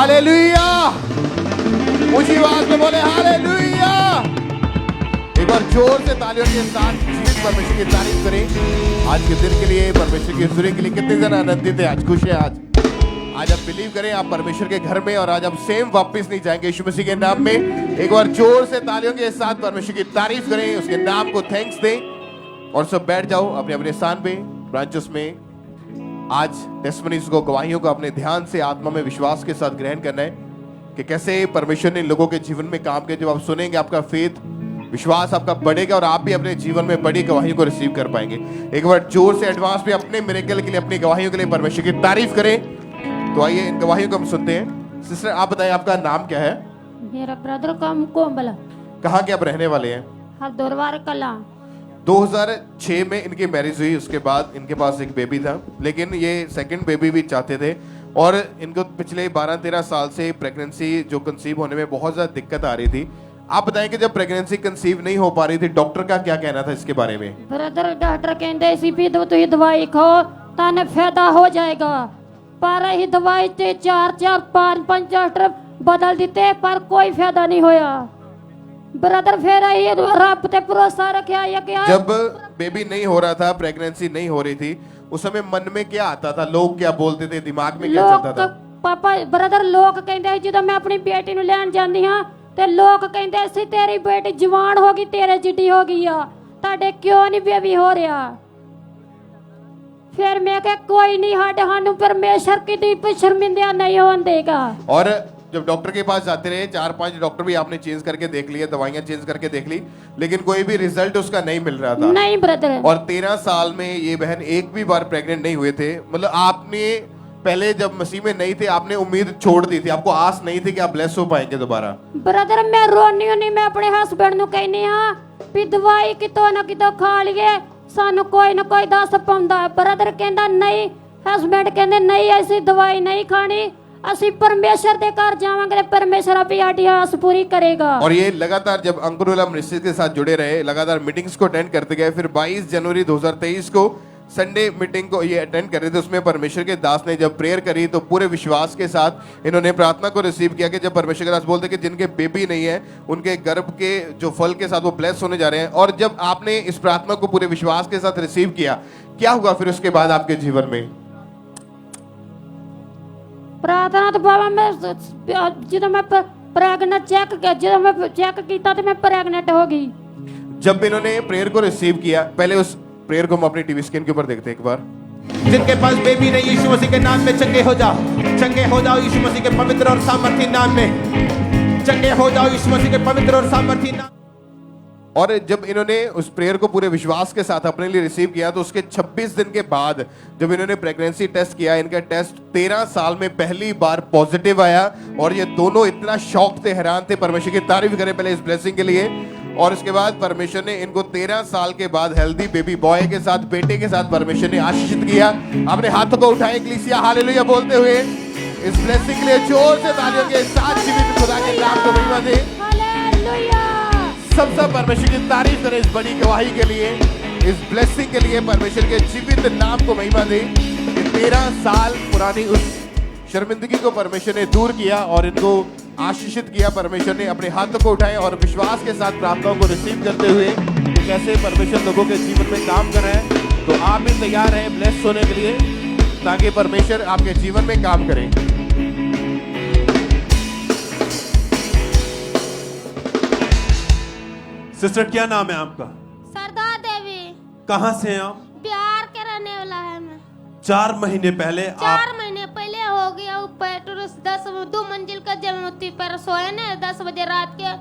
Hallelujah, ऊंची आवाज में बोले हालेलुया। एक बार जोर से तालियों के साथ परमेश्वर की तारीफ करें। आज के दिन के लिए, परमेश्वर की स्तुति के लिए कितने जन आनंदित है, आज खुश है। आज आप बिलीव करें, आप परमेश्वर के घर में, और आज आप सेम वापस नहीं जाएंगे यीशु मसीह के नाम में। एक बार जोर से तालियों के साथ परमेश्वर की तारीफ करें, उसके नाम को थैंक्स दें, और सब बैठ जाओ अपने अपने स्थान पे, ब्रांचेस में। आज टेस्टिमनीज को, गवाहियों को अपने ध्यान से, आत्मा में विश्वास के साथ ग्रहण करना है कि कैसे परमेश्वर ने लोगों के जीवन में काम किया। जब आप सुनेंगे, आपका फेथ, विश्वास आपका बढ़ेगा, और आप भी अपने जीवन में बड़ी गवाहियों को रिसीव कर पाएंगे। एक बार जोर से एडवांस में अपने मिरेकल के लिए, अपनी गवाहियों के लिए परमेश्वर की तारीफ करें। तो आइए इन गवाहियों को हम सुनते हैं। सिस्टर, आप बताएं, आपका नाम क्या है? मेरा ब्रदर का कोमल। कहाँ के आप रहने वाले हैं? हरदोरवार कला। 2006 में इनकी मैरिज हुई, उसके बाद इनके पास एक बेबी था, लेकिन ये सेकंड बेबी भी चाहते थे, और इनको पिछले 12-13 साल से प्रेगनेंसी जो कंसीव होने में बहुत ज़्यादा दिक्कत आ रही थी। आप बताएं कि जब प्रेगनेंसी कंसीव नहीं हो पा रही थी, डॉक्टर का क्या कहना था इसके बारे में? ब्रदर, डॉक्टर कहते इसी भी तो ही दवाई खाओ ताने फायदा हो जाएगा, पर ही दवाई ते 4-4, 5-5 डॉक्टर बदल देते, पर कोई फायदा नहीं होया। ब्रदर फिर ही रब पे भरोसा रखा या क्या? जब बेबी नहीं हो रहा था, प्रेगनेंसी नहीं हो रही थी, उस समय मन में क्या आता था? लोग क्या बोलते थे? दिमाग में क्या चलता था? पापा ब्रदर, लोग कहते जो मैं अपनी बेटी नु लेन जानी हां ते लोग कहते सी तेरी बेटी जवान होगी, तेरे जिड्डी हो गई आ, ताडे क्यों नहीं बेबी हो रहा? फिर मैं कह कोई नहीं, हाडे हानू परमेश्वर की दी शर्मिंदा नहीं होने देगा। और जब डॉक्टर के पास जाते रहे, 4-5 डॉक्टर भी आपने चेंज करके देख लिए, दवाइयां चेंज करके देख ली, लेकिन कोई भी रिजल्ट उसका नहीं मिल रहा था। नहीं ब्रदर। और 13 साल में ये बहन एक भी बार प्रेग्नेंट नहीं हुए थे। मतलब आपने पहले जब मसीह में नहीं थे, आपने उम्मीद छोड़ दी थी, आपको आस नहीं थी कि आप ब्लेस हो पाएंगे दोबारा। ब्रदर, मैं रोनी नहीं, मैं अपने हस्बैंड नु कहनी हां भी दवाई कितो ना कितो खा लिए, सानू कोई ना कोई दस पाउंदा। ब्रदर कहंदा नहीं, हस्बैंड कहंदे नहीं, ऐसी दवाई नहीं खानी, ਅਸੀਂ परमेश्वर के घर जावांगे, परमेश्वर भी आड़ी आस पूरी करेगा। और ये लगातार जब अंकुर मिनिस्ट्रीज के साथ जुड़े रहे, लगातार मीटिंग्स को अटेंड करते गए। फिर 22 जनवरी 2023 को संडे मीटिंग को ये अटेंड कर रहे थे, उसमें परमेश्वर के दास ने जब प्रेयर करी तो पूरे विश्वास के साथ इन्होंने प्रार्थना को रिसीव किया कि जब परमेश्वर के दास बोलते कि जिनके बेबी नहीं है, उनके गर्भ के जो फल के साथ वो ब्लेस होने जा रहे हैं। और जब आपने इस प्रार्थना को पूरे विश्वास के साथ रिसीव किया, क्या हुआ फिर उसके बाद आपके जीवन में? प्रार्थना तो बाबा, मैं जब मैं प्रेग्नेंट चेक किया तो मैं प्रेग्नेंट हो गई। जब इन्होंने प्रेयर को रिसीव किया, पहले उस प्रेयर को हम अपनी टीवी स्क्रीन के ऊपर देखते हैं एक बार। जिनके पास बेबी नहीं, यीशु मसीह के नाम में चंगे हो जाओ, चंगे हो जाओ यीशु मसीह के पवित्र और सामर्थी नाम में, चंगे हो जाओ यीशु मसीह के पवित्र और सामर्थी नाम। और जब इन्होंने उस प्रेयर को पूरे विश्वास के साथ अपने लिए रिसीव किया, तो उसके 26 दिन के बाद जब इन्होंने प्रेगनेंसी टेस्ट किया, इनका टेस्ट 13 साल में पहली बार पॉजिटिव आया। और ये दोनों इतना शॉक थे, हैरान थे। परमेश्वर की तारीफ करें पहले इस ब्लेसिंग के लिए। और इसके बाद परमेश्वर ने इनको 13 साल के बाद हेल्दी बेबी बॉय के साथ, बेटे के साथ परमेश्वर ने आशीषित किया। अपने हाथों को उठाएं इक्लीसिया, हालेलुया बोलते हुए इस ब्लेसिंग के लिए जोर से तालियों के साथ जीवित खुदा के नाम को महिमा दें। हालेलुया। सब परमेश्वर की तारीफ करें इस बड़ी गवाही के लिए, इस ब्लेसिंग के लिए। परमेश्वर के जीवित नाम को महिमा दें। 13 साल पुरानी उस शर्मिंदगी को परमेश्वर ने दूर किया और इनको आशीषित किया। परमेश्वर ने अपने हाथों को उठाए और विश्वास के साथ प्रार्थनाओं को रिसीव करते हुए कि कैसे परमेश्वर लोगों के जीवन में काम कर रहे हैं। तो आप भी तैयार हैं ब्लेस होने के लिए, ताकि परमेश्वर आपके जीवन में काम करे। सिस्टर, क्या नाम है आपका? सरदार देवी। कहाँ से हैं आप? बिहार के रहने वाला है मैं। 4 महीने पहले 4 महीने पहले हो गया ऊपर 2 मंजिल का जमती पर सोए ने 10 बजे रात के,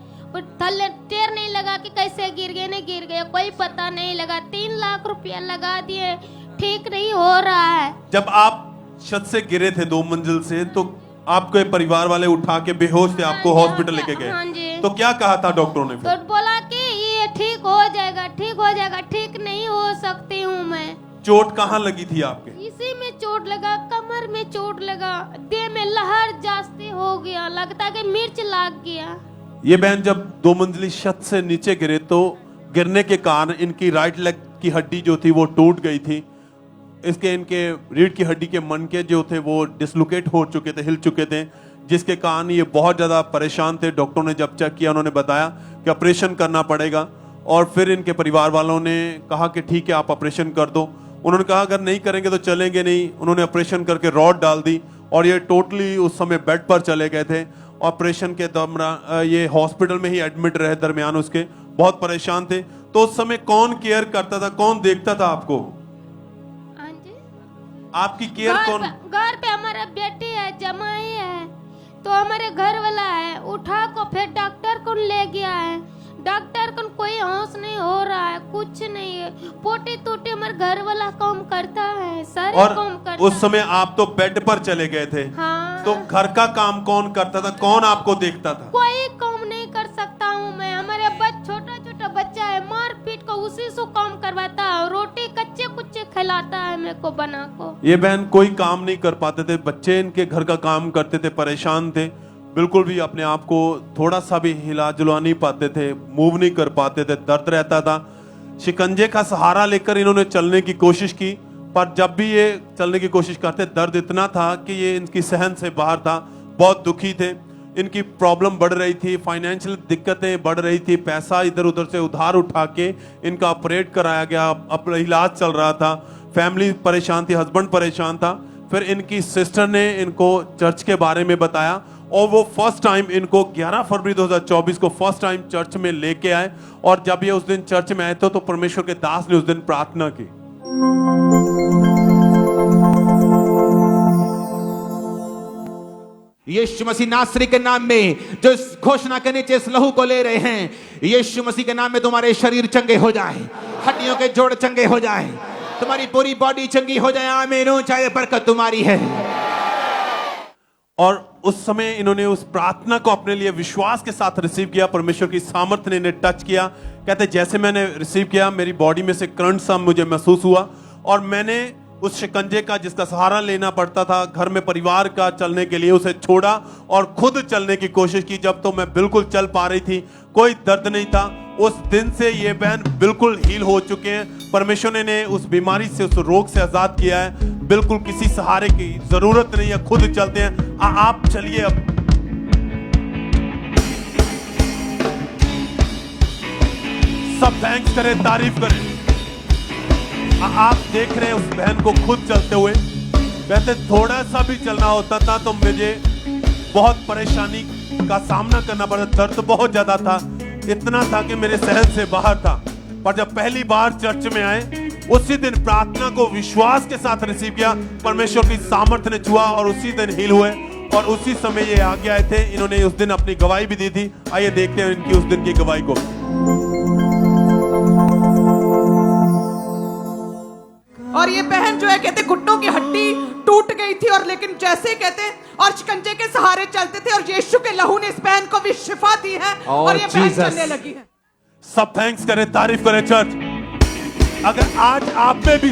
थल्ले टेर नहीं लगा कि कैसे गिर गए, नहीं गिर गए, कोई पता नहीं लगा। 3 लाख रुपया लगा दिए, ठीक नहीं हो रहा है। जब आप छत से गिरे थे 2 मंजिल से, तो आपके परिवार वाले उठा के बेहोश थे, आपको हॉस्पिटल लेके हाँ गए, जी। तो क्या कहा था डॉक्टरों ने फिर? तो बोला कि ये ठीक हो जाएगा, ठीक हो जाएगा। ठीक नहीं हो सकती हूँ मैं। चोट कहाँ लगी थी आपके? इसी में चोट लगा, कमर में चोट लगा, देह में लहर जास्ती हो गया, लगता कि मिर्च लाग गया। ये बहन जब 2 मंजिली छत से नीचे गिरे, तो गिरने के कारण इनकी राइट लेग की हड्डी जो थी वो टूट गई थी। इनके रीढ़ की हड्डी के मनके जो थे वो डिसलोकेट हो चुके थे, हिल चुके थे। जिसके कारण ये बहुत ज़्यादा परेशान थे। डॉक्टरों ने जब चेक किया उन्होंने बताया कि ऑपरेशन करना पड़ेगा, और फिर इनके परिवार वालों ने कहा कि ठीक है आप ऑपरेशन कर दो। उन्होंने कहा अगर नहीं करेंगे तो चलेंगे नहीं। उन्होंने ऑपरेशन करके रॉड डाल दी और ये टोटली उस समय बेड पर चले गए थे। ऑपरेशन के दौरान ये हॉस्पिटल में ही एडमिट रहे, दरमियान उसके बहुत परेशान थे। तो उस समय कौन केयर करता था, कौन देखता था आपको? हाँ जी। आपकी केयर कौन? घर पे हमारा बेटी है, जमाई है, तो हमारे घर वाला है, उठा को फिर डॉक्टर को ले गया है। डॉक्टर को कोई होश नहीं हो रहा है, कुछ नहीं है, पोटी टूटी हमारे घर वाला काम करता है, सारे और काम करता उस समय आप तो बेड पर चले गए थे। हाँ। तो घर का काम कौन करता था, कौन आपको देखता था? कोई काम नहीं कर सकता हूँ मैं। हमारे छोटा छोटा बच्चा है, मार पीट को उसी से काम करवाता है, रोटी कच्चे कुच्चे खिलाता है मेरे को बना को। ये बहन कोई काम नहीं कर पाते थे, बच्चे इनके घर का काम करते थे, परेशान थे, बिल्कुल भी अपने आप को थोड़ा सा भी हिला जुला नहीं पाते थे, मूव नहीं कर पाते थे, दर्द रहता था। शिकंजे का सहारा लेकर इन्होंने चलने की कोशिश की, पर जब भी ये चलने की कोशिश करते दर्द इतना था कि ये इनकी सहन से बाहर था। बहुत दुखी थे, इनकी प्रॉब्लम बढ़ रही थी, फाइनेंशियल दिक्कतें बढ़ रही थी, पैसा इधर उधर से उधार उठा के इनका ऑपरेट कराया गया, अपना इलाज चल रहा था, फैमिली परेशान थी, हस्बैंड परेशान था। फिर इनकी सिस्टर ने इनको चर्च के बारे में बताया और वो फर्स्ट टाइम इनको 11 फरवरी 2024 को फर्स्ट टाइम चर्च में लेके आए। और जब ये उस दिन चर्च में आए थे तो परमेश्वर के दास ने उस दिन प्रार्थना की। यीशु मसीह नासरी के नाम में जो इस घोषणा के नीचे इस लहू को ले रहे हैं, यीशु मसीह के नाम में तुम्हारे शरीर चंगे हो जाए, हड्डियों के जोड़ चंगे हो जाए, तुम्हारी पूरी बॉडी चंगी हो जाए। आमीन। चाहे बरकत तुम्हारी है। और उस समय इन्होंने उस प्रार्थना को अपने लिए विश्वास के साथ रिसीव किया। परमेश्वर की सामर्थ्य ने इन्हें टच किया। कहते जैसे मैंने रिसीव किया मेरी बॉडी में से करंट सा मुझे महसूस हुआ और मैंने उस शिकंजे का जिसका सहारा लेना पड़ता था घर में परिवार का चलने के लिए, उसे छोड़ा और खुद चलने की कोशिश की। जब तो मैं बिल्कुल चल पा रही थी, कोई दर्द नहीं था। उस दिन से ये बहन बिल्कुल हील हो चुके हैं। परमेश्वर ने उस बीमारी से, उस रोग से आजाद किया है। बिल्कुल किसी सहारे की जरूरत नहीं है, खुद चलते हैं। आप चलिए अब। सब थैंक्स करें, तारीफ करें। आप देख रहे हैं उस बहन को खुद चलते हुए। कहते थोड़ा सा भी चलना होता था तो मुझे बहुत परेशानी का सामना करना पड़ा, दर्द बहुत ज्यादा था, इतना था कि मेरे सहन से बाहर था। पर जब पहली बार चर्च में आए उसी दिन प्रार्थना को विश्वास के साथ रिसीव किया, परमेश्वर की सामर्थ्य ने छुआ और उसी दिन हील हुए और उसी समय ये आगे आए थे। इन्होंने उस दिन अपनी गवाही भी दी थी। आइए देखते हैं इनकी उस दिन की गवाही को। और ये बहन जो है कहते घुटनों की हड्डी टूट गई थी और लेकिन जैसे कहते और शिकंजे के सहारे चलते थे और यीशु के लहू ने इस बहन को भी शिफा दी है और ये बहन चलने लगी है। सब थैंक्स करें, तारीफ करें चर्च। अगर आज आप में भी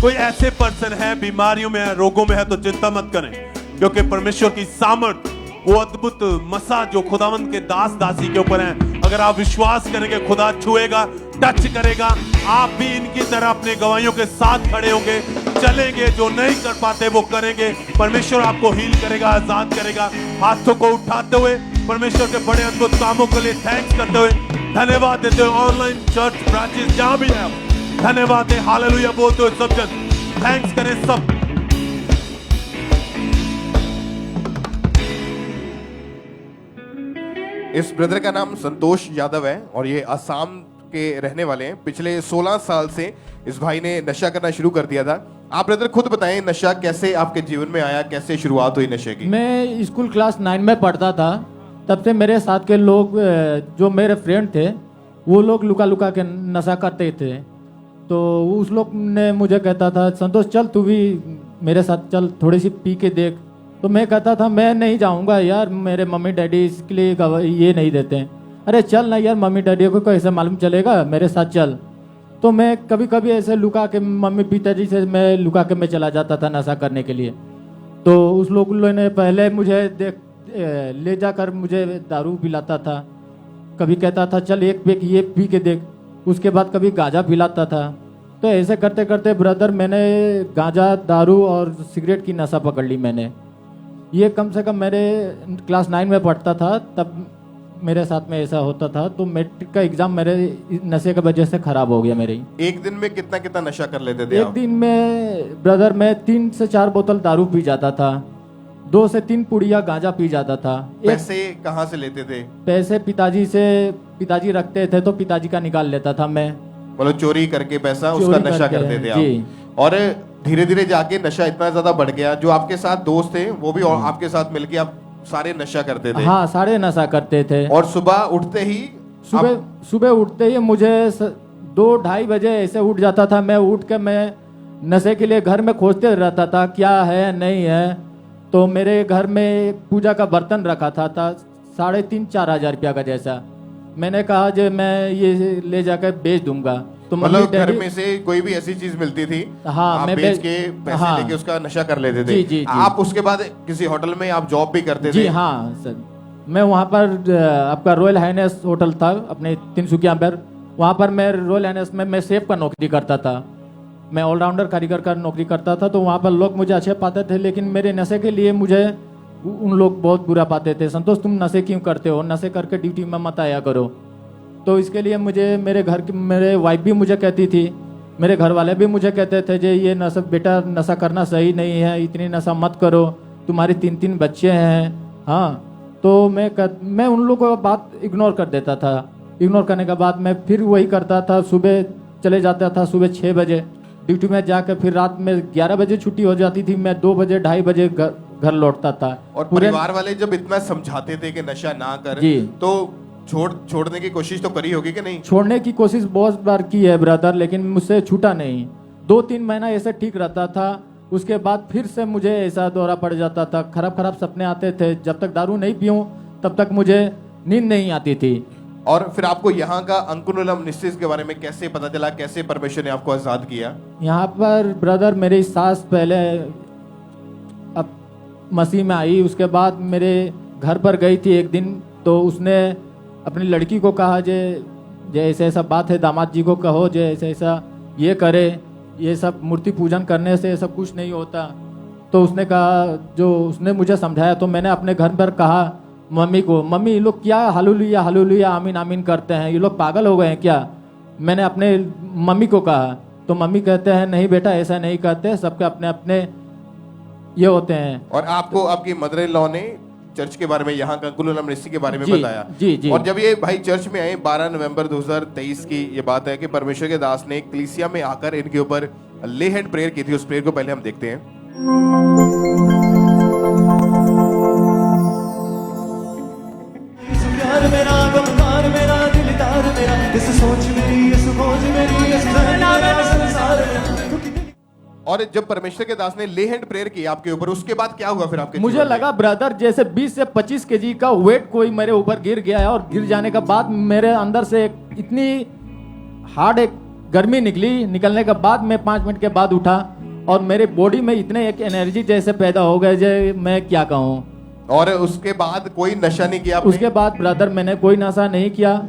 कोई ऐसे पर्सन है, बीमारियों में है, रोगों में है, तो चिंता मत करें, क्योंकि परमेश्वर की सामर्थ, वो अद्भुत मसा जो खुदावंद के दास दासी के ऊपर है, अगर आप विश्वास करेंगे खुदा छुएगा, टच करेगा। आप भी इनकी तरह अपने गवाहियों के साथ खड़े होंगे, चलेंगे, जो नहीं कर पाते वो करेंगे। परमेश्वर आपको हील करेगा, आजाद करेगा। हाथों को उठाते हुए परमेश्वर के बड़े अद्भुत कामों के लिए थैंक्स करते हुए, धन्यवाद देते हुए, ऑनलाइन चर्च ब्रांचेस जहां भी है धन्यवाद है, हालेलुया बोलते हुए सब जन थैंक्स करें सब। इस ब्रदर का नाम संतोष यादव है और ये असम के रहने वाले हैं। पिछले 16 साल से इस भाई ने नशा करना शुरू कर दिया था। आप ब्रदर खुद बताएं, नशा कैसे आपके जीवन में आया, कैसे शुरुआत हुई नशे की? मैं स्कूल क्लास 9 में पढ़ता था, तब से मेरे साथ के लोग जो मेरे फ्रेंड थे वो लोग लुका लुका के नशा करते थे। तो उस लोग ने मुझे कहता था संतोष चल तू भी मेरे साथ चल, थोड़ी सी पी के देख। तो मैं कहता था मैं नहीं जाऊंगा यार, मेरे मम्मी डैडी इसके लिए ये नहीं देते हैं। अरे चल ना यार, मम्मी डैडी को कैसे मालूम चलेगा, मेरे साथ चल। तो मैं कभी कभी ऐसे लुका के, मम्मी पिताजी से मैं लुका के मैं चला जाता था नशा करने के लिए। तो उस लोगों ने पहले मुझे ले जाकर मुझे दारू पिलाता था, कभी कहता था चल एक पैक ये पी के देख, उसके बाद कभी गांजा पिलाता था। तो ऐसे करते करते ब्रदर मैंने गांजा, दारू और सिगरेट की नशा पकड़ ली मैंने। ये कम से कम मेरे क्लास 9 में पढ़ता था तब मेरे साथ में ऐसा होता था। तो मैट्रिक का एग्जाम मेरे नशे की वजह से खराब हो गया मेरी। एक दिन में कितना कितना नशा कर लेते थे एक आप? दिन में ब्रदर मैं 3 से 4 बोतल दारू पी जाता था, 2 से 3 पुड़िया गांजा पी जाता था। पैसे कहाँ से लेते थे? पैसे पिताजी रखते थे तो पिताजी का निकाल लेता था मैं। मतलब चोरी करके पैसा चोरी उसका नशा करके, करते थे जी। आप। और धीरे धीरे जाके नशा इतना ज्यादा बढ़ गया, जो आपके साथ दोस्त थे वो भी और आपके साथ मिलके आप सारे नशा करते थे? हाँ, सारे नशा करते थे। और सुबह उठते ही सुबह उठते ही मुझे 2-2:30 बजे ऐसे उठ जाता था। मैं उठ के मैं नशे के लिए घर में खोजते रहता था क्या है नहीं है। तो मेरे घर में पूजा का बर्तन रखा था 3,500-4 हजार रुपया का जैसा। मैंने कहा जो मैं ये ले जाकर बेच दूंगा। तो मतलब घर में से कोई भी ऐसी चीज मिलती थी, हाँ, आप मैं बेच के पैसे हाँ, लेके उसका नशा कर लेते थे। जी, जी, जी। आप उसके बाद किसी होटल में आप जॉब भी करते जी थे? हाँ सर, मैं वहाँ पर आपका रॉयल हाइनेस होटल था अपने तिनसुकिया पर, वहाँ पर मैं रॉयल हाइनेस में मैं सेफ का नौकरी करता था। मैं ऑलराउंडर कारीगर का नौकरी करता था। तो वहाँ पर लोग मुझे अच्छे पाते थे, लेकिन मेरे नशे के लिए मुझे उन लोग बहुत बुरा पाते थे। संतोष तुम नशे क्यों करते हो, नशे करके ड्यूटी में मत आया करो। तो इसके लिए मुझे मेरे वाइफ भी मुझे कहती थी, मेरे घर वाले भी मुझे कहते थे जे ये नशा बेटा नशा करना सही नहीं है, इतनी नशा मत करो, तुम्हारे 3-3 बच्चे हैं। हाँ, तो मैं उन लोगों को बात इग्नोर कर देता था। इग्नोर करने के बाद मैं फिर वही करता था। सुबह चले जाता था, सुबह 6 बजे ड्यूटी में जाकर, फिर रात में 11 बजे छुट्टी हो जाती थी। मैं 2 बजे 2:30 बजे घर लौटता था। और परिवार वाले जब इतना समझाते थे कि नशा ना कर, जी। तो छोड़ने की कोशिश तो करी होगी कि नहीं? छोड़ने की कोशिश बहुत बार की है ब्रदर, लेकिन मुझसे छूटा नहीं। 2-3 महीना ऐसे ठीक रहता था, उसके बाद फिर से मुझे ऐसा दौरा पड़ जाता था। खराब सपने आते थे। जब तक दारू नहीं पीऊं तब तक मुझे नींद नहीं आती थी। और फिर आपको यहाँ का अंकुरम निश्चित के बारे में कैसे पता चला, कैसे परमेश्वर ने आपको आजाद किया? यहाँ पर ब्रदर मेरी सास पहले अब मसीह में आई, उसके बाद मेरे घर पर गई थी एक दिन। तो उसने अपनी लड़की को कहा जे ऐसा ऐसा बात है, दामाद जी को कहो जे ऐसा ऐसा ये करे, ये सब मूर्ति पूजन करने से सब कुछ नहीं होता। तो उसने कहा, जो उसने मुझे समझाया, तो मैंने अपने घर पर कहा मम्मी को, मम्मी ये लोग क्या हालेलुया हालेलुया आमीन आमीन करते हैं, ये लोग पागल हो गए हैं क्या? मैंने अपने मम्मी को कहा। तो मम्मी कहते हैं नहीं बेटा ऐसा नहीं करते, सबके अपने अपने ये होते हैं। और आपको आपकी मदर इन लॉ ने चर्च के बारे में, यहाँ का अंकुरम निश्चित के बारे में जी, बताया? जी, जी। और जब ये भाई चर्च में आए 12 नवंबर 2023 की ये बात है कि परमेश्वर के दास ने कलीसिया में आकर इनके ऊपर ले हैंड प्रेयर की थी। उस प्रेयर को पहले हम देखते हैं। प्यार मेरा गमकार मेरा दिलदार मेरा, इस सोच मेरी इस खोज मेरी इस संसार मेरा। और जब परमेश्वर के दास ने ले हैंड प्रेयर की आपके ऊपर, उसके बाद क्या हुआ फिर आपके मुझे जीवन में? लगा ब्रदर जैसे 20 से 25 केजी का वेट कोई मेरे ऊपर गिर गया है। और गिर जाने के बाद मेरे अंदर से इतनी हार्ड एक गर्मी निकलने के बाद मैं 5 मिनट के बाद उठा और मेरे बॉडी में इतने एक एनर्जी जैसे पैदा हो गए जे मैं क्या कहूँ। और उसके बाद कोई नशा नहीं किया आपने? उसके बाद ब्रदर मैंने कोई नशा नहीं किया।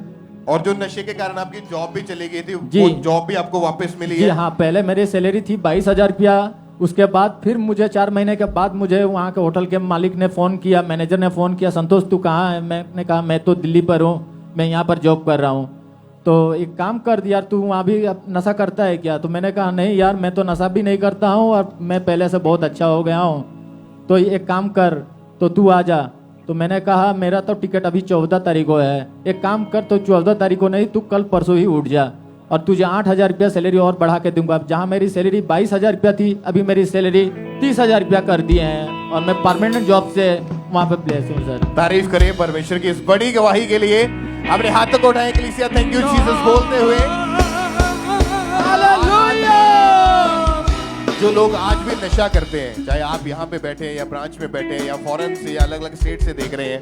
और जो नशे के कारण आपकी जॉब भी चली गई थी, जी। वो जॉब भी आपको वापस मिली जी है? हाँ, पहले मेरी सैलरी थी 22,000 रुपया। उसके बाद फिर मुझे 4 महीने के बाद मुझे वहाँ के होटल के मालिक ने फ़ोन किया, मैनेजर ने फ़ोन किया, संतोष तू कहाँ है? मैंने कहा मैं तो दिल्ली पर हूँ, मैं यहाँ पर जॉब कर रहा हूँ। तो एक काम कर यार, तू वहाँ भी नशा करता है क्या? तो मैंने कहा नहीं यार, मैं तो नशा भी नहीं करता हूँ और मैं पहले से बहुत अच्छा हो गया हूँ। तो एक काम कर, तो तू आ जा। तो मैंने कहा मेरा तो टिकट अभी 14 तारीख को है, एक काम कर तो 14 तारीख को नहीं, तू कल परसों ही उठ जा और तुझे 8,000 रुपया सैलरी और बढ़ा के दूंगा। जहाँ मेरी सैलरी 22,000 रुपया थी, अभी मेरी सैलरी 30,000 रुपया कर दिए हैं और मैं परमानेंट जॉब से वहाँ पे प्लेस हूँ सर। तारीफ करें परमेश्वर की इस बड़ी गवाही के लिए। अपने हाथों को उठाएं कलीसिया, थैंक यू जीसस बोलते हुए। जो लोग आज भी नशा करते हैं, चाहे आप यहाँ पे बैठे हैं या ब्रांच में बैठे हैं या फॉरेन से या अलग अलग स्टेट से देख रहे हैं,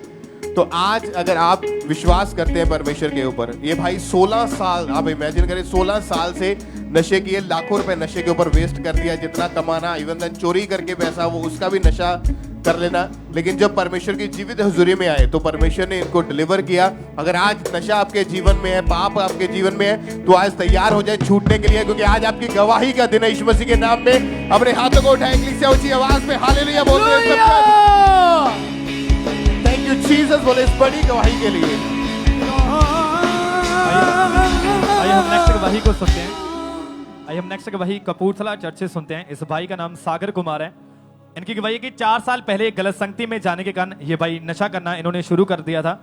तो आज अगर आप विश्वास करते हैं परमेश्वर के ऊपर, ये भाई 16 साल, आप इमेजिन करें 16 साल से नशे किए, लाखों रुपए नशे के ऊपर वेस्ट कर दिया, जितना कमाना, इवन देन चोरी करके पैसा, वो उसका भी नशा कर लेना। लेकिन जब परमेश्वर की जीवित हुजूरी में आए तो परमेश्वर ने इनको डिलीवर किया। अगर आज नशा आपके जीवन में है, पाप आपके जीवन में है, तो आज तैयार हो जाए छूटने के लिए, क्योंकि आज आपकी गवाही का दिन है। यीशु मसीह के नाम में अपने हाथों को उठाएं, इंग्लिश से ऊंची आवाज में हालेलुया बोलते हैं सब। थैंक यू जीसस बोले इस बड़ी गवाही के लिए। आइए हम नेक्स्ट गवाही को सुनते हैं। आइए हम नेक्स्ट गवाही कपूरथला चर्च से सुनते हैं। इस भाई का नाम सागर कुमार है। इनकी गवाही है कि 4 साल पहले गलत संगति में जाने के कारण ये भाई नशा करना इन्होंने शुरू कर दिया था।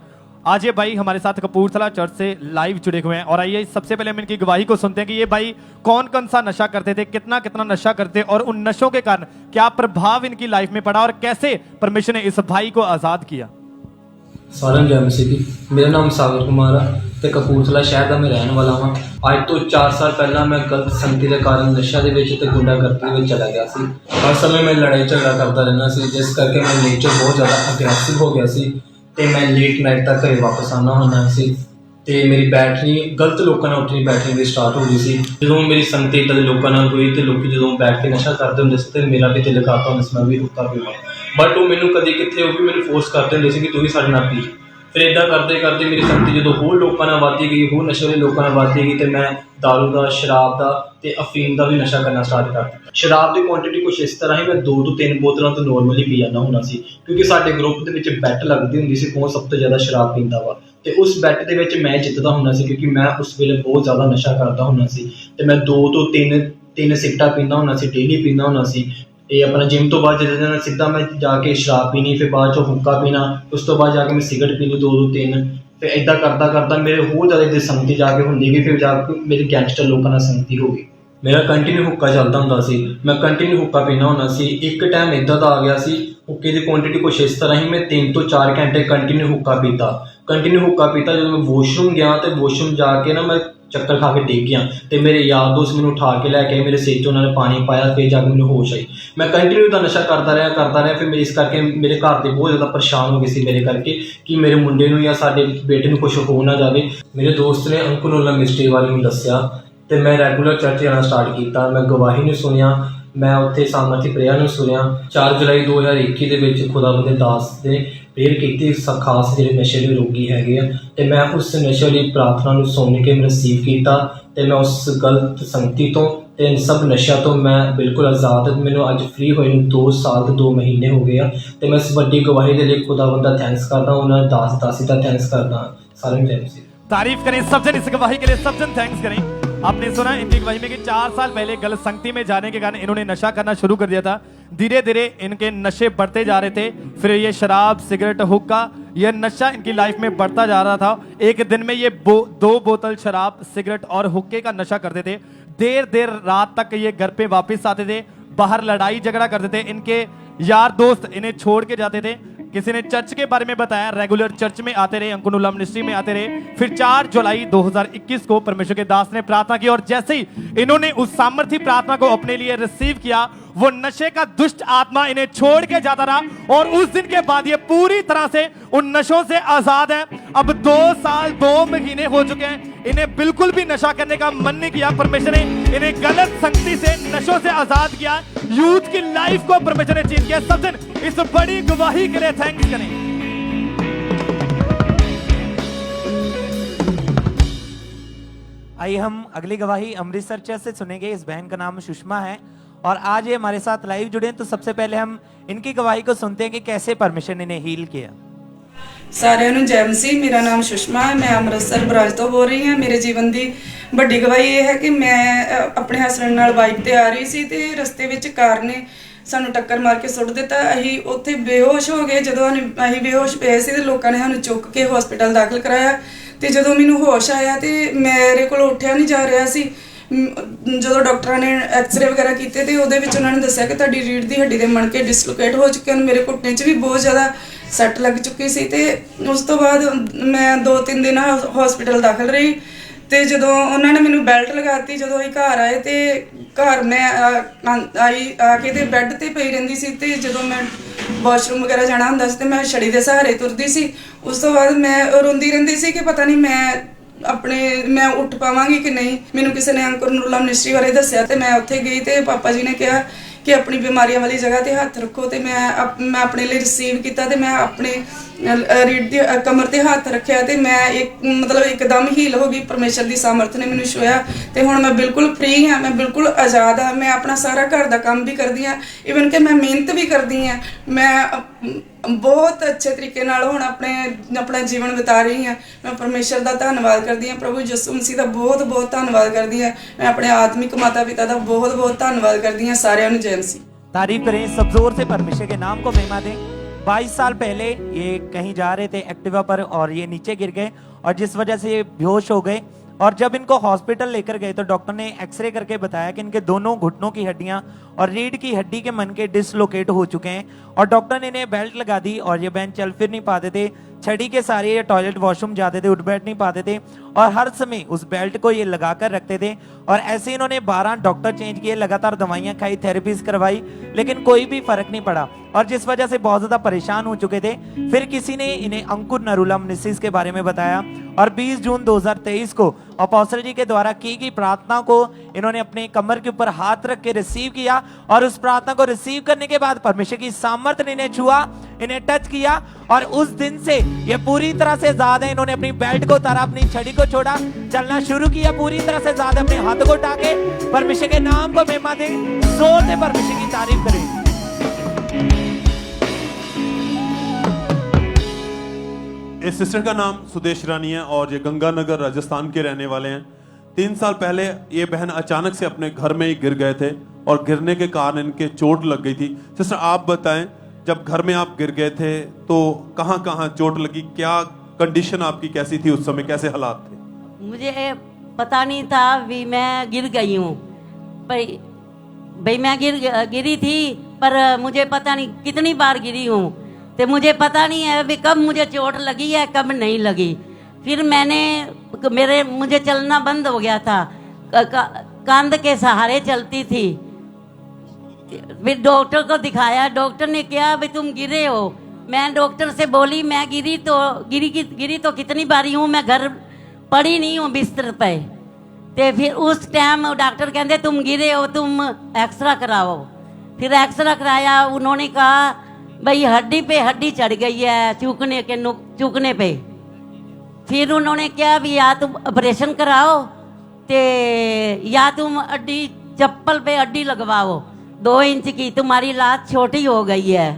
आज ये भाई हमारे साथ कपूरथला चर्च से लाइव जुड़े हुए हैं। और आइए सबसे पहले हम इनकी गवाही को सुनते हैं कि ये भाई कौन कौन सा नशा करते थे, कितना कितना नशा करते, और उन नशों के कारण क्या प्रभाव इनकी लाइफ में पड़ा और कैसे परमेश्वर ने इस भाई को आजाद किया। सारे जय मसीह की। मेरा नाम सागर कुमार है ਤੇ ਕਪੂਰਥਲਾ ਸ਼ਹਿਰ ਦਾ ਮੈਂ ਰਹਿਣ ਵਾਲਾ ਹਾਂ। ਅੱਜ ਤੋਂ 4 ਸਾਲ ਪਹਿਲਾਂ ਮੈਂ ਗਲਤ ਸੰਗਤੀ ਦੇ ਕਾਰਨ ਨਸ਼ਾ ਦੇ ਵਿੱਚ ਤੇ ਗੁੰਡਾਗਰਦੀ ਵਿੱਚ ਚਲਾ ਗਿਆ ਸੀ। ਹਰ ਸਮੇਂ ਮੈਂ ਲੜਾਈ ਝਗੜਾ ਕਰਦਾ ਰਹਿਣਾ ਸੀ, ਜਿਸ ਕਰਕੇ ਮੈਂ ਨੇਚਰ ਬਹੁਤ ਜ਼ਿਆਦਾ ਅਗਰੈਸਿਵ ਹੋ ਗਿਆ ਸੀ ਤੇ ਮੈਂ ਲੇਟ ਨਾਈਟ ਤੱਕ ਘਰੇ ਵਾਪਸ ਆਉਣਾ ਹੁੰਦਾ ਸੀ ਤੇ ਮੇਰੀ ਬੈਟਰੀ ਗਲਤ ਲੋਕਾਂ ਨਾਲ ਉੱਠਣੀ ਬੈਟਰੀ ਵੀ ਸਟਾਰਟ ਹੋ ਗਈ ਸੀ। ਜਦੋਂ ਮੇਰੀ ਸੰਗਤੀ ਇੱਦਾਂ ਦੇ ਲੋਕਾਂ ਨਾਲ ਹੋਈ ਤੇ ਲੋਕੀ ਜਦੋਂ ਬੈਠ ਕੇ ਨਸ਼ਾ ਕਰਦੇ ਹੁੰਦੇ ਸੀ ਤੇ ਮੇਰਾ ਵੀ ਦਿਲ ਕਰਦਾ ਹੁੰਦਾ ਸੀ ਮੈਂ ਵੀ ਹੁੱਕਾ ਪੀਵਾਂ, ਬਟ ਉਹ ਮੈਨੂੰ ਕਦੇ ਕਿੱਥੇ ਉਹ ਵੀ ਮੈਨੂੰ ਫੋਰਸ ਕਰਦੇ ਹੁੰਦੇ ਸੀ ਕਿ ਤੂੰ ਵੀ ਸਾਡੇ ਨਾਲ ਪੀ। ਫਿਰ ਇੱਦਾਂ ਕਰਦੇ ਕਰਦੇ ਮੇਰੀ ਸੰਗਤੀ ਜਦੋਂ ਹੋਰ ਲੋਕਾਂ ਨਾਲ ਵੱਧਦੀ ਗਈ, ਹੋਰ ਨਸ਼ੇ ਵਾਲੇ ਲੋਕਾਂ ਨਾਲ ਵੱਧਦੀ ਗਈ ਤੇ ਮੈਂ ਦਾਰੂ ਦਾ, ਸ਼ਰਾਬ ਦਾ ਤੇ ਅਫੀਮ ਦਾ ਵੀ ਨਸ਼ਾ ਕਰਨਾ ਸਟਾਰਟ ਕਰ ਦਿੱਤਾ। ਸ਼ਰਾਬ ਦੀ ਕੁਆਂਟੀਟੀ ਕੁਛ ਇਸ ਤਰ੍ਹਾਂ ਹੀ ਮੈਂ 2 ਤੋਂ 3 ਬੋਤਲਾਂ ਤੋਂ ਨੋਰਮਲੀ ਪੀ ਜਾਂਦਾ ਹੁੰਦਾ ਸੀ, ਕਿਉਂਕਿ ਸਾਡੇ ਗਰੁੱਪ ਦੇ ਵਿੱਚ ਬੈਟ ਲੱਗਦੀ ਹੁੰਦੀ ਸੀ ਕੌਣ ਸਭ ਤੋਂ ਜ਼ਿਆਦਾ ਸ਼ਰਾਬ ਪੀਂਦਾ ਵਾ, ਤੇ ਉਸ ਬੈਟ ਦੇ ਵਿੱਚ ਮੈਂ ਜਿੱਤਦਾ ਹੁੰਦਾ ਸੀ ਕਿਉਂਕਿ ਮੈਂ ਉਸ ਵੇਲੇ ਬਹੁਤ ਜ਼ਿਆਦਾ ਨਸ਼ਾ ਕਰਦਾ ਹੁੰਦਾ ਸੀ ਤੇ ਮੈਂ 2 ਤੋਂ 3 ਸਿਗਰਟਾਂ ਪੀਂਦਾ ਹੁੰਦਾ ਸੀ, ਡੇਲੀ ਪੀਂਦਾ ਹੁੰਦਾ ਸੀ। ਇਹ ਆਪਣਾ ਜਿਮ ਤੋਂ ਬਾਅਦ ਜਦੋਂ ਸਿੱਧਾ ਮੈਂ ਜਾ ਕੇ ਸ਼ਰਾਬ ਪੀਣੀ, ਫਿਰ ਬਾਅਦ 'ਚੋਂ ਹੁੱਕਾ ਪੀਣਾ, ਉਸ ਤੋਂ ਬਾਅਦ ਜਾ ਕੇ ਮੈਂ ਸਿਗਰਟ ਪੀਣੀ 2 ਤੋਂ 3, ਫਿਰ ਇੱਦਾਂ ਕਰਦਾ ਕਰਦਾ ਮੇਰੇ ਹੋਰ ਜ਼ਿਆਦਾ ਦੀ ਸੰਗਤੀ ਜਾ ਕੇ ਹੁੰਦੀ ਗਈ, ਫਿਰ ਜਾ ਕੇ ਮੇਰੀ ਗੈਂਗਸਟਰ ਲੋਕਾਂ ਨਾਲ ਸੰਗਤੀ ਹੋ ਗਈ। ਮੇਰਾ ਕੰਟੀਨਿਊ ਹੁੱਕਾ ਚੱਲਦਾ ਹੁੰਦਾ ਸੀ, ਮੈਂ ਕੰਟੀਨਿਊ ਹੁੱਕਾ ਪੀਣਾ ਹੁੰਦਾ ਸੀ। ਇੱਕ ਟਾਈਮ ਇੱਦਾਂ ਦਾ ਆ ਗਿਆ ਸੀ ਹੁੱਕੇ ਦੀ ਕੁਆਂਟੀਟੀ ਕੁਛ ਇਸ ਤਰ੍ਹਾਂ ਹੀ ਮੈਂ 3 ਤੋਂ 4 ਘੰਟੇ ਕੰਟੀਨਿਊ ਹੁੱਕਾ ਪੀਤਾ। ਜਦੋਂ ਮੈਂ ਵਾਸ਼ਰੂਮ ਗਿਆ ਤੇ ਵਾਸ਼ਰੂਮ ਜਾ ਕੇ ਨਾ ਮੈਂ ਚੱਕਰ ਖਾ ਕੇ ਡਿੱਗ ਗਿਆ ਤੇ ਮੇਰੇ ਯਾਰ ਦੋਸਤ ਮੈਨੂੰ ਉਠਾ ਕੇ ਲੈ ਕੇ ਮੇਰੇ ਸਿਰ 'ਚ ਉਹਨਾਂ ਨੇ ਪਾਣੀ ਪਾਇਆ, ਫਿਰ ਜਾ ਕੇ ਮੈਨੂੰ ਹੋਸ਼ ਆਈ। ਮੈਂ ਕੰਟੀਨਿਊ ਦਾ ਨਸ਼ਾ ਕਰਦਾ ਰਿਹਾ ਫਿਰ ਇਸ ਕਰਕੇ ਮੇਰੇ ਘਰ ਦੇ ਬਹੁਤ ਜ਼ਿਆਦਾ ਪਰੇਸ਼ਾਨ ਹੋ ਗਏ ਸੀ ਮੇਰੇ ਕਰਕੇ ਕਿ ਮੇਰੇ ਮੁੰਡੇ ਨੂੰ ਜਾਂ ਸਾਡੇ ਬੇਟੇ ਨੂੰ ਕੁਛ ਹੋ ਨਾ ਜਾਵੇ। ਮੇਰੇ ਦੋਸਤ ਨੇ ਅੰਕੁਨੋਲਾ ਮਿਸਟਰੀ ਵਾਲੇ ਨੂੰ ਦੱਸਿਆ ਤੇ ਮੈਂ ਰੈਗੂਲਰ ਚਰਚ ਜਾਣਾ ਸਟਾਰਟ ਕੀਤਾ। ਮੈਂ ਗਵਾਹੀ ਨੂੰ ਸੁਣਿਆ, ਮੈਂ ਉੱਥੇ ਸਾਮਰਥੀ ਪ੍ਰੇਅਰ ਨੂੰ ਸੁਣਿਆ। 4 ਜੁਲਾਈ 2021 ਦੇ ਵਿੱਚ ਖੁਦਾਵੰਦ ਦੇ ਦਾਸ ਨੇ ਪ੍ਰੇਅਰ ਕੀਤੀ ਖਾਸ ਜਿਹੜੇ ਨਸ਼ੇ ਦੇ ਰੋਗੀ ਹੈਗੇ ਆ, ਤੇ ਮੈਂ ਉਸ ਨਸ਼ੇ ਲਈ ਪ੍ਰਾਰਥਨਾ ਨੂੰ ਸੁਣ ਕੇ ਰਿਸੀਵ ਕੀਤਾ ਤੇ ਮੈਂ ਉਸ ਗਲਤ ਸੰਗਤੀ ਤੋਂ ਤੇ ਇਨ ਸਭ ਨਸ਼ਿਆਂ ਤੋਂ ਮੈਂ ਬਿਲਕੁਲ ਆਜ਼ਾਦ। ਮੈਨੂੰ ਅੱਜ ਫ੍ਰੀ ਹੋਏ ਨੂੰ 2 ਸਾਲ ਤੇ 2 ਮਹੀਨੇ ਹੋ ਗਏ ਆ ਤੇ ਮੈਂ ਇਸ ਵੱਡੀ ਗਵਾਹੀ ਦੇ ਲਈ ਖੁਦਾਵੰਦ ਦਾ ਥੈਂक्स करता हूँ, उन्हें दासी का थैंक्स करता हूँ। सारे जय तारीफ करें सब जन इस गवाही के लिए, सब जन थैंक्स करें। आपने सुना इनकी गवाही में कि 4 साल पहले गलत संगति में जाने के कारण इन्होंने नशा करना शुरू कर दिया था। धीरे धीरे इनके नशे बढ़ते जा रहे थे, फिर ये शराब, सिगरेट, हुक्का, यह नशा इनकी लाइफ में बढ़ता जा रहा था। एक दिन में ये 2 बोतल शराब, सिगरेट और हुक्के का नशा करते थे। देर रात तक ये घर पे वापस आते थे, बाहर लड़ाई झगड़ा करते थे। इनके यार दोस्त इन्हें छोड़ के जाते थे। किसी ने चर्च के बारे में बताया, रेगुलर चर्च में आते रहे, अंकुनुला मिनिस्ट्री में आते रहे। फिर 4 जुलाई 2021 को परमेश्वर के दास ने प्रार्थना की और जैसे ही इन्होंने उस सामर्थी प्रार्थना को अपने लिए रिसीव किया, वो नशे का दुष्ट आत्मा इन्हें छोड़ के जाता रहा और उस दिन के बाद ये पूरी तरह से उन नशों से आजाद है। अब 2 साल 2 महीने हो चुके हैं, इन्हें बिल्कुल भी नशा करने का मन नहीं किया। परमेश्वर ने इन्हें गलत संगति से, नशों से आजाद किया। यूथ की लाइफ को परमेश्वर ने चेंज किया। सब दिन इस बड़ी गवाही के लिए थैंक्स करें। आइए हम अगली गवाही अमृतसर चर्च से सुनेंगे। इस बहन का नाम सुषमा है और आज ये हमारे साथ लाइव जुड़े हैं। तो सबसे पहले हम इनकी गवाही को सुनते हैं कि कैसे परमेश्वर ने इन्हें हील किया। ਸਾਰਿਆਂ ਨੂੰ ਜੈ ਮਸੀਹ। ਮੇਰਾ ਨਾਮ ਸੁਸ਼ਮਾ ਹੈ, ਮੈਂ ਅੰਮ੍ਰਿਤਸਰ ਬਰਾਜ ਤੋਂ ਬੋਲ ਰਹੀ ਹਾਂ। ਮੇਰੇ ਜੀਵਨ ਦੀ ਵੱਡੀ ਗਵਾਹੀ ਇਹ ਹੈ ਕਿ ਮੈਂ ਆਪਣੇ ਹਸਬੈਂਡ ਨਾਲ ਬਾਈਕ ਤੇ ਆ ਰਹੀ ਸੀ ਤੇ ਰਸਤੇ ਵਿੱਚ ਕਾਰ ਨੇ ਸਾਨੂੰ ਟੱਕਰ ਮਾਰ ਕੇ ਸੁੱਟ ਦਿੱਤਾ। ਅਸੀਂ ਉੱਥੇ ਬੇਹੋਸ਼ ਹੋ ਗਏ। ਜਦੋਂ ਅਸੀਂ ਬੇਹੋਸ਼ ਪਏ ਸੀ ਤੇ ਲੋਕਾਂ ਨੇ ਸਾਨੂੰ ਚੁੱਕ ਕੇ ਹਸਪੀਟਲ ਦਾਖਲ ਕਰਾਇਆ ਤੇ ਜਦੋਂ ਮੈਨੂੰ ਹੋਸ਼ ਆਇਆ ਤੇ ਮੇਰੇ ਕੋਲ ਉੱਠਿਆ ਨਹੀਂ ਜਾ ਰਿਹਾ ਸੀ। ਜਦੋਂ ਡਾਕਟਰਾਂ ਨੇ ਐਕਸਰੇ ਵਗੈਰਾ ਕੀਤੇ ਤੇ ਉਹਦੇ ਵਿੱਚ ਉਹਨਾਂ ਨੇ ਦੱਸਿਆ ਕਿ ਤੁਹਾਡੀ ਰੀੜ੍ਹ ਦੀ ਹੱਡੀ ਦੇ ਮਣਕੇ ਡਿਸਲੋਕੇਟ ਹੋ ਚੁੱਕੇ ਹਨ। ਮੇਰੇ ਘੁੱਟਨੇ 'ਚ ਵੀ ਬਹੁਤ ਜ਼ਿਆਦਾ ਸੱਟ ਲੱਗ ਚੁੱਕੀ ਸੀ ਤੇ ਉਸ ਤੋਂ ਬਾਅਦ ਮੈਂ 2-3 ਦਿਨ ਹਸਪੀਟਲ ਦਾਖਲ ਰਹੀ ਤੇ ਜਦੋਂ ਉਹਨਾਂ ਨੇ ਮੈਨੂੰ ਬੈਲਟ ਲਗਾਤੀ, ਜਦੋਂ ਅਸੀਂ ਘਰ ਆਏ ਤੇ ਘਰ ਮੈਂ ਆ ਕੇ ਤੇ ਬੈੱਡ ਤੇ ਪਈ ਰਹਿੰਦੀ ਸੀ ਤੇ ਜਦੋਂ ਮੈਂ ਵਾਸ਼ਰੂਮ ਵਗੈਰਾ ਜਾਣਾ ਹੁੰਦਾ ਸੀ ਤੇ ਮੈਂ ਛੜੀ ਦੇ ਸਹਾਰੇ ਤੁਰਦੀ ਸੀ। ਉਸ ਤੋਂ ਬਾਅਦ ਮੈਂ ਰੋਂਦੀ ਰਹਿੰਦੀ ਸੀ ਕਿ ਪਤਾ ਨਹੀਂ ਮੈਂ ਉੱਠ ਪਾਵਾਂਗੀ ਕਿ ਨਹੀਂ। ਮੈਨੂੰ ਕਿਸੇ ਨੇ ਅੰਕੁਰ ਨੂਰੁੱਲਾ ਮਿਨਿਸਟਰੀ ਬਾਰੇ ਦੱਸਿਆ ਤੇ ਮੈਂ ਉੱਥੇ ਗਈ ਤੇ ਪਾਪਾ ਜੀ ਨੇ ਕਿਹਾ ਕਿ ਆਪਣੀ ਬਿਮਾਰੀਆਂ ਵਾਲੀ ਜਗ੍ਹਾ ਤੇ ਹੱਥ ਰੱਖੋ ਤੇ ਮੈਂ ਆਪਣੇ ਲਈ ਰਿਸੀਵ ਕੀਤਾ ਤੇ ਮੈਂ ਆਪਣੇ ਰੀੜ ਦੀ ਕਮਰ ਤੇ ਹੱਥ ਰੱਖਿਆ ਤੇ ਮੈਂ ਇੱਕਦਮ ਹੀਲ ਹੋ ਗਈ। ਪਰਮੇਸ਼ਰ ਦੀ ਸਾਮਰਥ ਨੇ ਮੈਨੂੰ ਛੂਇਆ ਤੇ ਹੁਣ ਮੈਂ ਬਿਲਕੁਲ ਫ੍ਰੀ ਹਾਂ, ਮੈਂ ਬਿਲਕੁਲ ਆਜ਼ਾਦ ਹਾਂ। ਮੈਂ ਆਪਣਾ ਸਾਰਾ ਘਰ ਦਾ ਕੰਮ ਵੀ ਕਰਦੀ ਹਾਂ, ਇਵਨ ਕਿ ਮੈਂ ਮਿਹਨਤ ਵੀ ਕਰਦੀ ਹਾਂ। ਮੈਂ ਬਹੁਤ ਅੱਛੇ ਤਰੀਕੇ ਨਾਲ ਹੁਣ ਆਪਣਾ ਜੀਵਨ ਬਿਤਾ ਰਹੀ ਹਾਂ। ਮੈਂ ਪਰਮੇਸ਼ਰ ਦਾ ਧੰਨਵਾਦ ਕਰਦੀ ਹਾਂ, ਪ੍ਰਭੂ ਯਿਸੂ ਮਸੀਹ ਦਾ ਬਹੁਤ ਬਹੁਤ ਧੰਨਵਾਦ ਕਰਦੀ ਹਾਂ। ਮੈਂ ਆਪਣੇ आत्मिक माता पिता का बहुत बहुत धन्यवाद करती हैं। सारे जय मसीह। तारीफ करें सब जोर से परमेश्वर के नाम को महिमा दें। 22 साल पहले ये कहीं जा रहे थे एक्टिवा पर और ये नीचे गिर गए और जिस वजह से ये बेहोश हो गए। और जब इनको हॉस्पिटल लेकर गए तो डॉक्टर ने एक्सरे करके बताया कि इनके दोनों घुटनों की हड्डियां और रीढ़ की हड्डी के मन के डिसलोकेट हो चुके हैं। और डॉक्टर ने इन्हें बेल्ट लगा दी और ये बहन चल फिर नहीं पाते थे, छड़ी के सारे ये टॉयलेट वॉशरूम जाते थे, उठ बैठ नहीं पाते थे और हर समय उस बेल्ट को ये लगाकर रखते थे। और ऐसे इन्होंने 12 डॉक्टर चेंज किए, लगातार दवाइयाँ खाई, थेरेपीज करवाई, लेकिन कोई भी फर्क नहीं पड़ा और जिस वजह से बहुत ज़्यादा परेशान हो चुके थे। फिर किसी ने इन्हें अंकुर नरूला मिनिस्ट्रीज के बारे में बताया और 20 जून 2023 को अपोस्टल जी के द्वारा की गई प्रार्थना को इन्होंने अपने कमर के ऊपर हाथ रख के रिसीव किया और उस प्रार्थना को रिसीव करने के बाद परमेश्वर की सामर्थ्य ने इन्हें छुआ, इन्हें टच किया और उस दिन से ये पूरी तरह से आजाद है। इन्होंने अपनी बेल्ट को उतारा, अपनी छड़ी को छोड़ा, चलना शुरू किया, पूरी तरह से आजाद है। अपने हाथों को उठा के परमेश्वर के नाम को महिमा दें, जोर से परमेश्वर की तारीफ करें। इस सिस्टर का नाम सुदेश रानी है और ये गंगानगर राजस्थान के रहने वाले हैं। 3 साल पहले ये बहन अचानक से अपने घर में ही गिर गए थे और गिरने के कारण इनके चोट लग गई थी। सिस्टर आप बताएं, जब घर में आप गिर गए थे तो कहाँ कहाँ चोट लगी, क्या कंडीशन आपकी कैसी थी उस समय, कैसे हालात थे? मुझे पता नहीं था भी मैं गिर गई हूँ। भाई मैं गिरी थी पर मुझे पता नहीं कितनी बार गिरी हूँ, तो मुझे पता नहीं है भी कब मुझे चोट लगी है कब नहीं लगी। फिर मुझे चलना बंद हो गया था, कंध के सहारे चलती थी। फिर डॉक्टर को दिखाया, डॉक्टर ने कहा भाई तुम गिरे हो। मैं डॉक्टर से बोली मैं गिरी तो कितनी बारी हूँ, मैं घर पड़ी नहीं हूँ बिस्तर पे। तो फिर उस टाइम डॉक्टर कहते तुम गिरे हो, तुम एक्सरा कराओ। फिर एक्सरा कराया, उन्होंने कहा भाई हड्डी पे हड्डी चढ़ गई है चूकने पे। फिर उन्होंने कहा भी या तुम ऑपरेशन कराओ ते या तुम अड्डी चप्पल पे अड्डी लगवाओ 2 इंच की, तुम्हारी लात छोटी हो गई है।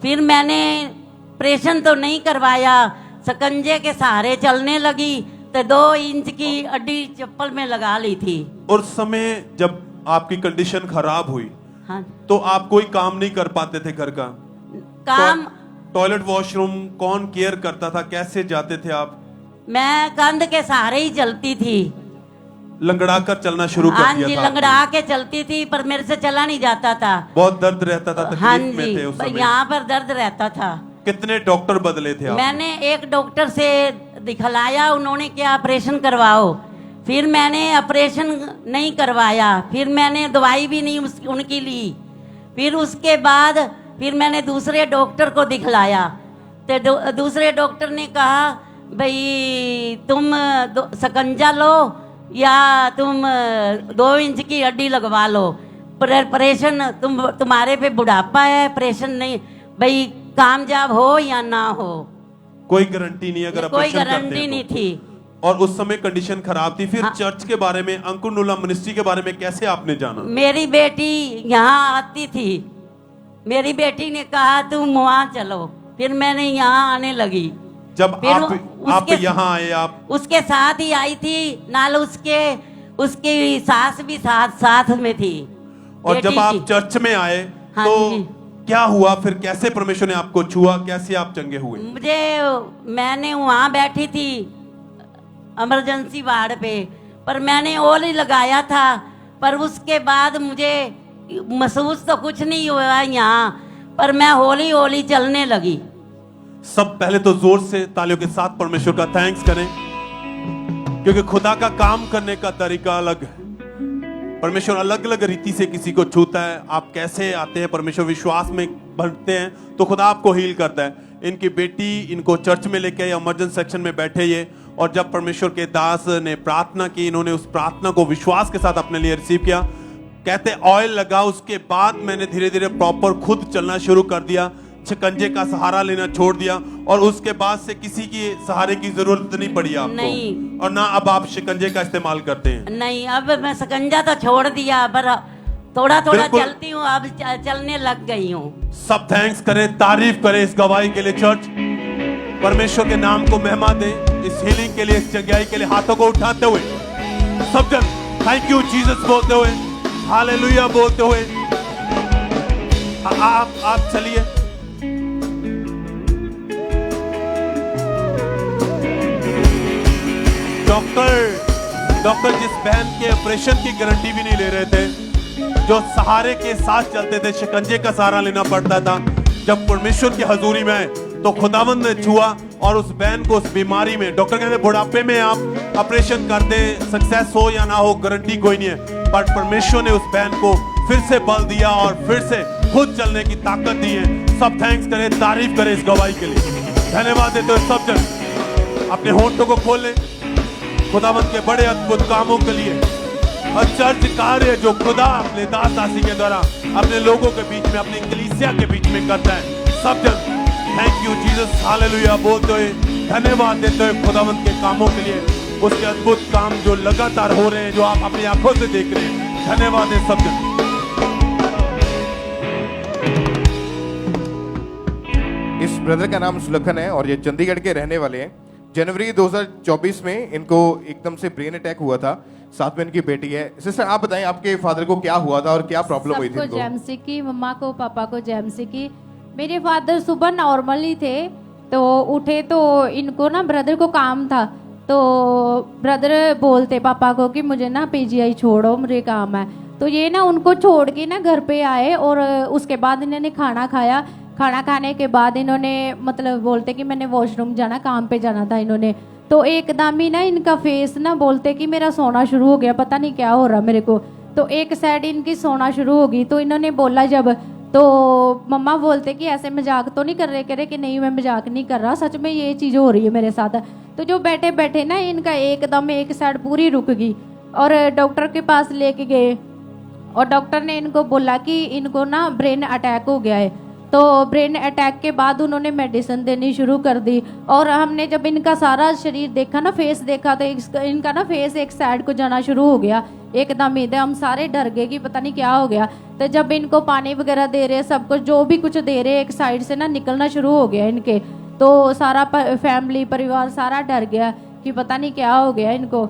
फिर मैंने ऑपरेशन तो नहीं करवाया, सकंजे के सहारे चलने लगी तो 2 इंच की अड्डी चप्पल में लगा ली थी। उस समय जब आपकी कंडीशन खराब हुई, हाँ, तो आप कोई काम नहीं कर पाते थे घर का? काम टॉयलेट वॉशरूम कौन केयर करता था, कैसे जाते थे आप? मैं कंध के सहारे ही चलती थी, लंगड़ा कर चलना शुरू कर हाँ दिया जी, था? लंगड़ा के चलती थी पर मेरे से चला नहीं जाता था। बहुत दर्द रहता था, हाँ तकलीफ में थे उस जी, समय? यहाँ पर दर्द रहता था। कितने डॉक्टर बदले थे आप? मैंने एक डॉक्टर से दिखलाया, उन्होंने क्या ऑपरेशन करवाओ। फिर मैंने ऑपरेशन नहीं करवाया, फिर मैंने दवाई भी नहीं उनकी ली। फिर उसके बाद फिर मैंने दूसरे डॉक्टर को दिखलाया तो दूसरे डॉक्टर ने कहा भाई तुम सकंजा लो या तुम 2 इंच की हड्डी लगवा लो, ऑपरेशन तुम्हारे पे बुढ़ापा है, ऑपरेशन नहीं, भाई कामयाब हो या ना हो, कोई गारंटी नहीं अगर कोई ऑपरेशन करते गारंटी नहीं थी। और उस समय कंडीशन खराब थी। फिर हाँ। चर्च के बारे में, अंकुर नरूला मिनिस्ट्री के बारे में कैसे आपने जाना? मेरी बेटी यहाँ आती थी, मेरी बेटी ने कहा तुम वहाँ चलो, फिर मैंने यहाँ आने लगी। जब फिर आप यहाँ आए, आप उसके साथ ही आई थी, नाल उसकी सास भी साथ में थी। और जब बेटी आप की। चर्च में आए हाँ तो जी। क्या हुआ फिर, कैसे परमेश्वर ने आपको छुआ, कैसे आप चंगे हुए? मैंने वहाँ बैठी थी इमरजेंसी वार्ड पे, पर मैंने ओल ही लगाया था, पर उसके बाद मुझे महसूस तो कुछ नहीं हुआ यहाँ, पर मैं हौली हौली चलने लगी। सब पहले तो जोर से तालियों के साथ परमेश्वर का थैंक्स करें। क्योंकि खुदा का काम करने का तरीका अलग है। परमेश्वर अलग अलग रीति से किसी को छूता है। आप कैसे आते हैं, परमेश्वर विश्वास में बढ़ते हैं तो खुदा आपको हील करता है। इनकी बेटी इनको चर्च में लेके आए, इमरजेंसी सेक्शन में बैठे ये, और जब परमेश्वर के दास ने प्रार्थना की, इन्होंने उस प्रार्थना को विश्वास के साथ अपने लिए रिसीव किया। कहते ऑयल लगा, उसके बाद मैंने धीरे धीरे प्रॉपर खुद चलना शुरू कर दिया, शिकंजे का सहारा लेना छोड़ दिया, और उसके बाद से किसी की सहारे की जरूरत नहीं पड़ी आपको। नहीं। और ना अब आप शिकंजे का इस्तेमाल करते हैं? नहीं, अब मैं शिकंजा तो छोड़ दिया, पर थोड़ा थोड़ा बिल्कुल। चलती हूँ, अब चलने लग गई हूँ। सब थैंक्स करें, तारीफ करें इस गवाही के लिए। चर्च परमेश्वर के नाम को महिमा दे, इस हीलिंग के लिए, इस जगह के लिए हाथों को उठाते हुए सब जन थैंक यू जीसस बोलते हुए, हालेलुया बोलते हुए आप चलिए। डॉक्टर जिस बहन के ऑपरेशन की गारंटी भी नहीं ले रहे थे, जो सहारे के साथ चलते थे, शिकंजे का सहारा लेना पड़ता था, जब परमेश्वर की हजूरी में आए तो खुदावंद ने छुआ और उस बहन को उस बीमारी में, डॉक्टर कहते बुढ़ापे में आप ऑपरेशन कर दे, सक्सेस हो या ना हो गारंटी कोई नहीं है, बट परमेश्वर ने उस बहन को फिर से बल दिया और फिर से खुद चलने की ताकत दी है। सब थैंक्स करें, तारीफ करें इस गवाही के लिए। धन्यवाद देते हुए सब जन अपने होंठों को खोल लें खुदावंद के बड़े अद्भुत कामों के लिए। और चर्च कार्य जो खुदा अपने दास दासी के द्वारा अपने लोगों के बीच में, अपनी कलीसिया के बीच में करता है। सब जन थैंक यू जीसस, हालेलुया बोलते हुए, धन्यवाद देते हुए खुदावंद के कामों के लिए, उसके अद्भुत काम जो लगातार हो रहे हैं, जो आप अपनी आंखों से देख रहे हैं। धन्यवाद है सब जन। इस ब्रदर का नाम सुलखन है और ये चंडीगढ़ के रहने वाले हैं। जनवरी 2024 में इनको एकदम से ब्रेन अटैक हुआ था, साथ में इनकी बेटी है। सिस्टर आप बताएं आपके फादर को क्या हुआ था और क्या प्रॉब्लम हुई थी इनको? जेएमसी की, मम्मा को पापा को जेएमसी की। मेरे फादर सुबह नॉर्मल ही थे, तो उठे तो इनको ना ब्रदर को काम था, तो ब्रदर बोलते पापा को कि मुझे ना पीजीआई छोड़ो, मुझे काम है। तो ये ना उनको छोड़ के ना घर पे आए और उसके बाद इन्होंने खाना खाया। खाना खाने के बाद इन्होंने मतलब बोलते कि मैंने वॉशरूम जाना, काम पे जाना था इन्होंने। तो एकदम ही ना इनका फेस ना बोलते कि मेरा सोना शुरू हो गया, पता नहीं क्या हो रहा मेरे को। तो एक साइड इनकी सोना शुरू हो गई। तो इन्होंने बोला जब, तो मम्मा बोलते कि ऐसे मजाक तो नहीं कर रहे, कह रहे कि नहीं मैं मजाक नहीं कर रहा, सच में ये चीज़ हो रही है मेरे साथ। तो जो बैठे बैठे ना इनका एकदम एक साइड पूरी रुक गई और डॉक्टर के पास लेके गए और डॉक्टर ने इनको बोला कि इनको ना ब्रेन अटैक हो गया है। तो ब्रेन अटैक के बाद उन्होंने मेडिसिन देनी शुरू कर दी और हमने जब इनका सारा शरीर देखा ना, फेस देखा, तो इनका ना फेस एक साइड को जाना शुरू हो गया एकदम ही। हम सारे डर गए कि पता नहीं क्या हो गया। तो जब इनको पानी वगैरह दे रहे, सब कुछ जो भी कुछ दे रहे, एक साइड से ना निकलना शुरू हो गया इनके। तो सारा फैमिली परिवार सारा डर गया कि पता नहीं क्या हो गया इनको।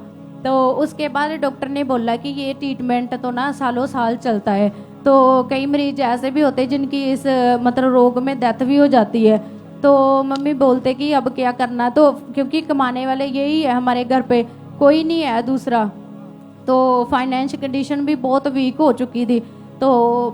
तो उसके बाद डॉक्टर ने बोला कि ये ट्रीटमेंट तो ना सालों साल चलता है। तो कई मरीज ऐसे भी होते हैं जिनकी इस मतलब रोग में डेथ भी हो जाती है। तो मम्मी बोलते कि अब क्या करना, तो क्योंकि कमाने वाले यही है हमारे घर पे, कोई नहीं है दूसरा। तो फाइनेंशियल कंडीशन भी बहुत वीक हो चुकी थी। तो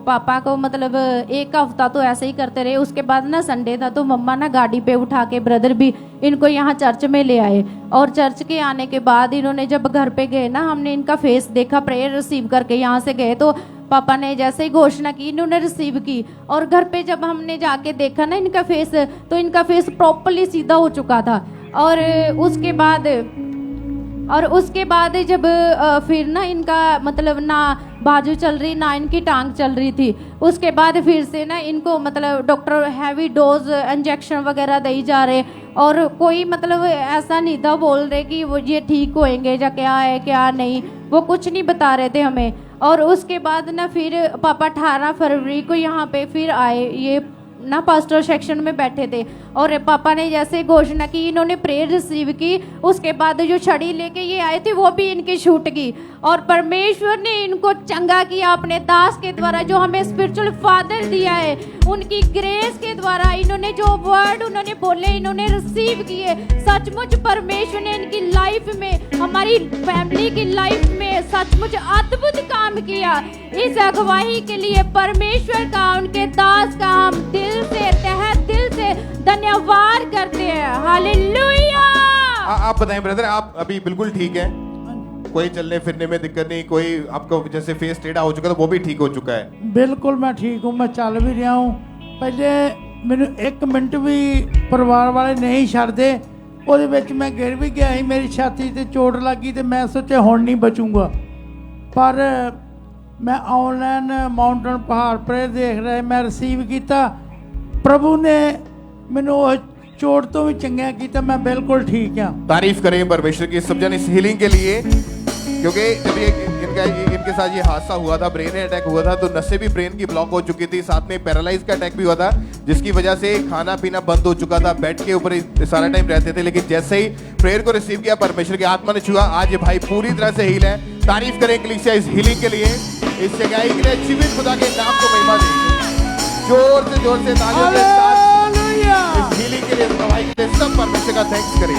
पापा को मतलब एक हफ्ता तो ऐसे ही करते रहे। उसके बाद ना संडे था तो मम्मा ना गाड़ी पे उठा के ब्रदर भी इनको यहाँ चर्च में ले आए। और चर्च के आने के बाद इन्होंने जब घर पे गए ना, हमने इनका फेस देखा, प्रेयर रिसीव करके यहाँ से गए तो पापा ने जैसे ही घोषणा की इन्होंने रिसीव की। और घर पे जब हमने जाके देखा ना इनका फेस, तो इनका फेस प्रॉपरली सीधा हो चुका था। और उसके बाद जब फिर ना इनका मतलब ना बाजू चल रही ना इनकी टांग चल रही थी। उसके बाद फिर से ना इनको मतलब डॉक्टर हैवी डोज इंजेक्शन वगैरह दे जा रहे और कोई मतलब ऐसा नहीं था बोल रहे कि वो ये ठीक होएंगे या क्या है क्या नहीं, वो कुछ नहीं बता रहे थे हमें। और उसके बाद ना फिर पापा 18 फरवरी को यहाँ पे फिर आए, ये ना पास्टर सेक्शन में बैठे थे और पापा ने जैसे घोषणा की, इन्होंने प्रेयर रिसीव की। उसके बाद जो छड़ी लेके ये आए थे वो भी इनकी छूट गई और परमेश्वर ने इनको चंगा किया अपने दास के द्वारा, जो हमें स्पिरिचुअल फादर दिया है। उनकी ग्रेस के द्वारा इन्होंने जो वर्ड उन्होंने बोले इन्होंने रिसीव किए। सचमुच परमेश्वर ने इनकी लाइफ में, हमारी फैमिली की लाइफ में सचमुच अद्भुत काम किया। इस अगुवाई के लिए परमेश्वर का, उनके दास का हम दिल से, तहे दिल से धन्यवाद करते हैं। हालेलुया। आप बताएं ब्रदर, आप अभी बिल्कुल ठीक है? कोई चलने फिरने में दिक्कत नहीं, कोई आपको जैसे फेस टेढ़ा हो चुका तो वो भी ठीक हो चुका है? बिल्कुल मैं ठीक हूँ, मैं चल भी रहा हूँ। पहले मैंने 1 मिनट भी परिवार वाले नहीं छड्डदे, ਉਹਦੇ ਵਿੱਚ मैं गिर भी गया ही, मेरी छाती ते चोट लगी तो मैं सोचा हुण नहीं बचूंगा। पर मैं ऑनलाइन माउंटेन पहाड़ पर देख रहे, मैं रिसीव किया, प्रभु ने मैनू चोट तो भी चंगा किया, मैं बिल्कुल ठीक हाँ। तारीफ करें परमेश्वर की सब जन इस हीलिंग के लिए, क्योंकि जब इनके साथ ये हादसा हुआ था, ब्रेन अटैक हुआ था, तो नसें भी ब्रेन की ब्लॉक हो चुकी थी, साथ में पैरालाइज का अटैक भी हुआ था, जिसकी वजह से खाना पीना बंद हो चुका था, बेड के ऊपर सारा टाइम रहते थे। लेकिन जैसे ही प्रेयर को रिसीव किया, परमेश्वर की आत्मा ने छुआ, आज ये भाई पूरी तरह से हील है। तारीफ करें कलीसिया इस हीलिंग के लिए, इस जगह के लिए। जीवित खुदा के नाम को महिमा दें, जोर से तालियों के साथ इस हीलिंग के लिए, इस गवाही के लिए सब परमेश्वर का थैंक्स करें।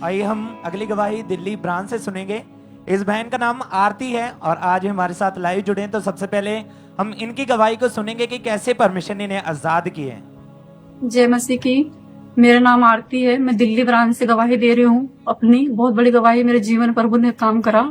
आइए हम अगली गवाही दिल्ली ब्रांच से सुनेंगे। इस बहन का नाम आरती है और आज हमारे साथ लाइव जुड़े हैं। तो सबसे पहले हम इनकी गवाही को सुनेंगे कि कैसे परमेश्वर ने इन्हें आजाद किए हैं। जय मसीह की। मेरा नाम आरती है, मैं दिल्ली ब्रांच से गवाही दे रही हूँ। अपनी बहुत बड़ी गवाही, मेरे जीवन प्रभु ने काम करा।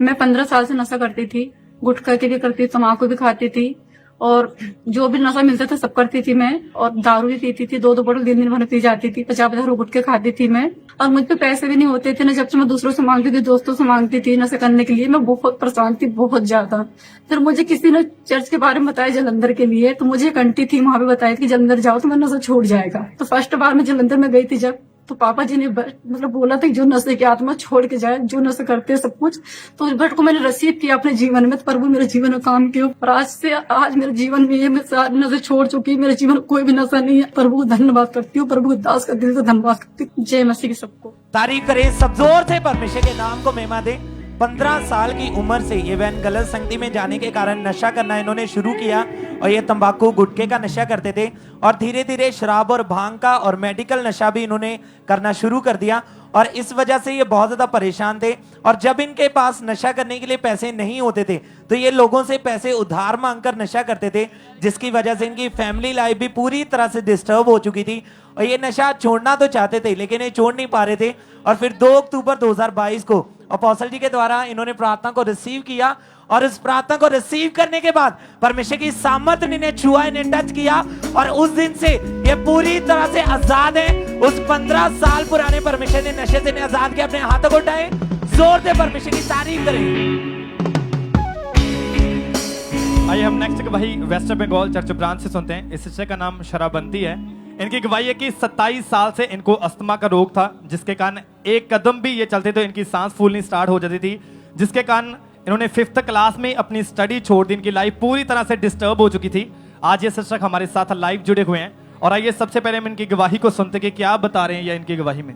मैं 15 साल से नशा करती थी, गुटखा की भी करती, तम्बाकू भी खाती थी और जो भी नशा मिलता था सब करती थी मैं, और दारू भी पीती थी, 2-2 बोतल दिन भर पी जाती थी, 50-50 गुटखे खाती थी मैं, और मुझ पे पैसे भी नहीं होते थे ना, जब से मैं दूसरों से मांगती थी, दोस्तों से मांगती थी नशा करने के लिए। मैं बहुत परेशान थी, बहुत ज्यादा। फिर मुझे किसी ने चर्च के बारे में बताया जलंधर के लिए, तो मुझे एक आंटी थी वहां पे बताया कि जलंधर जाओ तो मैं नशा छूट जाएगा। तो फर्स्ट बार मैं जलंधर में गई थी जब, तो पापा जी ने मतलब बोला था कि जो नशे की आत्मा छोड़ के जाए, जो नशा करते हैं सब कुछ, तो उस भट को मैंने रिसीव किया अपने जीवन में। तो प्रभु मेरे जीवन में काम किया और आज मेरे जीवन में ये मैं सारे नशे छोड़ चुकी, मेरे जीवन में कोई भी नशा नहीं है। प्रभु को धन्यवाद करती हूँ, प्रभु को दास का दिल से धन्यवाद करती हूँ। जय मसीह की सबको। तारीफ करें सब जोर से, परमेश्वर के नाम को महिमा दे। 15 साल की उम्र से ये बहन गलत संगति में जाने के कारण नशा करना इन्होंने शुरू किया और ये तंबाकू गुटखे का नशा करते थे और धीरे धीरे शराब और भांग का और मेडिकल नशा भी इन्होंने करना शुरू कर दिया और इस वजह से ये बहुत ज्यादा परेशान थे। और जब इनके पास नशा करने के लिए पैसे नहीं होते थे तो ये लोगों से पैसे उधार मांगकर नशा करते थे, जिसकी वजह से इनकी फैमिली लाइफ भी पूरी तरह से डिस्टर्ब हो चुकी थी और ये नशा छोड़ना तो चाहते थे लेकिन ये छोड़ नहीं पा रहे थे। और फिर 2 अक्टूबर 2022 को अपोस्टल जी के द्वारा इन्होंने प्रार्थना को रिसीव किया और इस प्रार्थना को रिसीव करने के बाद परमेश्वर की सामर्थ ने इन्हें छुआ, इन्हें टच किया और उस दिन से ये पूरी तरह से आजाद है। उस 15 साल पुराने परमेश्वर ने नशे से इन्हें आजाद किया। अपने हाथों को उठाएं, जोर से परमेश्वर की तारीफ करें। आइए हम नेक्स्ट गवाही वेस्ट बंगाल चर्च ब्रांच से सुनते हैं। इस शिष्य का नाम शराबंती है। इनकी गवाही है कि 27 साल से इनको अस्थमा का रोग था, जिसके कारण एक कदम भी ये चलते तो इनकी सांस फूलनी स्टार्ट हो जाती थी, जिसके कारण इन्होंने 5th क्लास में अपनी स्टडी छोड़ दी। इनकी लाइफ पूरी तरह से डिस्टर्ब हो चुकी थी। आज ये शिक्षक हमारे साथ लाइव जुड़े हुए हैं और आइए सबसे पहले हम इनकी गवाही को सुनते कि क्या बता रहे हैं या इनकी गवाही में।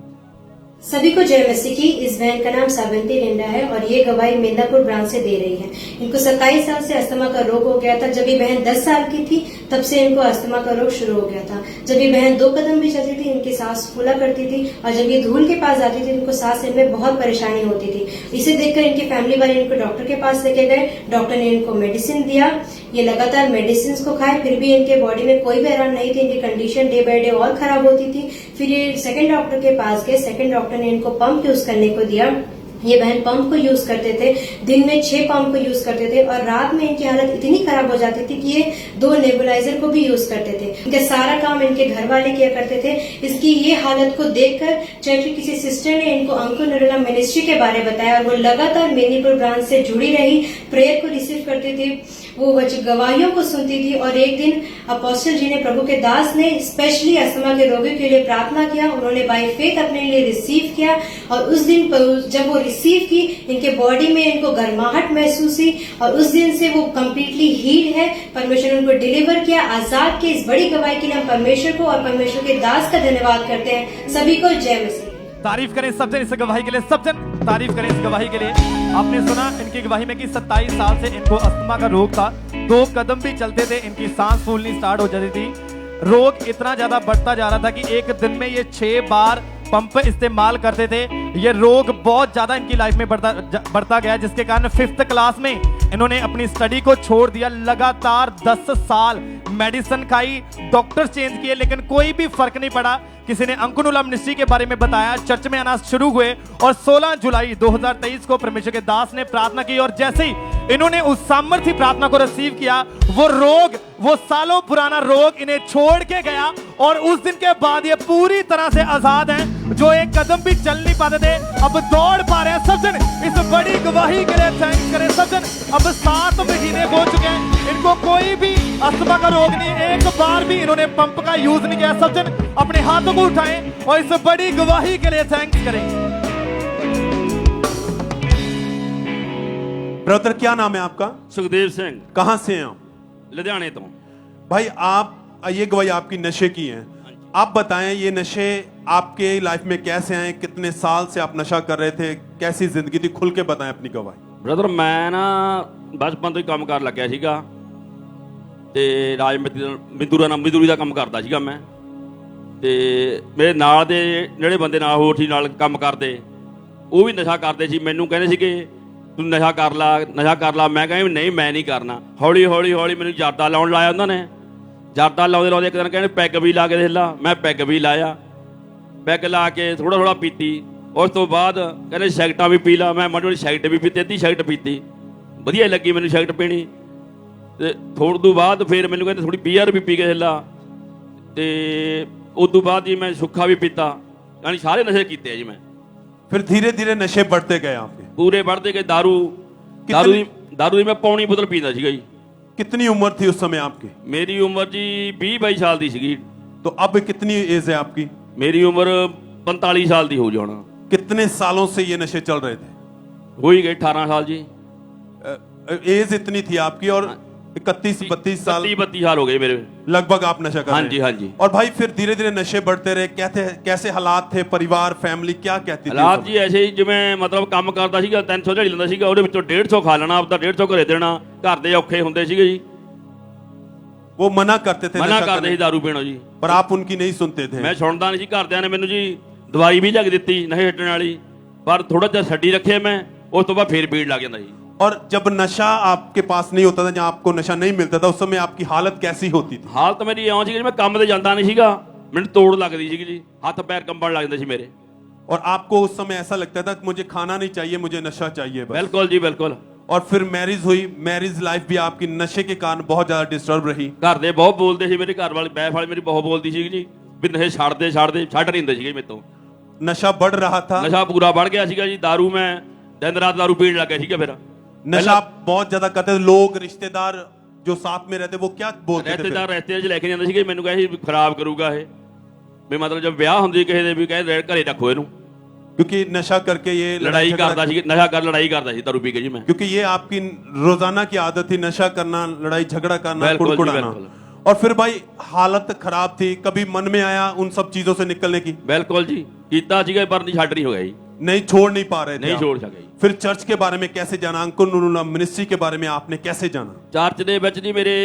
सभी को जय मसीह की। इस बहन का नाम साबंती लिंडा है और ये गवाही मिदनापुर ब्रांच से दे रही है। इनको 27 साल से अस्थमा का रोग हो गया था। जब ये बहन 10 साल की थी तब से इनको अस्थमा का रोग शुरू हो गया था। जब ये बहन 2 कदम भी चलती थी इनकी सांस फूला करती थी और जब ये धूल के पास जाती थी इनको सांस लेने में बहुत परेशानी होती थी। इसे देखकर इनकी फैमिली वाले इनको डॉक्टर के पास लेके गए। डॉक्टर ने इनको मेडिसिन दिया। ये लगातार मेडिसिन को खाए फिर भी इनके बॉडी में कोई भी आराम नहीं थी। इनकी कंडीशन डे बाय डे और खराब होती थी। फिर ये सेकंड डॉक्टर के पास गए। सेकंड डॉक्टर ने इनको पंप यूज करने को दिया। ये बहन पंप को यूज करते थे, दिन में 6 पंप को यूज करते थे और रात में इनकी हालत इतनी खराब हो जाती थी कि ये 2 नेबुलाइजर को भी यूज करते थे। इनका सारा काम इनके घर वाले किया करते थे। इसकी ये हालत को देखकर चर्च की किसी सिस्टर ने इनको अंकुर नरुला मिनिस्ट्री के बारे में बताया और वो लगातार मेदिनीपुर ब्रांच से जुड़ी रही, प्रेयर को रिसीव करती थी, वो गवाहियों को सुनती थी। और एक दिन अपोस्टल जी ने, प्रभु के दास ने स्पेशली अस्थमा के रोगियों के लिए प्रार्थना किया। उन्होंने बाय फेथ अपने लिए रिसीव किया और उस दिन जब वो रिसीव की इनके बॉडी में इनको गर्माहट महसूस हुई और उस दिन से वो कम्प्लीटली हील है। परमेश्वर ने उनको डिलीवर किया, आजाद किया। इस बड़ी गवाही के लिए हम परमेश्वर को और परमेश्वर के दास का धन्यवाद करते हैं। सभी को जय मसीह। तारीफ करें सब जन इस गवाही के लिए, सब जन तारीफ करें इस गवाही के लिए। आपने सुना इनकी गवाही में कि 27 साल से इनको अस्थमा का रोग था। 2 कदम भी चलते थे इनकी सांस फूलनी स्टार्ट हो जाती थी। रोग इतना ज्यादा बढ़ता जा रहा था कि एक दिन में ये 6 बार पंप इस्तेमाल करते थे। ये रोग बहुत ज्यादा इनकी लाइफ में बढ़ता गया, जिसके कारण 5th क्लास में इन्होंने अपनी स्टडी को छोड़ दिया। लगातार 10 साल मेडिसिन खाई, डॉक्टर चेंज किए, लेकिन कोई भी फर्क नहीं पड़ा। किसी ने अंकुनुला मिनिस्ट्री के बारे में बताया, चर्च में आना शुरू हुए और 16 जुलाई 2023 को परमेश्वर के दास ने प्रार्थना की और जैसे ही इन्होंने उस सामर्थ्य प्रार्थना को रिसीव किया, वो रोग, वो सालों पुराना रोग इन्हें छोड़ के गया और उस दिन के बाद ये पूरी तरह से आजाद हैं। जो एक कदम भी चल नहीं पाते थे, अब दौड़ पा रहे हैं। सब जन इस बड़ी गवाही के लिए थैंक्स करें। सब जन अब 7 महीने हो चुके हैं, इनको कोई भी अस्थमा का रोग नहीं, एक बार भी इन्होंने पंप का यूज नहीं किया। सब जन अपने हाथों को उठाएं और इस बड़ी गवाही के लिए थैंक्स करें। ब्रदर क्या नाम है आपका? सुखदेव सिंह। कहां से हैं आप? लुधियाने तो। भाई आप ये गवाही आपकी नशे की है, आप बताएं ये नशे आपके लाइफ में कैसे आए, कितने साल से आप नशा कर रहे थे, कैसी जिंदगी थी, खुल के बताएं अपनी गवाही। ब्रदर मैं ना बचपन ਤੋਂ ਹੀ ਕੰਮ ਕਰਨ ਲੱਗਿਆ ਸੀਗਾ ਤੇ ਮਜ਼ਦੂਰੀ ਦਾ ਕੰਮ ਕਰਦਾ ਸੀਗਾ ਮੈਂ ਤੇ ਮੇਰੇ ਨਾਲ ਦੇ ਜਿਹੜੇ ਬੰਦੇ ਨਾਲ ਹੋਰ ਸੀ ਨਾਲ ਕੰਮ ਕਰਦੇ ਉਹ ਵੀ ਨਸ਼ਾ ਕਰਦੇ ਸੀ। ਮੈਨੂੰ ਕਹਿੰਦੇ ਸੀਗੇ ਤੂੰ ਨਸ਼ਾ ਕਰ ਲਾ। ਮੈਂ ਕਹਿੰਦਾ ਨਹੀਂ ਮੈਂ ਨਹੀਂ ਕਰਨਾ। ਹੌਲੀ ਮੈਨੂੰ ਜਰਦਾ ਲਾਉਣ ਲਾਇਆ ਉਹਨਾਂ ਨੇ। ਜਰਦਾ ਲਾਉਂਦੇ ਇੱਕ ਦਿਨ ਕਹਿੰਦੇ ਪੈਗ ਵੀ ਲਾ ਕੇ ਦੇਖ ਲਾ। ਮੈਂ ਪੈਗ ਵੀ ਲਾਇਆ, ਪੈਗ ਲਾ ਕੇ ਥੋੜਾ ਪੀਤੀ। ਉਸ ਤੋਂ ਬਾਅਦ ਕਹਿੰਦੇ ਸਿਗਰਟਾਂ ਵੀ ਪੀ ਲਾ। ਮੈਂ ਮਾੜੀ ਸਿਗਰਟ ਵੀ ਪੀਤੀ, ਅੱਧੀ ਸਿਗਰਟ ਪੀਤੀ, ਵਧੀਆ ਲੱਗੀ ਮੈਨੂੰ ਸਿਗਰਟ ਪੀਣੀ। ਤੇ ਥੋੜ੍ਹੇ ਤੋਂ ਬਾਅਦ ਫਿਰ ਮੈਨੂੰ ਕਹਿੰਦੇ ਥੋੜੀ ਬੀਅਰ ਵੀ ਪੀ ਕੇ ਦੇਖ ਲਾ। ਤੇ ਉਸ ਤੋਂ ਬਾਅਦ ਜੀ ਮੈਂ ਸੁੱਖਾ ਵੀ ਪੀਤਾ, ਯਾਨੀ ਸਾਰੇ ਨਸ਼ੇ ਕੀਤੇ ਆ ਜੀ ਮੈਂ। फिर धीरे धीरे नशे बढ़ते गए आपके? पूरे बढ़ते गए। दारू ਦੀ ਮੈਂ ਪੌਣੀ ਬੋਤਲ ਪੀਂਦਾ ਸੀਗਾ ਜੀ। कितनी उम्र थी उस समय आपकी? मेरी उम्र जी 20-22 साल ਦੀ ਸੀਗੀ। तो अब कितनी एज है आपकी? मेरी उम्र 45 साल ਦੀ ਹੋ ਜੀ ਹੁਣ। कितने सालों से ये नशे चल रहे थे? हो ही गए 18 साल जी। एज इतनी थी आपकी और 31-32 साल 32 साल हो गए मेरे लगभग आप नशा कर रहे हैं। हाँ जी। और भाई फिर धीरे धीरे नशे बढ़ते रहे, कैसे हालात थे, परिवार फैमिली क्या कहती थी? हालात जी ऐसे ही जिवें मतलब ਕੰਮ ਕਰਦਾ ਸੀਗਾ 300 ਦਿਹਾੜੀ ਲੈਂਦਾ ਸੀਗਾ, ਉਹਦੇ ਵਿੱਚੋਂ 150 ਖਾ ਲੈਣਾ, ਆਪਦਾ 150 ਘਰੇ ਦੇਣਾ। ਘਰ ਦੇ ਔਖੇ ਹੁੰਦੇ ਸੀਗੇ ਜੀ। वो मना करते थे, मना करते ਸੀ दारू ਪੀਣੋਂ ਜੀ, पर आप उनकी नहीं सुनते थे। ਮੈਂ ਸੁਣਦਾ ਨਹੀਂ ਸੀ। ਘਰਦਿਆਂ ਨੇ ਮੈਨੂੰ ਜੀ ਦਵਾਈ ਵੀ ਲਿਆ ਕੇ ਦਿੱਤੀ ਨਸ਼ੇ ਹਟਣ ਵਾਲੀ, ਪਰ ਥੋੜਾ ਜਿਹਾ ਛੱਡੀ ਰੱਖੇ ਮੈਂ। ਉਸ ਤੋਂ ਬਾਅਦ ਫੇਰ ਪੀਣ ਲੱਗ ਜਾਂਦਾ ਜੀ। और जब नशा आपके पास नहीं होता था, जब आपको नशा नहीं मिलता था, उस समय आपकी हालत कैसी होती थी? हालत मेरी इउं सी, मैं काम ते ਜਾਂਦਾ नहीं ਸੀਗਾ, ਮੈਨੂੰ ਤੋੜ ਲੱਗਦੀ ਸੀਗੀ ਜੀ, ਹੱਥ ਪੈਰ ਕੰਬਣ ਲੱਗ ਜਾਂਦੇ ਸੀ ਮੇਰੇ। और आपको उस समय ऐसा लगता था कि मुझे खाना नहीं चाहिए, मुझे नशा चाहिए बस। बिल्कुल जी बिल्कुल। और फिर मैरिज हुई, मैरिज लाइफ भी आपकी नशे के कारण बहुत ज्यादा डिस्टर्ब रही। घर दे बहुत बोलते सी, मेरे घर वाले वाइफ वाली मेरी बहुत बोलती सी जी भी नशे छੱਡ ਦੇ ਛੱਡ ਨਹੀਂ ਹੁੰਦੇ ਸੀਗੇ ਮੇਰੇ ਤੋਂ। नशा बढ़ रहा था, नशा पूरा बढ़ गया ਸੀਗਾ ਜੀ। दारू मैं दिन रात दारू पीने लग गया सीगा। फिर नशा बहुत ज्यादा करते थे लोग, रिश्तेदार जो साथ में रहते वो क्या बोलते थे? रिश्तेदार रहते ਚ ਲੈ ਕੇ ਜਾਂਦੇ ਸੀਗੇ ਮੈਨੂੰ, ਕਹੇ ਖਰਾਬ ਕਰੂਗਾ ਇਹ ਵੀ, मतलब जब ਵਿਆਹ ਹੁੰਦੀ ਕਿਸੇ ਦੇ ਵੀ ਕਹੇ ਘਰੇ ਰੱਖੋ ਇਹਨੂੰ, क्योंकि नशा करके ये लड़ाई करता ਸੀ, नशा कर लड़ाई करता ਸੀ दारू पी के जी मैं। क्योंकि ये आपकी रोजाना की आदत थी, नशा करना, लड़ाई झगड़ा करना, कुड़कुड़ाना। और फिर भाई हालत खराब थी, कभी मन में आया उन सब चीजों से निकलने की? बिल्कुल जी कीता सीगा, पर नहीं छੱਡ नहीं हो गया जी, नहीं छोड़ नहीं पा रहे थे। नहीं छोड़ सके। फिर चर्च के बारे में कैसे जाना, अंकुनुला मिनिस्ट्री के बारे में आपने कैसे जाना? चर्च ਦੇ ਵਿੱਚ ਜੀ ਮੇਰੇ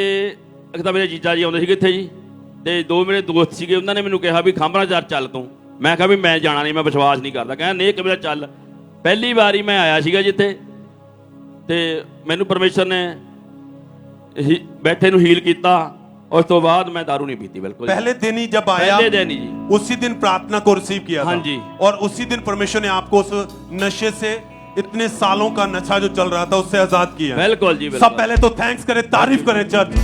ਇੱਕ ਤਾਂ ਮੇਰੇ ਜੀਜਾ ਜੀ ਆਉਂਦੇ ਸੀਗੇ ਇੱਥੇ ਜੀ, ਤੇ ਦੋ ਮੇਰੇ ਦੋਸਤ ਸੀਗੇ, ਉਹਨਾਂ ਨੇ ਮੈਨੂੰ ਕਿਹਾ ਵੀ ਖਾਂਬਰਾ ਚਰਚ ਚੱਲ ਤੂੰ। ਮੈਂ ਕਿਹਾ ਵੀ ਮੈਂ ਜਾਣਾ ਨਹੀਂ, ਮੈਂ ਵਿਸ਼ਵਾਸ ਨਹੀਂ ਕਰਦਾ। ਕਹਿੰਦਾ ਨਹੀਂ ਕਿਵੇਂ ਚੱਲ। ਪਹਿਲੀ ਵਾਰੀ ਮੈਂ ਆਇਆ ਸੀਗਾ ਜਿੱਥੇ, ਤੇ ਮੈਨੂੰ ਪਰਮੇਸ਼ਰ ਨੇ ਬੈਠੇ ਨੂੰ ਹੀਲ ਕੀਤਾ। ਉਸ ਤੋਂ ਬਾਅਦ मैं दारू नहीं पीती बिल्कुल। पहले दिन ही जब आया, पहले दिन ही जी, उसी दिन प्रार्थना को रिसीव किया था। हाँ जी। और उसी दिन परमेश्वर ने आपको उस नशे से, इतने सालों का नशा जो चल रहा था, उससे आजाद किया। बिल्कुल जी बिल्कुल। सब पहले तो थैंक्स करें, तारीफ करें चर्च।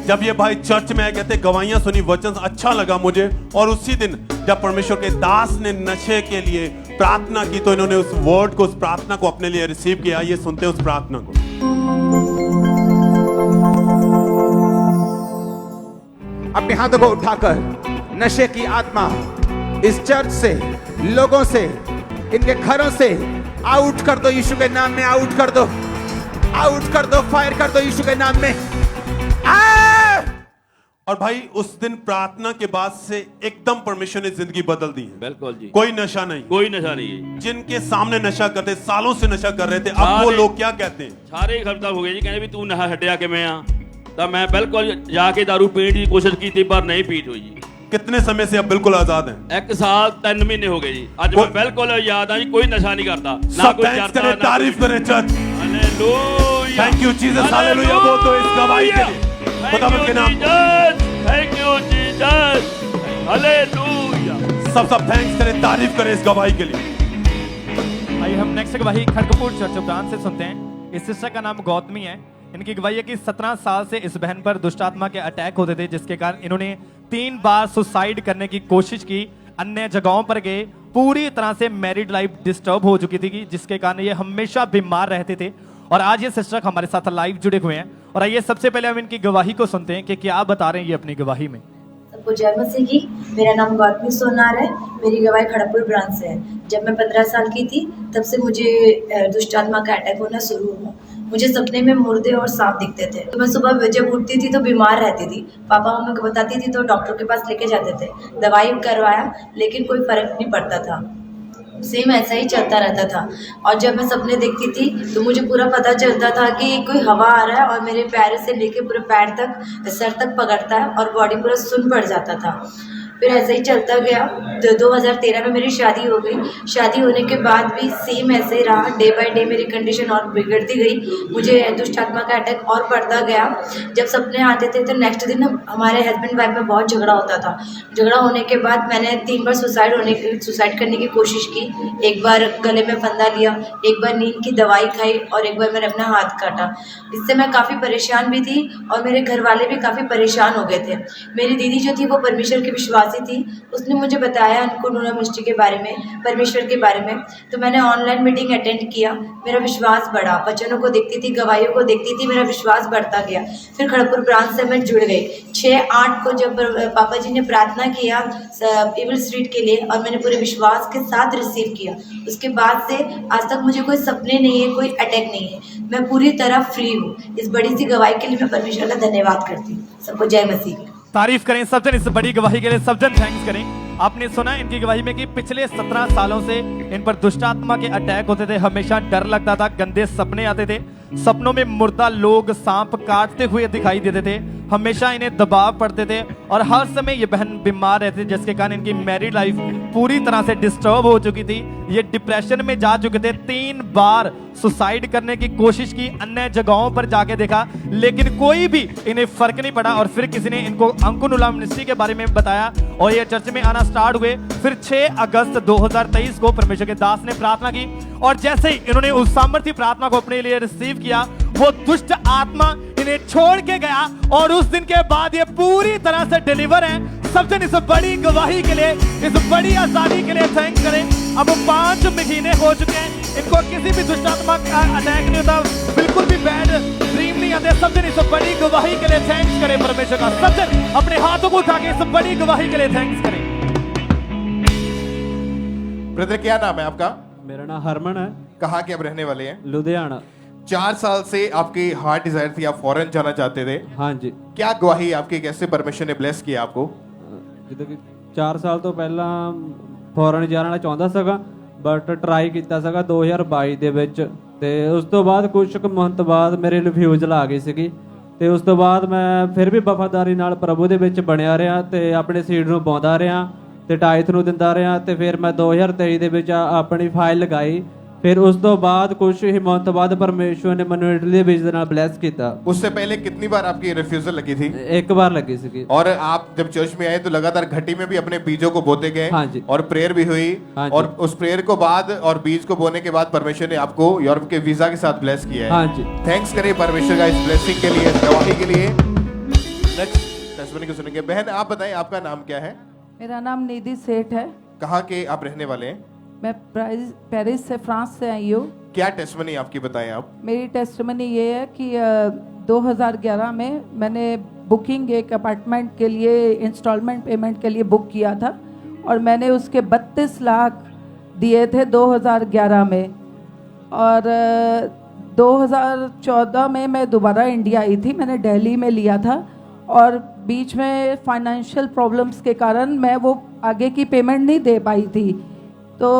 जब ये भाई चर्च में आए, कहते गवाहियां सुनी, वचन अच्छा लगा मुझे। और उसी दिन जब परमेश्वर के दास ने नशे के लिए प्रार्थना की, तो इन्होंने उस वर्ड को, उस प्रार्थना को अपने लिए रिसीव किया। ये सुनते हैं उस प्रार्थना को। अपने हाथों को उठाकर नशे की आत्मा इस चर्च से, लोगों से, इनके घरों से आउट कर दो यीशु के नाम में। आउट कर दो, आउट कर दो, फायर कर दो यीशु के नाम में। और भाई उस दिन प्रार्थना के बाद से एकदम परमेश्वर ने जिंदगी बदल दी है। बिल्कुल जी। कोई नशा नहीं, कोई नशा नहीं है। जिनके सामने नशा करते, सालों से नशा कर रहे थे, अब वो लोग क्या कहते हैं? सारे खत्म हो गए जी। कहते भी तू नशा हटिया किवें आ, ਤਾਂ ਮੈਂ ਬਿਲਕੁਲ ਜਾ ਕੇ दारू ਪੀਣ ਦੀ ਕੋਸ਼ਿਸ਼ ਕੀਤੀ, ਪਰ ਨਹੀਂ ਪੀਤ ਹੋਈ ਜੀ। कितने समय से अब बिल्कुल आजाद हैं? 1 साल 3 महीने हो गए जी। ਅੱਜ मैं बिल्कुल याद जी, कोई नशा नहीं करता, ना सब कोई थैंक्स चरता, करें, ना तारीफ करें church. Hallelujah, thank you Jesus, hallelujah बोल दो इस गवाही के लिए खुदावंद के नाम पे। Thank you Jesus, hallelujah. सब थैंक्स करें, तारीफ करें इस गवाही के लिए। आइए हम नेक्स्ट गवाही खड़गपुर चर्च ऑफ ब्रांच से सुनते हैं। इस सिस्टर का नाम गौतमी है। इनकी गवाही है कि 17 साल से इस बहन पर दुष्ट आत्मा के अटैक होते थे, जिसके कारण इन्होंने 3 बार सुसाइड करने की कोशिश की, अन्य जगहों पर गए, पूरी तरह से मैरिड लाइफ डिस्टर्ब हो चुकी थी, जिसके कारण ये हमेशा बीमार रहते थे। और आज ये सिस्टर हमारे साथ लाइव जुड़े हुए हैं और आइए सबसे पहले हम इनकी गवाही को सुनते हैं कि क्या बता रहे हैं ये अपनी गवाही में। सबको जय मसीह की। मेरा नाम गौतमी सोनार है। मेरी गवाही खड़गपुर ब्रांच से है। जब मैं 15 साल की थी तब से मुझे दुष्ट आत्मा का अटैक होना शुरू हुआ। मुझे सपने में मुर्दे और सांप दिखते थे। तो मैं सुबह जब उठती थी तो बीमार रहती थी। पापा मम्मी को बताती थी तो डॉक्टर के पास लेके जाते थे, दवाई करवाया लेकिन कोई फर्क नहीं पड़ता था, सेम ऐसा ही चलता रहता था। और जब मैं सपने देखती थी तो मुझे पूरा पता चलता था कि कोई हवा आ रहा है और मेरे पैर से लेके पूरे पैर तक, सर तक पकड़ता है और बॉडी पूरा सुन्न पड़ जाता था। फिर ऐसे ही चलता गया। 2013 में मेरी शादी हो गई। शादी होने के बाद भी सेम ऐसे ही रहा। डे बाय डे मेरी कंडीशन और बिगड़ती गई। मुझे दुष्ट आत्मा का अटैक और बढ़ता गया। जब सपने आते थे तो नेक्स्ट दिन हमारे हस्बैंड वाइफ में बहुत झगड़ा होता था। झगड़ा होने के बाद मैंने 3 बार सुसाइड करने की कोशिश की। एक बार गले में फंदा लिया, एक बार नींद की दवाई खाई और एक बार मैंने अपना हाथ काटा। इससे मैं काफ़ी परेशान भी थी और मेरे घर वाले भी काफ़ी परेशान हो गए थे। मेरी दीदी जो थी वो परमेश्वर की विश्वासी थी। उसने मुझे बताया अन्नपूर्णा मिनिस्ट्री के बारे में, परमेश्वर के बारे में। तो मैंने ऑनलाइन मीटिंग अटेंड किया। मेरा विश्वास बढ़ा। वचनों को देखती थी, गवाहियों को देखती थी, मेरा विश्वास बढ़ता गया। फिर खड़गपुर ब्रांच से मैं जुड़ गई। 6-8 को जब पापा जी ने प्रार्थना किया इविल स्ट्रीट के लिए और मैंने पूरे विश्वास के साथ रिसीव किया, उसके बाद से आज तक मुझे कोई सपने नहीं है, कोई अटैक नहीं है। मैं पूरी तरह फ्री हूँ। इस बड़ी सी गवाही के लिए मैं परमेश्वर का धन्यवाद करती हूँ। सबको जय मसीह की। तारीफ करें सब जन इस बड़ी गवाही के लिए, सब जन थैंक्स करें। आपने सुना इनकी गवाही में कि पिछले 17 सालों से इन पर दुष्ट आत्मा के अटैक होते थे। हमेशा डर लगता था, गंदे सपने आते थे, सपनों में मुर्दा लोग सांप काटते हुए दिखाई देते थे, हमेशा इन्हें दबाव पड़ते थे और हर समय ये बहन बीमार रहती, जिसके कारण इनकी मैरिड लाइफ पूरी तरह से डिस्टर्ब हो चुकी थी। ये डिप्रेशन में जा चुके थे। 3 बार सुसाइड करने की कोशिश की, अन्य जगहों पर जाके देखा, लेकिन कोई भी इन्हें फर्क नहीं पड़ा। और फिर किसी ने इनको अन्नपूर्णा मिनिस्ट्री के बारे में बताया और ये चर्च में आना स्टार्ट हुए। फिर 6 अगस्त 2023 को परमेश्वर के दास ने प्रार्थना की और जैसे ही इन्होंने उस सामर्थ्य प्रार्थना को अपने लिए रिसीव किया, वो दुष्ट आत्मा इन्हें छोड़ के गया और उस दिन के बाद ये पूरी तरह से डिलीवर है। सब जन इस बड़ी गवाही के लिए, इस बड़ी आजादी के लिए थैंक्स करें। अब 5 महीने हो चुके हैं, इनको किसी भी दुष्ट आत्मा का अटैक नहीं होता, बिल्कुल भी बैड ड्रीम नहीं आते। सब जन इस बड़ी गवाही के लिए थैंक्स करें परमेश्वर का। सब जन अपने हाथों को उठा के इस बड़ी गवाही के लिए थैंक्स करें। ब्रदर क्या नाम है आपका? मेरा नाम हरमन है। कहाँ के आप रहने वाले हैं? लुधियाना। 4 साल से आपकी हार्ट डिजायर थी, आप फॉरेन जाना चाहते थे। हाँ जी। क्या गवाही आपकी, कैसे परमेश्वर ने ब्लेस किया आपको? ਜਿੱਦਾਂ ਕਿ 4 ਸਾਲ ਤੋਂ ਪਹਿਲਾਂ ਫੋਰਨ ਜਾਣਾ ਚਾਹੁੰਦਾ ਸੀਗਾ, ਬਟ ਟਰਾਈ ਕੀਤਾ ਸੀਗਾ 2022 ਦੇ ਵਿੱਚ, ਤੇ ਉਸ ਤੋਂ ਬਾਅਦ ਕੁਝ ਕੁ ਮੰਥ ਬਾਅਦ ਮੇਰੇ ਰਿਫਿਊਜ਼ਲ ਆ ਗਈ ਸੀਗੀ। ਤੇ ਉਸ ਤੋਂ ਬਾਅਦ ਮੈਂ ਫਿਰ ਵੀ ਵਫਾਦਾਰੀ ਨਾਲ ਪ੍ਰਭੂ ਦੇ ਵਿੱਚ ਬਣਿਆ ਰਿਹਾ ਤੇ ਆਪਣੇ ਸੀਡ ਨੂੰ ਪਾਉਂਦਾ ਰਿਹਾ ਤੇ ਟਾਈਥ ਨੂੰ ਦਿੰਦਾ ਰਿਹਾ। ਤੇ ਫਿਰ ਮੈਂ 2023 ਦੇ ਵਿੱਚ ਆਪਣੀ ਫਾਈਲ ਲਗਾਈ। फिर उस तो बाद कुछ ही मंथ बाद परमेश्वर ने मनु इटली बीज नाल ब्लेस किया। उससे पहले कितनी बार आपकी रिफ्यूजल लगी थी? 1 बार लगी थी। और आप जब चर्च में आए तो लगातार घटी में भी अपने बीजों को बोते गए। हाँ जी। और प्रेयर भी हुई। हाँ जी। और उस प्रेयर को बाद और बीज को बोने के बाद परमेश्वर ने आपको यूरोप के वीजा के साथ ब्लेस किया है। हाँ जी। थैंक्स करें परमेश्वर का इस ब्लेसिंग के लिए, गवाही के लिए। नेक्स्ट टेस्टिमनी को सुनेंगे। बहन आप बताएं आपका नाम क्या है? मेरा नाम निधि सेठ है। कहाँ के आप रहने वाले हैं? मैं पेरिस से, फ्रांस से आई हूँ। क्या टेस्टिमनी आपकी बताएं आप? मेरी टेस्टिमनी ये है कि 2011 में मैंने बुकिंग एक अपार्टमेंट के लिए इंस्टॉलमेंट पेमेंट के लिए बुक किया था और मैंने उसके 32 लाख दिए थे 2011 में। और 2014 में मैं दोबारा इंडिया आई थी। मैंने दिल्ली में लिया था और बीच में फाइनेंशियल प्रॉब्लम्स के कारण मैं वो आगे की पेमेंट नहीं दे पाई थी। तो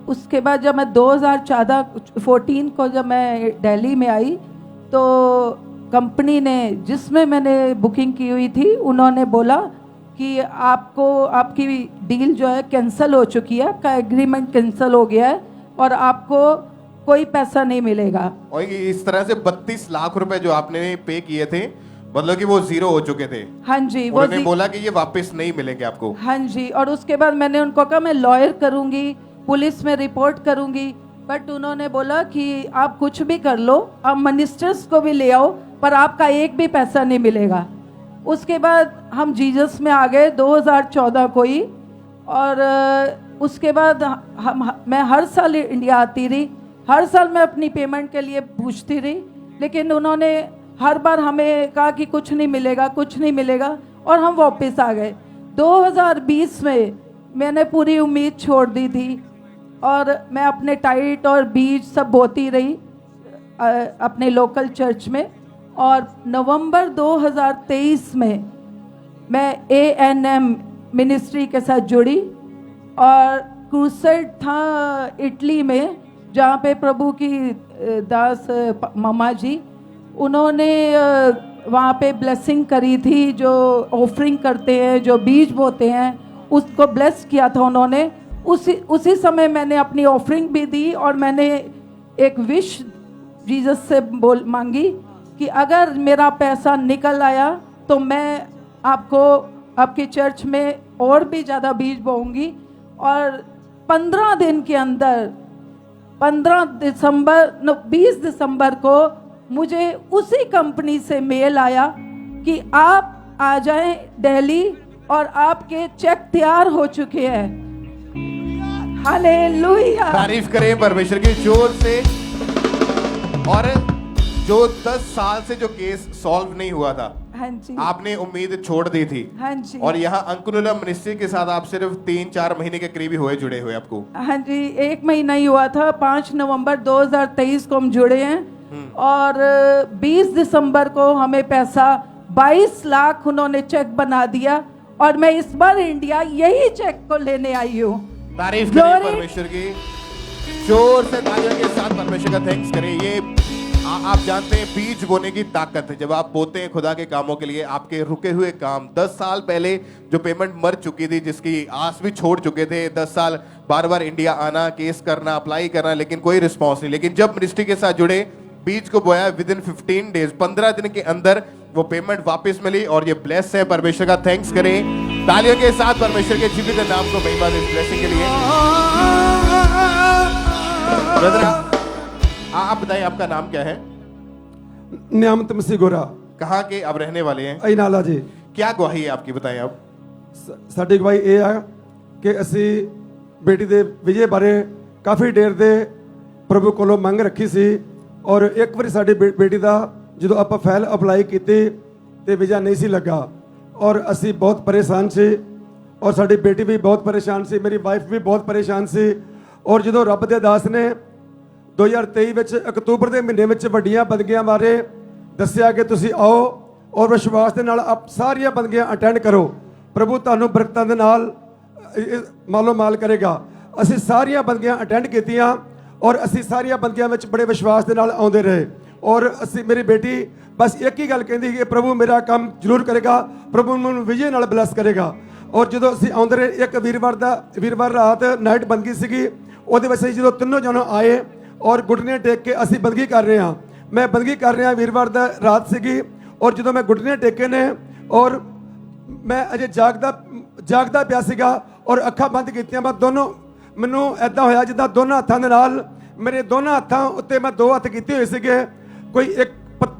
उसके बाद जब मैं 2014 को जब मैं दिल्ली में आई तो कंपनी ने जिसमें मैंने बुकिंग की हुई थी उन्होंने बोला कि आपको आपकी डील जो है कैंसिल हो चुकी है, आपका एग्रीमेंट कैंसिल हो गया है और आपको कोई पैसा नहीं मिलेगा। और इस तरह से 32 लाख रुपए जो आपने पे किए थे, मतलब कि वो जीरो हो चुके थे। हाँ जी, वो उन्होंने बोला कि ये वापस नहीं मिलेंगे आपको। हाँ जी, और उसके बाद मैंने उनको कहा मैं लॉयर करूंगी, पुलिस में रिपोर्ट करूंगी, बट उन्होंने बोला कि आप कुछ भी कर लो, आप मिनिस्टर्स को भी ले आओ, पर आपका एक भी पैसा नहीं मिलेगा। उसके बाद हम जीसस में आ गए 2014 को ही, और उसके बाद मैं हर साल इंडिया आती रही, हर साल मैं अपनी पेमेंट के लिए पूछती रही, लेकिन उन्होंने हर बार हमें कहा कि कुछ नहीं मिलेगा, कुछ नहीं मिलेगा, और हम वापस आ गए। 2020 में मैंने पूरी उम्मीद छोड़ दी थी और मैं अपने टाइट और बीज सब बोती रही अपने लोकल चर्च में, और नवंबर 2023 में मैं ANM मिनिस्ट्री के साथ जुड़ी, और क्रूसेड था इटली में, जहाँ पे प्रभु की दास मामा जी, उन्होंने वहाँ पे ब्लेसिंग करी थी। जो ऑफरिंग करते हैं, जो बीज बोते हैं, उसको ब्लेस किया था उन्होंने। उसी समय मैंने अपनी ऑफरिंग भी दी, और मैंने एक विश जीसस से मांगी कि अगर मेरा पैसा निकल आया तो मैं आपको आपकी चर्च में और भी ज़्यादा बीज बोऊंगी। और 15 दिन के अंदर 20 दिसंबर को मुझे उसी कंपनी से मेल आया कि आप आ जाएं दिल्ली और आपके चेक तैयार हो चुके हैं। हालेलुया, तारीफ करें परमेश्वर की जोर से। और जो 10 साल से जो केस सॉल्व नहीं हुआ था, हाँ जी, आपने उम्मीद छोड़ दी थी, हाँ जी, और यहाँ अंकुनुलम मिनिस्ट्री के साथ आप सिर्फ 3-4 महीने के करीब हुए जुड़े हुए आपको। हाँ जी, 1 महीना ही हुआ था। 5 नवंबर 2023 को हम जुड़े हैं, और 20 दिसंबर को हमें पैसा 22 लाख उन्होंने चेक बना दिया, और मैं इस बार इंडिया यही चेक को लेने आई हूँ। तारीफ करें परमेश्वर की, जोर से तालियों के साथ परमेश्वर का थैंक्स करें। ये आप जानते हैं बीज बोने की ताकत है। जब आप बोते हैं खुदा के कामों के लिए, आपके रुके हुए काम 10 साल पहले जो पेमेंट मर चुकी थी, जिसकी आस भी छोड़ चुके थे, 10 साल बार बार इंडिया आना, केस करना, अप्लाई करना, लेकिन कोई रिस्पॉन्स नहीं। लेकिन जब मिनिस्ट्री के साथ जुड़े, बीज को बोया, विद इन 15 डेज 15 दिन के अंदर वो पेमेंट वापस मिली, और ये ब्लेस है। परमेश्वर का थैंक्स करें तालियों के साथ परमेश्वर के जीवित नाम को महिमा दें इस ब्लेसिंग के लिए। ब्रदर, आप बताइए आपका नाम क्या है? नियामत मसीह गोरा। कहाँ के आप रहने वाले हैं? अइनाला जी। क्या गवाही है आपकी, बताएं आप। साडी गवाही ਇਹ ਆ ਕਿ ਅਸੀਂ ਬੇਟੀ ਦੇ ਵਿਜੇ ਬਾਰੇ ਕਾਫੀ ਦੇਰ ਦੇ ਪ੍ਰਭੂ ਕੋਲੋਂ ਮੰਗ ਰੱਖੀ ਸੀ, ਔਰ ਇੱਕ ਵਾਰੀ ਸਾਡੀ ਬੇਟੀ ਦਾ ਜਦੋਂ ਆਪਾਂ ਫਾਈਲ ਅਪਲਾਈ ਕੀਤੀ ਤੇ ਵੀਜ਼ਾ ਨਹੀਂ ਸੀ ਲੱਗਾ, ਔਰ ਅਸੀਂ ਬਹੁਤ ਪਰੇਸ਼ਾਨ ਸੀ, ਔਰ ਸਾਡੀ ਬੇਟੀ ਵੀ ਬਹੁਤ ਪਰੇਸ਼ਾਨ ਸੀ, ਮੇਰੀ ਵਾਈਫ ਵੀ ਬਹੁਤ ਪਰੇਸ਼ਾਨ ਸੀ। ਔਰ ਜਦੋਂ ਰੱਬ ਦੇ ਦਾਸ ਨੇ 2023 ਵਿੱਚ ਅਕਤੂਬਰ ਦੇ ਮਹੀਨੇ ਵਿੱਚ ਵੱਡੀਆਂ ਬੰਦਗੀਆਂ ਬਾਰੇ ਦੱਸਿਆ ਕਿ ਤੁਸੀਂ ਆਓ ਔਰ ਵਿਸ਼ਵਾਸ ਦੇ ਨਾਲ ਆਪ ਸਾਰੀਆਂ ਬੰਦਗੀਆਂ ਅਟੈਂਡ ਕਰੋ, ਪ੍ਰਭੂ ਤੁਹਾਨੂੰ ਬਰਕਤਾਂ ਦੇ ਨਾਲ ਮਾਲੋ ਮਾਲ ਕਰੇਗਾ। ਅਸੀਂ ਸਾਰੀਆਂ ਬੰਦਗੀਆਂ ਅਟੈਂਡ ਕੀਤੀਆਂ, ਔਰ ਅਸੀਂ ਸਾਰੀਆਂ ਬੰਦਗੀਆਂ ਵਿੱਚ ਬੜੇ ਵਿਸ਼ਵਾਸ ਦੇ ਨਾਲ ਆਉਂਦੇ ਰਹੇ, ਔਰ ਅਸੀਂ ਮੇਰੀ ਬੇਟੀ ਬਸ ਇੱਕ ਹੀ ਗੱਲ ਕਹਿੰਦੀ ਕਿ ਪ੍ਰਭੂ ਮੇਰਾ ਕੰਮ ਜ਼ਰੂਰ ਕਰੇਗਾ, ਪ੍ਰਭੂ ਮੈਨੂੰ ਵਿਜੇ ਨਾਲ ਬਲੈਸ ਕਰੇਗਾ। ਔਰ ਜਦੋਂ ਅਸੀਂ ਆਉਂਦੇ ਰਹੇ, ਇੱਕ ਵੀਰਵਾਰ ਰਾਤ ਨਾਈਟ ਬੰਦਗੀ ਸੀਗੀ, ਉਹਦੇ ਵਿੱਚ ਅਸੀਂ ਜਦੋਂ ਤਿੰਨੋਂ ਜਣੇ ਆਏ ਔਰ ਗੁੱਟਨੇ ਟੇਕ ਕੇ ਅਸੀਂ ਬੰਦਗੀ ਕਰ ਰਹੇ ਹਾਂ। ਮੈਂ ਬੰਦਗੀ ਕਰ ਰਿਹਾ, ਵੀਰਵਾਰ ਦਾ ਰਾਤ ਸੀਗੀ, ਔਰ ਜਦੋਂ ਮੈਂ ਗੁੱਟਨੇ ਟੇਕੇ ਨੇ ਔਰ ਮੈਂ ਅਜੇ ਜਾਗਦਾ ਪਿਆ ਸੀਗਾ ਔਰ ਅੱਖਾਂ ਬੰਦ ਕੀਤੀਆਂ, ਮੈਂ ਦੋਨੋਂ, ਮੈਨੂੰ ਐਦਾਂ ਹੋਇਆ ਜਿੱਦਾਂ ਦੋਨਾਂ ਹੱਥਾਂ ਦੇ ਨਾਲ, ਮੇਰੇ ਦੋਨਾਂ ਹੱਥਾਂ ਉੱਤੇ ਮੈਂ 2 ਹੱਥ ਕੀਤੇ ਹੋਏ ਸੀਗੇ, ਕੋਈ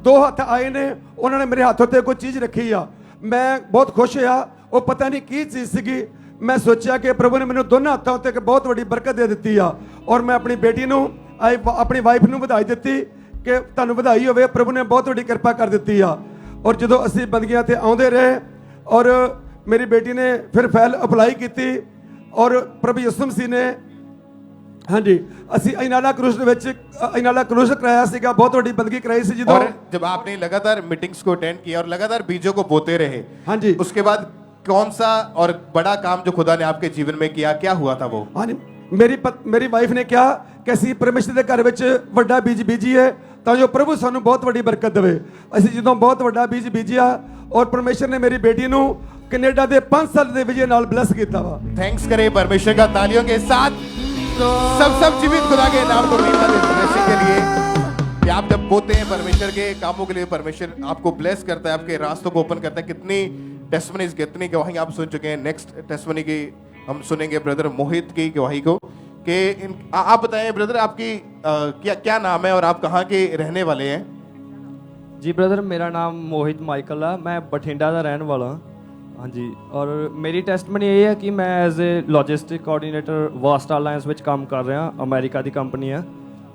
2 ਹੱਥ ਆਏ ਨੇ, ਉਹਨਾਂ ਨੇ ਮੇਰੇ ਹੱਥ ਉੱਤੇ ਕੋਈ ਚੀਜ਼ ਰੱਖੀ ਆ। ਮੈਂ ਬਹੁਤ ਖੁਸ਼ ਹੋਇਆ, ਉਹ ਪਤਾ ਨਹੀਂ ਕੀ ਚੀਜ਼ ਸੀਗੀ। ਮੈਂ ਸੋਚਿਆ ਕਿ ਪ੍ਰਭੂ ਨੇ ਮੈਨੂੰ ਦੋਨਾਂ ਹੱਥਾਂ ਉੱਤੇ ਇੱਕ ਬਹੁਤ ਵੱਡੀ ਬਰਕਤ ਦੇ ਦਿੱਤੀ ਆ, ਔਰ ਮੈਂ ਆਪਣੀ ਬੇਟੀ ਨੂੰ ਆਪਣੀ ਵਾਈਫ ਨੂੰ ਵਧਾਈ ਦਿੱਤੀ ਕਿ ਤੁਹਾਨੂੰ ਵਧਾਈ ਹੋਵੇ, ਪ੍ਰਭੂ ਨੇ ਬਹੁਤ ਵੱਡੀ ਕਿਰਪਾ ਕਰ ਦਿੱਤੀ ਆ। ਔਰ ਜਦੋਂ ਅਸੀਂ ਬੰਦਗੀਆਂ ਤੇ ਆਉਂਦੇ ਰਹੇ, ਔਰ ਮੇਰੀ ਬੇਟੀ ਨੇ ਫਿਰ ਫਾਈਲ ਅਪਲਾਈ ਕੀਤੀ, ਔਰ ਪ੍ਰਭੂ ਯਿਸੂ ਮਸੀਹ ਨੇ, ਹਾਂਜੀ, ਅਸੀਂ ਅਇਨਾਲਾ ਕਰੂਜ਼ ਦੇ ਵਿੱਚ ਅਇਨਾਲਾ ਕਰੂਜ਼ ਕਰਾਇਆ ਸੀਗਾ, ਬਹੁਤ ਵੱਡੀ ਬੰਦਗੀ ਕਰਾਈ ਸੀ। ਜਦੋਂ जब आपने लगातार मीटिंग्स को अटेंड किया और लगातार बीजों को बोते रहे, हाँ जी, उसके बाद कौन सा और बड़ा काम जो खुदा ने आपके जीवन में किया, क्या हुआ था वो? हाँ जी, ਮੇਰੀ ਵਾਈਫ ਨੇ ਕਿਹਾ ਕਿ ਅਸੀਂ ਪਰਮੇਸ਼ਰ ਦੇ ਘਰ ਵਿੱਚ ਵੱਡਾ ਬੀਜ ਬੀਜੀਏ ਤਾਂ ਜੋ ਪ੍ਰਭੂ ਸਾਨੂੰ ਬਹੁਤ ਵੱਡੀ ਬਰਕਤ ਦੇਵੇ। ਅਸੀਂ ਜਦੋਂ ਬਹੁਤ ਵੱਡਾ ਬੀਜ ਬੀਜਿਆ, ਔਰ ਪਰਮੇਸ਼ਰ ਨੇ ਮੇਰੀ ਬੇਟੀ ਨੂੰ ਕੈਨੇਡਾ ਦੇ 5 ਸਾਲ ਦੇ ਵਿਜੇ ਨਾਲ ਬਲੈਸ ਕੀਤਾ ਵਾ। थैंक्स करें परमेश्वर का तालियों के साथ। सब जीवित खुदा के नाम को महिमा दे परमेश्वर के लिए कि आप जब बोते हैं परमेश्वर के कामों के लिए, परमेश्वर आपको ब्लेस करता है, आपके रास्तों को ओपन करता है। कितनी टेस्टमनीज, कितनी गवाही आप सुन चुके हैं। नेक्स्ट टेस्टमनी की हम सुनेंगे ब्रदर मोहित की गवाही को कि आप बताएं ब्रदर, आपकी क्या नाम है और आप कहाँ के रहने वाले हैं? जी ब्रदर, मेरा नाम मोहित माइकल है, मैं बठिंडा का रहने वाला हाँ। हाँ जी, और मेरी टेस्टमनी ये है कि मैं as a logistic coordinator vast alliance ਵਿੱਚ ਕੰਮ ਕਰ ਰਿਹਾ, ਅਮਰੀਕਾ ਦੀ ਕੰਪਨੀ ਹੈ।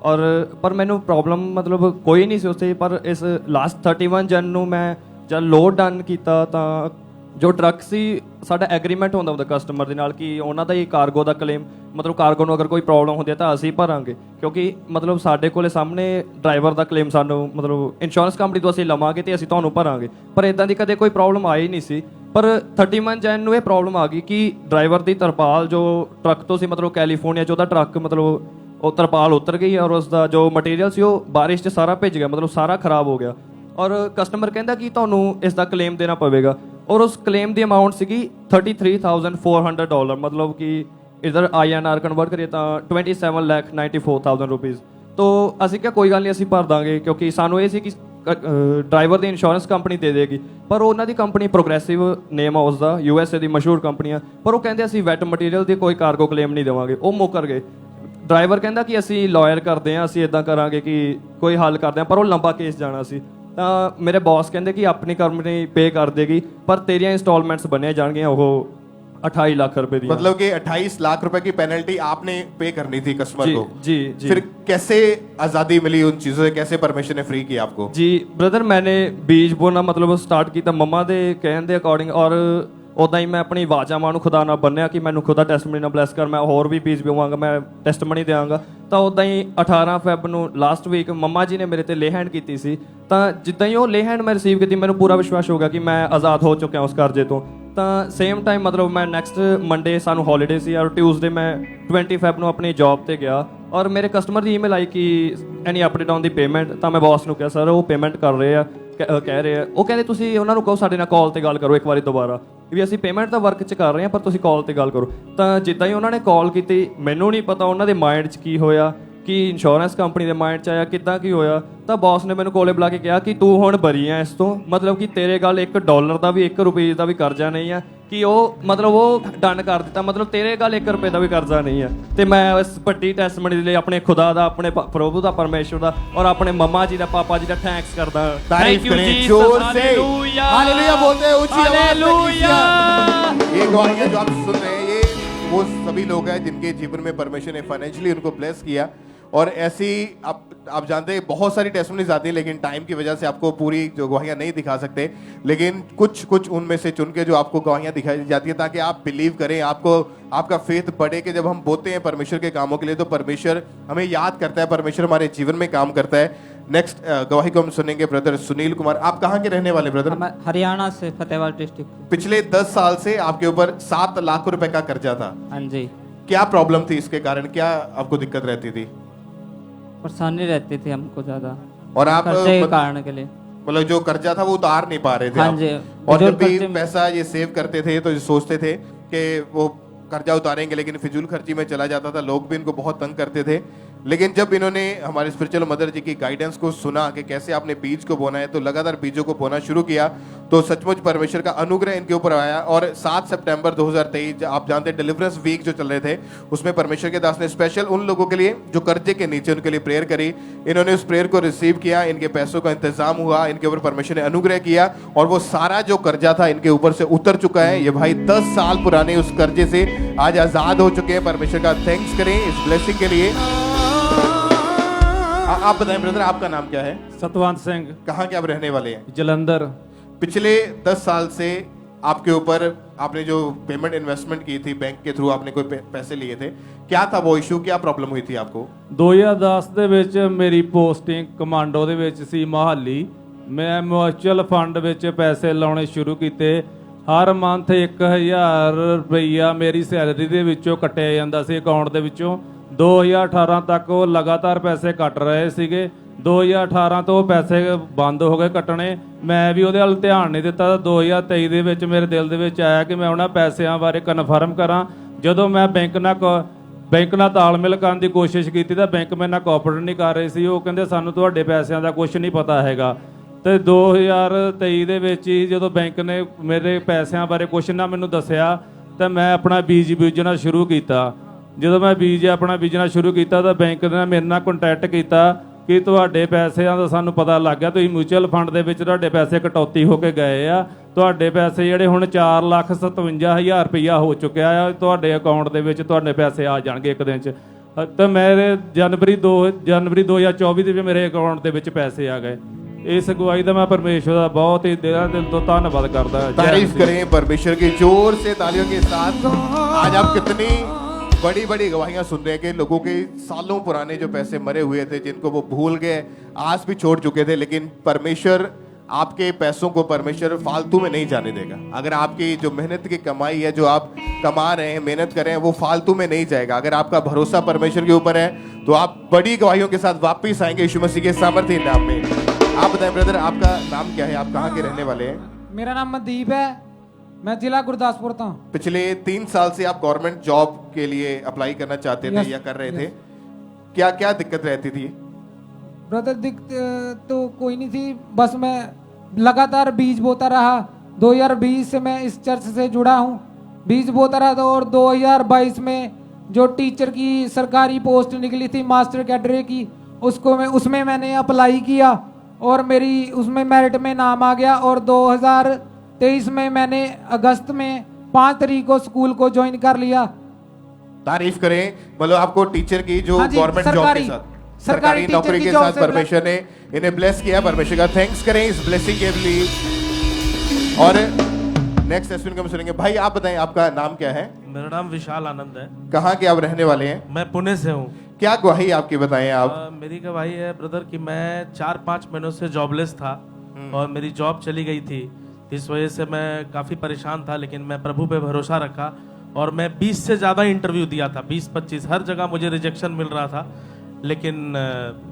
ਔਰ ਪਰ ਮੈਨੂੰ ਪ੍ਰੋਬਲਮ ਮਤਲਬ ਕੋਈ ਨਹੀਂ ਸੀ ਉੱਥੇ, ਪਰ ਇਸ ਲਾਸਟ 31 ਜਨ ਨੂੰ ਮੈਂ ਜਦ ਲੋਡ ਡਨ ਕੀਤਾ ਤਾਂ ਜੋ ਟਰੱਕ ਸੀ, ਸਾਡਾ ਐਗਰੀਮੈਂਟ ਹੁੰਦਾ ਉਹਦਾ ਕਸਟਮਰ ਦੇ ਨਾਲ ਕਿ ਉਹਨਾਂ ਦਾ ਹੀ ਕਾਰਗੋ ਦਾ ਕਲੇਮ, ਮਤਲਬ ਕਾਰਗੋ ਨੂੰ ਅਗਰ ਕੋਈ ਪ੍ਰੋਬਲਮ ਹੁੰਦੀ ਹੈ ਤਾਂ ਅਸੀਂ ਭਰਾਂਗੇ, ਕਿਉਂਕਿ ਮਤਲਬ ਸਾਡੇ ਕੋਲੇ ਸਾਹਮਣੇ ਡਰਾਈਵਰ ਦਾ ਕਲੇਮ ਸਾਨੂੰ ਮਤਲਬ ਇੰਸ਼ੋਰੈਂਸ ਕੰਪਨੀ ਤੋਂ ਅਸੀਂ ਲਵਾਂਗੇ ਤੇ ਅਸੀਂ ਤੁਹਾਨੂੰ ਭਰਾਂਗੇ। ਪਰ ਇਦਾਂ ਦੀ ਕਦੇ ਕੋਈ ਪ੍ਰੋਬਲਮ ਆਈ ਨਹੀਂ ਸੀ। ਪਰ 31 ਜਨ ਨੂੰ ਇਹ ਪ੍ਰੋਬਲਮ ਆ ਗਈ ਕਿ ਡਰਾਈਵਰ ਦੀ ਤਰਪਾਲ ਜੋ ਟਰੱਕ ਤੋਂ ਸੀ, ਮਤਲਬ ਕੈਲੀਫੋਰਨੀਆ 'ਚ ਉਹਦਾ ਟਰੱਕ ਮਤਲਬ ਉਹ ਤਰਪਾਲ ਉਤਰ ਗਈ ਔਰ ਉਸ ਦਾ ਜੋ ਮਟੀਰੀਅਲ ਸੀ ਉਹ ਬਾਰਿਸ਼ 'ਚ ਸਾਰਾ ਭਿੱਜ ਗਿਆ, ਮਤਲਬ ਸਾਰਾ ਖਰਾਬ ਹੋ ਗਿਆ। ਔਰ ਕਸਟਮਰ ਕਹਿੰਦਾ ਕਿ ਤੁਹਾਨੂੰ ਇਸ ਦਾ ਕਲੇਮ ਦੇਣਾ ਪਵੇਗਾ ਔਰ ਉਸ ਕਲੇਮ ਦੀ ਅਮਾਊਂਟ ਸੀਗੀ $33,400, ਮਤਲਬ ਕਿ ਇਧਰ INR ਕਨਵਰਟ ਕਰੀਏ ਤਾਂ 27,94,000 ਰੁਪੀਜ਼। ਤੋ ਅਸੀਂ ਕਿਹਾ ਕੋਈ ਗੱਲ ਨਹੀਂ, ਅਸੀਂ ਭਰ ਦਾਂਗੇ, ਕਿਉਂਕਿ ਸਾਨੂੰ ਇਹ ਸੀ ਕਿ ਡਰਾਈਵਰ ਦੀ ਇੰਸ਼ੋਰੈਂਸ ਕੰਪਨੀ ਦੇ ਦੇਗੀ। ਪਰ ਉਹਨਾਂ ਦੀ ਕੰਪਨੀ ਪ੍ਰੋਗਰੈਸਿਵ ਨੇਮ ਆ ਉਸਦਾ, USA ਦੀ ਮਸ਼ਹੂਰ ਕੰਪਨੀ ਆ, ਪਰ ਉਹ ਕਹਿੰਦੇ ਅਸੀਂ ਵੈਟ ਮਟੀਰੀਅਲ ਦੀ ਕੋਈ ਕਾਰਗੋ ਕਲੇਮ ਨਹੀਂ ਦੇਵਾਂਗੇ। ਉਹ ਮੁੱਕਰ ਗਏ। ਡਰਾਈਵਰ ਕਹਿੰਦਾ ਕਿ ਅਸੀਂ ਲਾਇਰ ਕਰਦੇ ਹਾਂ, ਅਸੀਂ ਇਦਾਂ ਕਰਾਂਗੇ ਕਿ ਕੋਈ ਹੱਲ ਕਰਦੇ ਹਾਂ, ਪਰ ਉਹ ਲੰਬਾ ਕੇਸ ਜਾਣਾ ਸੀ। ਤਾਂ ਮੇਰੇ ਬੌਸ ਕਹਿੰਦੇ ਕਿ ਆਪਣੀ ਕੰਪਨੀ ਪੇ ਕਰ ਦੇਗੀ, ਪਰ ਤੇਰੀਆਂ ਇੰਸਟਾਲਮੈਂਟਸ ਬਣੀਆਂ ਜਾਣਗੀਆਂ ਉਹ 28 लाख रुपए दी। मतलब कि 28 लाख रुपए की पेनल्टी आपने पे करनी थी कस्टमर को। जी जी। फिर कैसे आजादी मिली उन चीजों से, कैसे परमेश्वर ने फ्री किया आपको? जी ब्रदर, मैंने बीज बोना मतलब स्टार्ट किया मम्मा ਦੇ ਕਹਿਣ ਦੇ ਅਕੋਰਡਿੰਗ, ਔਰ ਉਦਾਂ ਹੀ ਮੈਂ ਆਪਣੀ ਆਵਾਜ਼ਾਂ ਨੂੰ ਖੁਦਾ ਨਾਲ ਬੰਨਿਆ ਕਿ ਮੈਨੂੰ ਖੁਦਾ ਟੈਸਟਮਨੀ ਨਾਲ ਬਲੈਸ ਕਰ, ਮੈਂ ਹੋਰ ਵੀ ਬੀਜ ਬਵਾਂਗਾ, ਮੈਂ ਟੈਸਟਮਨੀ ਦੇਵਾਂਗਾ। ਤਾਂ ਉਦਾਂ ਹੀ 18 ਫੈਬ ਨੂੰ ਲਾਸਟ ਵੀਕ ਮੰਮਾ ਜੀ ਨੇ ਮੇਰੇ ਤੇ ਲੇ ਹੈਂਡ ਕੀਤੀ ਸੀ। ਤਾਂ ਜਿੱਦਾਂ ਹੀ ਉਹ ਲੇ ਹੈਂਡ ਮੈਂ ਰਿਸੀਵ ਕੀਤੀ, ਮੈਨੂੰ ਪੂਰਾ ਵਿਸ਼ਵਾਸ ਹੋ ਗਿਆ ਕਿ ਮੈਂ ਆਜ਼ਾਦ ਹੋ ਚੁੱਕਿਆ ਉਸ ਕਰਜ਼ੇ ਤੋਂ। ਤਾਂ ਸੇਮ ਟਾਈਮ ਮਤਲਬ ਮੈਂ ਨੈਕਸਟ ਮੰਡੇ ਸਾਨੂੰ ਹੌਲੀਡੇ ਸੀ ਔਰ ਟਿਊਜ਼ਡੇ ਮੈਂ 20 ਫੈਬ ਨੂੰ ਆਪਣੀ ਜੌਬ ਤੇ ਗਿਆ ਔਰ ਮੇਰੇ ਕਸਟਮਰ ਦੀ ਈਮੇਲ ਆਈ ਕਿ ਐਨੀ ਅਪਡੇਟ ਔਨ ਦੀ ਪੇਮੈਂਟ। ਤਾਂ ਮੈਂ ਬੌਸ ਨੂੰ ਕਿਹਾ ਸਰ ਉਹ ਪੇਮੈਂਟ ਕਰ ਰਹੇ ਆ, ਕਹਿ ਰਹੇ ਆ। ਉਹ ਕਹਿੰਦੇ ਤੁਸੀਂ ਉਹਨਾਂ ਨੂੰ ਕਹੋ ਸਾਡੇ ਨਾਲ ਕਾਲ ਤੇ ਗੱਲ ਕਰੋ ਇੱਕ ਵਾਰੀ ਦੁਬਾਰਾ, ਵੀ ਅਸੀਂ ਪੇਮੈਂਟ ਤਾਂ ਵਰਕ 'ਚ ਕਰ ਰਹੇ ਹਾਂ ਪਰ ਤੁਸੀਂ ਕਾਲ ਤੇ ਗੱਲ ਕਰੋ। ਤਾਂ ਜਿੱਦਾਂ ਹੀ ਉਹਨਾਂ ਨੇ ਕਾਲ ਕੀਤੀ, ਮੈਨੂੰ ਨਹੀਂ ਪਤਾ ਉਹਨਾਂ ਦੇ ਮਾਈਂਡ 'ਚ ਕੀ ਹੋਇਆ, ਕਿ ਇੰਸ਼ੋਰੈਂਸ ਕੰਪਨੀ ਦੇ ਮਾਈਂਡ 'ਚ ਆਇਆ, ਕਿੱਦਾਂ ਕੀ ਹੋਇਆ। ਤਾਂ ਬੌਸ ਨੇ ਮੈਨੂੰ ਕੋਲੇ ਬੁਲਾ ਕੇ ਕਿਹਾ ਕਿ ਤੂੰ ਹੁਣ ਬਰੀ ਆ ਇਸ ਤੋਂ, ਮਤਲਬ ਕਿ ਤੇਰੇ ਗੱਲ $1 ਦਾ ਵੀ $1 ਦਾ ਵੀ ਕਰਜ਼ਾ ਨਹੀਂ ਆ, ਕਿ ਉਹ ਮਤਲਬ ਉਹ ਡਨ ਕਰ ਦਿੱਤਾ, ਮਤਲਬ ਤੇਰੇ ਗੱਲ $1 ਦਾ ਵੀ ਕਰਜ਼ਾ ਨਹੀਂ ਆ। ਤੇ ਮੈਂ ਇਸ ਵੱਡੀ ਟੈਸਟਮਨੀ ਦੇ ਲਈ ਆਪਣੇ ਖੁਦਾ ਦਾ, ਆਪਣੇ ਪ੍ਰਭੂ ਦਾ, ਪਰਮੇਸ਼ਵਰ ਦਾ ਔਰ ਆਪਣੇ ਮੰਮਾ ਜੀ ਦਾ, ਪਾਪਾ ਜੀ ਦਾ ਥੈਂਕਸ ਕਰਦਾ। थैंक यू जोर से हालेलुया बोलते हैं, ऊंची आवाज में। ये गवाहियां जो आप सुन रहे हैं, ये वो सभी लोग हैं जिनके जीवन में परमेश्वर ने फाइनेंशियली उनको ब्लेस किया। और ऐसी आप जानते हैं बहुत सारी टेस्टमनीज आती हैं, लेकिन टाइम की वजह से आपको पूरी जो गवाहियां नहीं दिखा सकते, लेकिन कुछ उनमें से चुन के जो आपको गवाहियां दिखाई जाती है ताकि आप बिलीव करें, आपका फेथ बढ़े कि जब हम बोते हैं परमेश्वर के कामों के लिए तो परमेश्वर हमें याद करता है, परमेश्वर हमारे जीवन में काम करता है। नेक्स्ट गवाही को हम सुनेंगे ब्रदर सुनील कुमार। आप कहाँ के रहने वाले ब्रदर? हरियाणा से, फतेहबाद डिस्ट्रिक्ट। पिछले 10 साल से आपके ऊपर 7 लाख रुपए का कर्जा था। हाँ जी। क्या प्रॉब्लम थी इसके कारण, क्या आपको दिक्कत रहती थी? परेशानी रहती थी हमको ज्यादा, और आप कर्जे के कारण के लिए, मतलब जो कर्जा था वो उतार नहीं पा रहे थे। हाँ जी। और जब भी पैसा ये सेव करते थे तो ये सोचते थे कि वो कर्जा उतारेंगे, लेकिन फिजूल खर्ची में चला जाता था। लोग भी इनको बहुत तंग करते थे। लेकिन जब इन्होंने हमारे स्पिरिचुअल मदर जी की गाइडेंस को सुना कि कैसे आपने बीज को बोना है, तो लगातार बीजों को बोना शुरू किया। तो सचमुच परमेश्वर का अनुग्रह इनके ऊपर आया। और 7 सितंबर 2023 आप जानते हैं डिलीवरेंस वीक जो चल रहे थे, उसमें परमेश्वर के दास ने स्पेशल उन लोगों के लिए जो कर्जे के नीचे, उनके लिए प्रेयर करी। इन्होंने उस प्रेयर को रिसीव किया, इनके पैसों का इंतजाम हुआ, इनके ऊपर परमेश्वर ने अनुग्रह किया और वो सारा जो कर्जा था इनके ऊपर से उतर चुका है। ये भाई 10 साल पुराने उस कर्जे से आज आजाद हो चुके हैं। परमेश्वर का थैंक्स करें इस ब्लेसिंग के लिए। आप बताएं ब्रदर, आपका नाम क्या है? सतवंत सिंह। कहाँ के आप रहने वाले हैं? जलंधर। पिछले 10 साल से आपके ऊपर आपने जो पेमेंट इन्वेस्टमेंट की थी बैंक के थ्रू, आपने कोई पैसे लिए थे, क्या था वो इशू, क्या प्रॉब्लम हुई थी आपको? 2010 ਦੇ ਵਿੱਚ ਮੇਰੀ ਪੋਸਟਿੰਗ ਕਮਾਂਡੋ ਦੇ ਵਿੱਚ ਸੀ ਮਹਾਲੀ। ਮੈਂ ਮਿਊਚੁਅਲ ਫੰਡ ਵਿੱਚ ਪੈਸੇ ਲਾਉਣੇ ਸ਼ੁਰੂ ਕੀਤੇ। ਹਰ ਮੰਥ 1000 ਰੁਪਈਆ ਮੇਰੀ ਸੈਲਰੀ ਦੇ ਵਿੱਚੋਂ ਕੱਟਿਆ ਜਾਂਦਾ ਸੀ ਅਕਾਊਂਟ ਦੇ ਵਿੱਚੋਂ। 2018 ਤੱਕ ਉਹ ਲਗਾਤਾਰ ਪੈਸੇ ਕੱਟ ਰਹੇ ਸੀਗੇ। 2018 ਤੋਂ ਪੈਸੇ ਬੰਦ ਹੋ ਗਏ ਕੱਟਣੇ। ਮੈਂ ਵੀ ਉਹਦੇ ਵੱਲ ਧਿਆਨ ਨਹੀਂ ਦਿੱਤਾ। 2023 ਦੇ ਵਿੱਚ ਮੇਰੇ ਦਿਲ ਦੇ ਵਿੱਚ ਆਇਆ ਕਿ ਮੈਂ ਉਹਨਾਂ ਪੈਸਿਆਂ ਬਾਰੇ ਕਨਫਰਮ ਕਰਾਂ। ਜਦੋਂ ਮੈਂ ਬੈਂਕ ਨਾਲ ਤਾਲਮੇਲ ਕਰਨ ਦੀ ਕੋਸ਼ਿਸ਼ ਕੀਤੀ ਤਾਂ ਬੈਂਕ ਮੇਰੇ ਨਾਲ ਕੋਆਪਰੇਟ ਨਹੀਂ ਕਰ ਰਹੇ ਸੀ। ਉਹ ਕਹਿੰਦੇ ਸਾਨੂੰ ਤੁਹਾਡੇ ਪੈਸਿਆਂ ਦਾ ਕੁਝ ਨਹੀਂ ਪਤਾ ਹੈਗਾ। ਤੇ 2023 ਦੇ ਵਿੱਚ ਹੀ ਜਦੋਂ ਬੈਂਕ ਨੇ ਮੇਰੇ ਪੈਸਿਆਂ ਬਾਰੇ ਕੁਝ ਨਾ ਮੈਨੂੰ ਦੱਸਿਆ ਤਾਂ ਮੈਂ ਆਪਣਾ ਬੀਜ ਬੀਜਣਾ ਸ਼ੁਰੂ ਕੀਤਾ। ਜਦੋਂ ਮੈਂ ਬੀਜ ਆਪਣਾ ਬੀਜਣਾ ਸ਼ੁਰੂ ਕੀਤਾ ਤਾਂ ਬੈਂਕ ਨੇ ਮੇਰੇ ਨਾਲ ਕੰਟੈਕਟ ਕੀਤਾ ਕਿ ਤੁਹਾਡੇ ਪੈਸਿਆਂ ਦਾ ਸਾਨੂੰ ਪਤਾ ਲੱਗ ਗਿਆ, ਤੁਸੀਂ ਮਿਊਚੁਅਲ ਫੰਡ ਦੇ ਵਿੱਚ ਤੁਹਾਡੇ ਪੈਸੇ ਕਟੌਤੀ ਹੋ ਕੇ ਗਏ ਆ। ਤੁਹਾਡੇ ਪੈਸੇ ਜਿਹੜੇ ਹੁਣ 4,57,000 ਰੁਪਈਆ ਹੋ ਚੁੱਕਿਆ ਆ, ਤੁਹਾਡੇ ਅਕਾਊਂਟ ਦੇ ਵਿੱਚ ਤੁਹਾਡੇ ਪੈਸੇ ਆ ਜਾਣਗੇ ਇੱਕ ਦਿਨ 'ਚ। ਤਾਂ ਮੇਰੇ ਜਨਵਰੀ 2024 ਦੇ ਵਿੱਚ ਮੇਰੇ ਅਕਾਊਂਟ ਦੇ ਵਿੱਚ ਪੈਸੇ ਆ ਗਏ। इस गवाही का मैं परमेश्वर का बहुत ही दिल तो धन्यवाद करता हूं। तारीफ करें परमेश्वर की जोर से तालियों के साथ। आज आप कितनी बड़ी बड़ी गवाहियां सुन रहे हैं कि लोगों के सालों पुराने जो पैसे मरे हुए थे, जिनको वो भूल गए, आज भी छोड़ चुके थे, लेकिन परमेश्वर आपके पैसों को परमेश्वर फालतू में नहीं जाने देगा। अगर आपकी जो मेहनत की कमाई है, जो आप कमा रहे हैं, मेहनत कर रहे हैं, वो फालतू में नहीं जाएगा। अगर आपका भरोसा परमेश्वर के ऊपर है तो आप बड़ी गवाहियों के साथ वापिस आएंगे यीशु मसीह के सामर्थ्य नाम में। आप बताएं ब्रदर, आपका नाम क्या है, आप कहाँ के रहने वाले हैं? मेरा नाम मनदीप है, मैं जिला गुरदासपुर था। पिछले 3 साल से आप गवर्नमेंट जॉब के लिए अप्लाई करना चाहते थे या कर रहे थे, क्या क्या दिक्कत रहती थी? ब्रदर दिक्कत तो कोई नहीं थी, बस मैं लगातार बीज बोता रहा। 2020 से मैं इस चर्च से जुड़ा हूँ, बीज बोता रहा था। और 2022 में जो टीचर की सरकारी पोस्ट निकली थी मास्टर कैडरे की, उसमें मैंने अप्लाई किया और मेरी उसमें मेरिट में नाम आ गया। और 2023 में मैंने अगस्त में 5 तारीख को स्कूल को ज्वाइन कर लिया। तारीफ करें, मतलब आपको टीचर की जो गवर्नमेंट जॉब के साथ, सरकारी नौकरी के साथ परमेश्वर ने इन्हें ब्लेस किया। परमेश्वर का थैंक्स करें इस ब्लेसिंग के लिए। और नेक्स्ट टेस्टिमनी को हम सुनेंगे। भाई आप बताएं, आपका नाम क्या है? मेरा नाम विशाल आनंद है। कहाँ के आप रहने वाले हैं? मैं पुणे से हूँ। क्या गवाही आपकी बताएं आप? मेरी गवाही है ब्रदर कि मैं 4-5 महीनों से जॉबलेस था और मेरी जॉब चली गई थी। इस वजह से मैं काफ़ी परेशान था, लेकिन मैं प्रभु पे भरोसा रखा और मैं 20 से ज़्यादा इंटरव्यू दिया था, 20-25, हर जगह मुझे रिजेक्शन मिल रहा था। लेकिन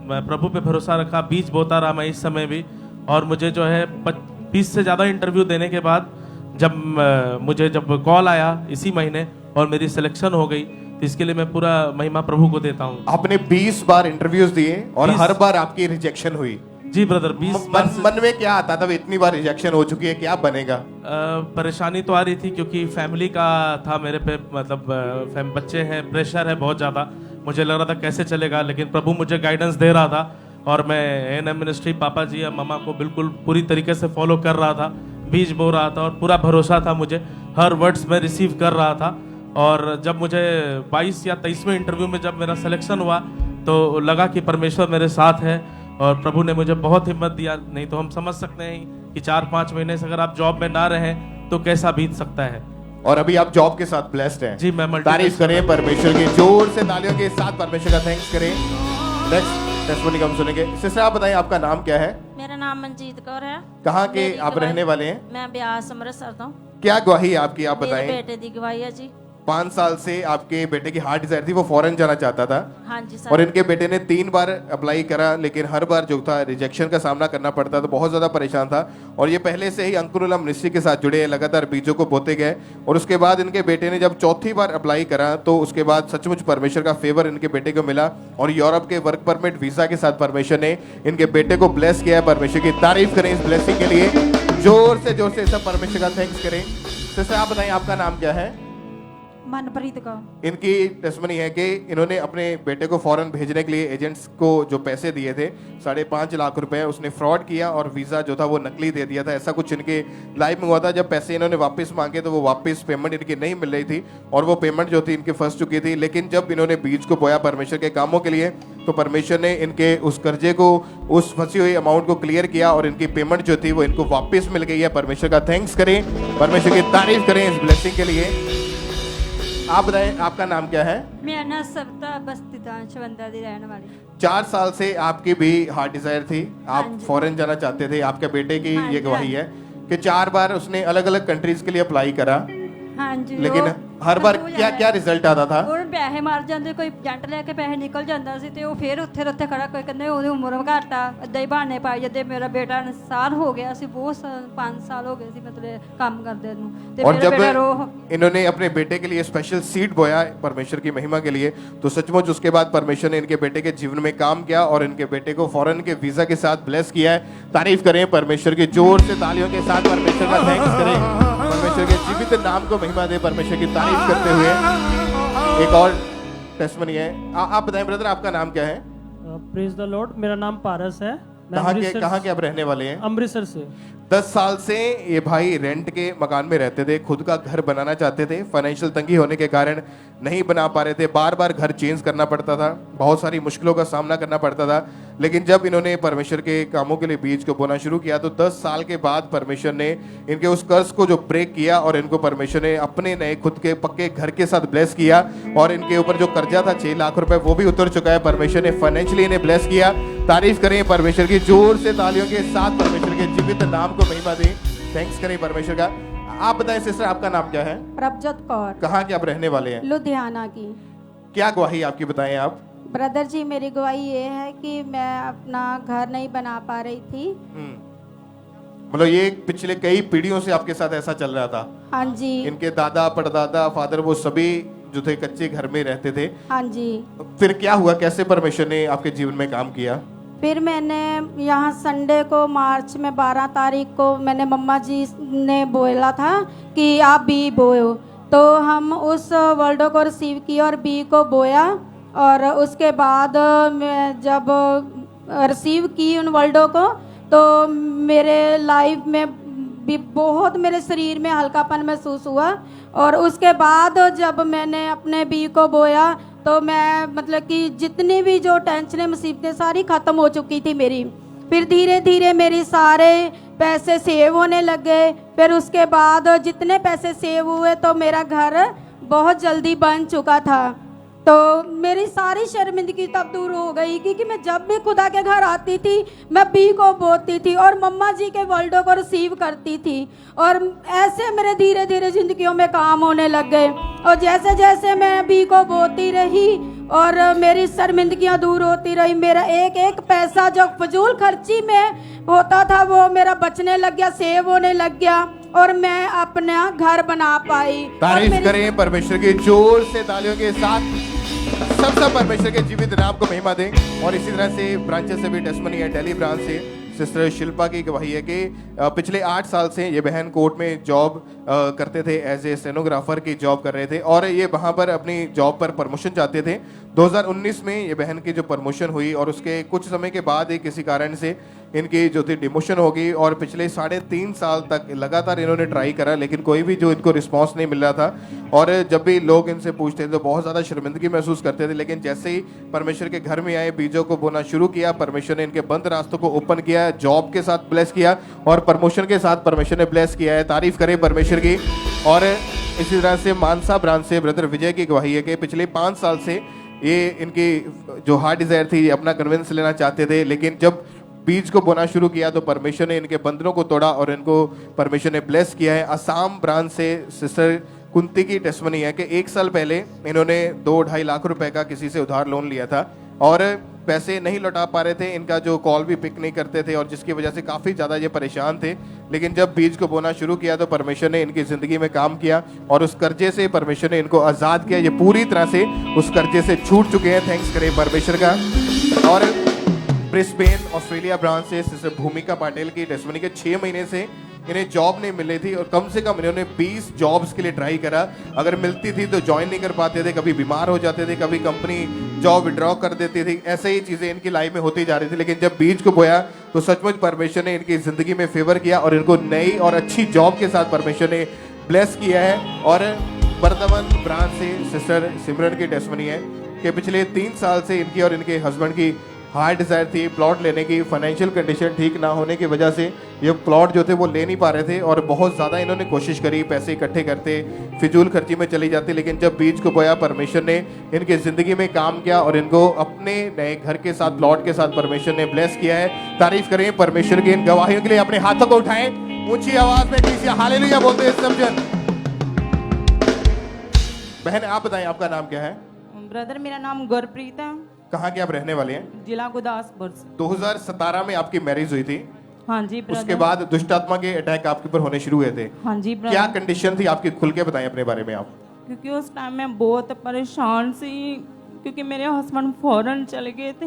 मैं प्रभु पे भरोसा रखा, बीज बोता रहा मैं इस समय भी। और मुझे जो है 20 से ज़्यादा इंटरव्यू देने के बाद मुझे जब कॉल आया इसी महीने और मेरी सिलेक्शन हो गई, तो इसके लिए मैं पूरा महिमा प्रभु को देता हूँ। आपने 20 बार इंटरव्यूज दिए और हर बार आपकी रिजेक्शन हुई? जी ब्रदर, 20 मन में क्या आता था, इतनी बार रिजेक्शन हो चुकी है, क्या बनेगा? परेशानी तो आ रही थी क्योंकि फैमिली का था मेरे पे, मतलब बच्चे हैं, प्रेशर है बहुत ज़्यादा। मुझे लग रहा था कैसे चलेगा, लेकिन प्रभु मुझे गाइडेंस दे रहा था और मैं एएनएम मिनिस्ट्री पापा जी या मामा को बिल्कुल पूरी तरीके से फॉलो कर रहा था, बीज बो रहा था और पूरा भरोसा था मुझे, हर वर्ड्स में रिसीव कर रहा था। और जब मुझे 22 या 23वें इंटरव्यू में जब मेरा सिलेक्शन हुआ तो लगा कि परमेश्वर मेरे साथ है और प्रभु ने मुझे बहुत हिम्मत दिया। नहीं तो हम समझ सकते हैं कि 4-5 महीने से अगर आप जॉब में ना रहें तो कैसा बीत सकता है। और अभी आप जॉब के साथ ब्लेस्ड हैं। जी, मैं तारीफ करें परमेश्वर की, जोर से तालियों के साथ परमेश्वर का थैंक्स करें। नेक्स्ट टेस्टिमनी हम सुनेंगे। सिस्टर आप बताएं, आपका नाम क्या है? मेरा नाम मनजीत कौर है। कहाँ के आप रहने वाले हैं? मैं ब्यास अमृतसर तो। क्या गवाही आपकी, आप बताएं? मेरे बेटे दी गवाही है जी। 5 साल से आपके बेटे की हार्ट डिजायर थी, वो फॉरेन जाना चाहता था। हाँ जी सर। और इनके बेटे ने 3 बार अप्लाई करा, लेकिन हर बार जो था रिजेक्शन का सामना करना पड़ता, तो बहुत ज्यादा परेशान था। और ये पहले से ही अंकुरम मिनिस्ट्री के साथ जुड़े, लगातार बीजों को बोते गए। और उसके बाद इनके बेटे ने जब 4थी बार अप्लाई करा तो उसके बाद सचमुच परमेश्वर का फेवर इनके बेटे को मिला और यूरोप के वर्क परमिट वीजा के साथ परमेश्वर ने इनके बेटे को ब्लेस किया है। परमेश्वर की तारीफ करें इस ब्लेसिंग के लिए, जोर से सब परमेश्वर का थैंक्स करें। सिस्टर आप बताएं, आपका नाम क्या है? मनप्रीत कौर। इनकी टेस्टिमनी है कि इन्होंने अपने बेटे को फॉरेन भेजने के लिए एजेंट्स को जो पैसे दिए थे 5.5 लाख रुपए, उसने फ्रॉड किया और वीज़ा जो था वो नकली दे दिया था। ऐसा कुछ इनके लाइफ में हुआ था। जब पैसे इन्होंने वापस मांगे तो वो वापस पेमेंट इनकी नहीं मिल रही थी और वो पेमेंट जो थी इनकी फंस चुकी थी। लेकिन जब इन्होंने बीज को बोया परमेश्वर के कामों के लिए तो परमेश्वर ने इनके उस कर्जे को, उस फंसी हुई अमाउंट को क्लियर किया और इनकी पेमेंट जो थी वो इनको वापस मिल गई है। परमेश्वर का थैंक्स करें, परमेश्वर की तारीफ करें इस ब्लेसिंग के लिए। आप बताएं, आपका नाम क्या है? मेरा नाम सविता बस्ती शवंदा दी रहने वाली। 4 साल से आपकी भी हार्ट डिजायर थी, आप फॉरेन जाना चाहते थे। आपके बेटे की ये गवाही है कि 4 बार उसने अलग अलग कंट्रीज के लिए अप्लाई करा, हाँ जी, लेकिन वो हर बार संतोष क्या है। क्या ਰਿਜ਼ਲਟ ਆਦਾ ਥਾ ਉਹ ਪੈਸੇ ਮਾਰ ਜਾਂਦੇ, ਕੋਈ ਜੰਟ ਲੈ ਕੇ ਪੈਸੇ ਨਿਕਲ ਜਾਂਦਾ ਸੀ ਤੇ ਉਹ ਫੇਰ ਉੱਥੇ ਰੱਥੇ ਖੜਾ, ਕੋਈ ਕਹਿੰਦੇ ਉਹਦੀ ਉਮਰ ਘੱਟ ਆ, ਏਦਾਂ ਹੀ ਬਹਾਨੇ ਪਾਈ ਜਾਂਦੇ। ਮੇਰਾ ਬੇਟਾ ਸਾਲ ਹੋ ਗਿਆ ਸੀ, ਬਹੁਤ 5 ਸਾਲ ਹੋ ਗਏ ਸੀ ਮਤਲਬ ਕੰਮ ਕਰਦੇ ਨੂੰ, ਤੇ और ਮੇਰਾ जब ਬੇਟਾ ਰੋਹ इन्होंने अपने बेटे के लिए स्पेशल सीड बोया परमेश्वर की महिमा के लिए, तो सचमुच उसके बाद परमेश्वर ने इनके बेटे के जीवन में काम किया और इनके बेटे को फॉरेन के वीजा के साथ ब्लेस किया है। तारीफ करें परमेश्वर की, जोर से तालियों के साथ परमेश्वर का थैंक्स करें, परमेश्वर के जीवित नाम को महिमा दे, परमेश्वर की तारीफ करते हुए। एक और टेस्टमनी है, आप बताएं ब्रदर, आपका नाम क्या है? प्रेज द लॉर्ड, मेरा नाम पारस है। मैं कहाँ के आप रहने वाले हैं? अमृतसर से। 10 साल से ये भाई रेंट के मकान में रहते थे, खुद का घर बनाना चाहते थे, फाइनेंशियल तंगी होने के कारण नहीं बना पा रहे थे, बार बार घर चेंज करना पड़ता था, बहुत सारी मुश्किलों का सामना करना पड़ता था। लेकिन जब इन्होंने परमेश्वर के कामों के लिए बीज को बोना शुरू किया तो 10 साल के बाद परमेश्वर ने इनके उस कर्ज को जो ब्रेक किया और इनको परमेश्वर ने अपने नए खुद के पक्के घर के साथ ब्लेस किया, और इनके ऊपर जो कर्जा था 6 लाख रुपए वो भी उतर चुका है। परमेश्वर ने फाइनेंशियली इन्हें ब्लेस किया। तारीफ करें परमेश्वर की, जोर से तालियों के साथ परमेश्वर के जीवित नाम को महिमा दें, थैंक्स करें परमेश्वर का। आप बताएं सिस्टर, आपका नाम क्या है? प्रभजोत कौर। कहाँ के आप रहने वाले हैं? लुधियाना की। क्या गवाही आपकी बताएं आप? ब्रदर जी, मेरी गवाही ये है कि मैं अपना घर नहीं बना पा रही थी। मतलब ये पिछले कई पीढ़ियों से आपके साथ ऐसा चल रहा था? हाँ जी। इनके दादा परदादा फादर वो सभी जो थे कच्चे घर में रहते थे? हाँ जी। फिर क्या हुआ, कैसे परमेश्वर ने आपके जीवन में काम किया? फिर मैंने यहाँ संडे को मार्च में 12 तारीख को मैंने मम्मा जी ने बोला था कि आप बी बोयो, तो हम उस वर्डो को रिसीव किया और बी को बोया। और उसके बाद मैं जब रिसीव की उन वर्डों को तो मेरे लाइफ में भी बहुत मेरे शरीर में हल्कापन महसूस हुआ। और उसके बाद जब मैंने अपने बी को बोया तो मैं मतलब कि जितनी भी जो टेंशनें मुसीबतें सारी ख़त्म हो चुकी थी मेरी। फिर धीरे धीरे मेरी सारे पैसे सेव होने लगे। फिर उसके बाद जितने पैसे सेव हुए तो मेरा घर बहुत जल्दी बन चुका था। तो मेरी सारी शर्मिंदगी तब दूर हो गई, क्योंकि मैं जब भी खुदा के घर आती थी मैं बी को बोती थी और मम्मा जी के वर्डों को रिसीव करती थी, और ऐसे मेरे धीरे धीरे जिंदगियों में काम होने लग गए। और जैसे जैसे मैं बी को बोती रही और मेरी शर्मिंदगियाँ दूर होती रही, मेरा एक एक पैसा जो फजूल खर्ची में होता था वो मेरा बचने लग गया, सेव होने लग गया, और मैं अपना घर बना पाई। तारीफ करें परमेश्वर की, जोर से तालियों के साथ सब परमेश्वर के जीवित नाम को महिमा दें। और इसी तरह से ब्रांचेस से भी टेस्टमनी है, दिल्ली ब्रांच से सिस्टर शिल्पा की गवाही है कि पिछले 8 साल से ये बहन कोर्ट में जॉब करते थे, एज ए स्टेनोग्राफर की जॉब कर रहे थे, और ये वहाँ पर अपनी जॉब पर प्रमोशन चाहते थे। 2019 में ये बहन की जो प्रमोशन हुई और उसके कुछ समय के बाद ही किसी कारण से इनकी जो थी डिमोशन हो गई, और पिछले 3.5 साल तक लगातार इन्होंने ट्राई करा लेकिन कोई भी जो इनको रिस्पांस नहीं मिल रहा था। और जब भी लोग इनसे पूछते थे तो बहुत ज़्यादा शर्मिंदगी महसूस करते थे। लेकिन जैसे ही परमेश्वर के घर में आए, बीजों को बोना शुरू किया, परमेश्वर ने इनके बंद रास्तों को ओपन किया, जॉब के साथ ब्लेस किया और प्रमोशन के साथ परमेश्वर ने ब्लेस किया है। तारीफ करें परमेश्वर की। और इसी तरह से मानसा ब्रांच से ब्रदर विजय की गवाही है कि पिछले 5 साल से ये इनकी जो हार्ट डिजायर थी, ये अपना कन्वेंस लेना चाहते थे, लेकिन जब बीज को बोना शुरू किया तो परमेश्वर ने इनके बंधनों को तोड़ा और इनको परमेश्वर ने ब्लेस किया है। असम ब्रांच से सिस्टर कुंती की टेस्टमनी है कि 1 साल पहले इन्होंने 2-2.5 लाख रुपए का किसी से उधार लोन लिया था और पैसे नहीं लौटा पा रहे थे। इनका जो कॉल भी पिक नहीं करते थे और जिसकी वजह से काफ़ी ज़्यादा ये परेशान थे। लेकिन जब बीज को बोना शुरू किया तो परमेश्वर ने इनकी ज़िंदगी में काम किया और उस कर्जे से परमेश्वर ने इनको आज़ाद किया। ये पूरी तरह से उस कर्जे से छूट चुके हैं। थैंक्स करें परमेश्वर का। और ब्रिस्बेन ऑस्ट्रेलिया ब्रांच से सिस्टर भूमिका पाटिल की टेस्टमनी के 6 महीने से इन्हें जॉब नहीं मिल रही थी और कम से कम इन्होंने 20 जॉब्स के लिए ट्राई करा। अगर मिलती थी तो ज्वाइन नहीं कर पाते थे, कभी बीमार हो जाते थे, कभी कंपनी जॉब विड्रॉ कर देती थी। ऐसे ही चीज़ें इनकी लाइफ में होती जा रही थी। लेकिन जब बीज को बोया तो सचमुच परमेश्वर ने इनकी ज़िंदगी में फेवर किया और इनको नई और अच्छी जॉब के साथ परमेश्वर ने ब्लेस किया है। और बर्दमन ब्रांच से सिस्टर सिमरन की टेस्टमनी है कि पिछले 3 साल से इनकी और इनके हस्बैंड की हार्ट डिज़ायर थी प्लॉट लेने की। फाइनेंशियल कंडीशन ठीक ना होने की वजह से ये प्लॉट जो थे वो ले नहीं पा रहे थे और बहुत ज़्यादा इन्होंने कोशिश करी, पैसे इकट्ठे करते, फिजूल खर्ची में चली जाती। लेकिन जब बीज को बोया परमेश्वर ने इनकी ज़िंदगी में काम किया और इनको अपने नए घर के साथ, प्लॉट के साथ परमेश्वर ने ब्लेस किया है। तारीफ करें परमेश्वर की इन गवाहियों के लिए। अपने हाथों को उठाएं, ऊंची आवाज़ में प्लीज हालेलुया बोलते हैं सब जन। बहन आप बताएं आपका नाम क्या है? ब्रदर मेरा नाम गुरप्रीत है। कहाँ के आप रहने वाले हैं? जिला गुरदासपुर से। 2017 में आपकी मैरिज हुई थी। हाँ जी ब्रदर। उसके बाद दुष्ट आत्मा के अटैक आपके ऊपर होने शुरू हुए थे। हाँ जी ब्रदर। क्या कंडीशन थी आपकी, खुल के बताएं अपने बारे में आप। क्योंकि उस टाइम मैं बहुत परेशान सी, क्योंकि मेरे हस्बैंड फॉरेन चले गए थे।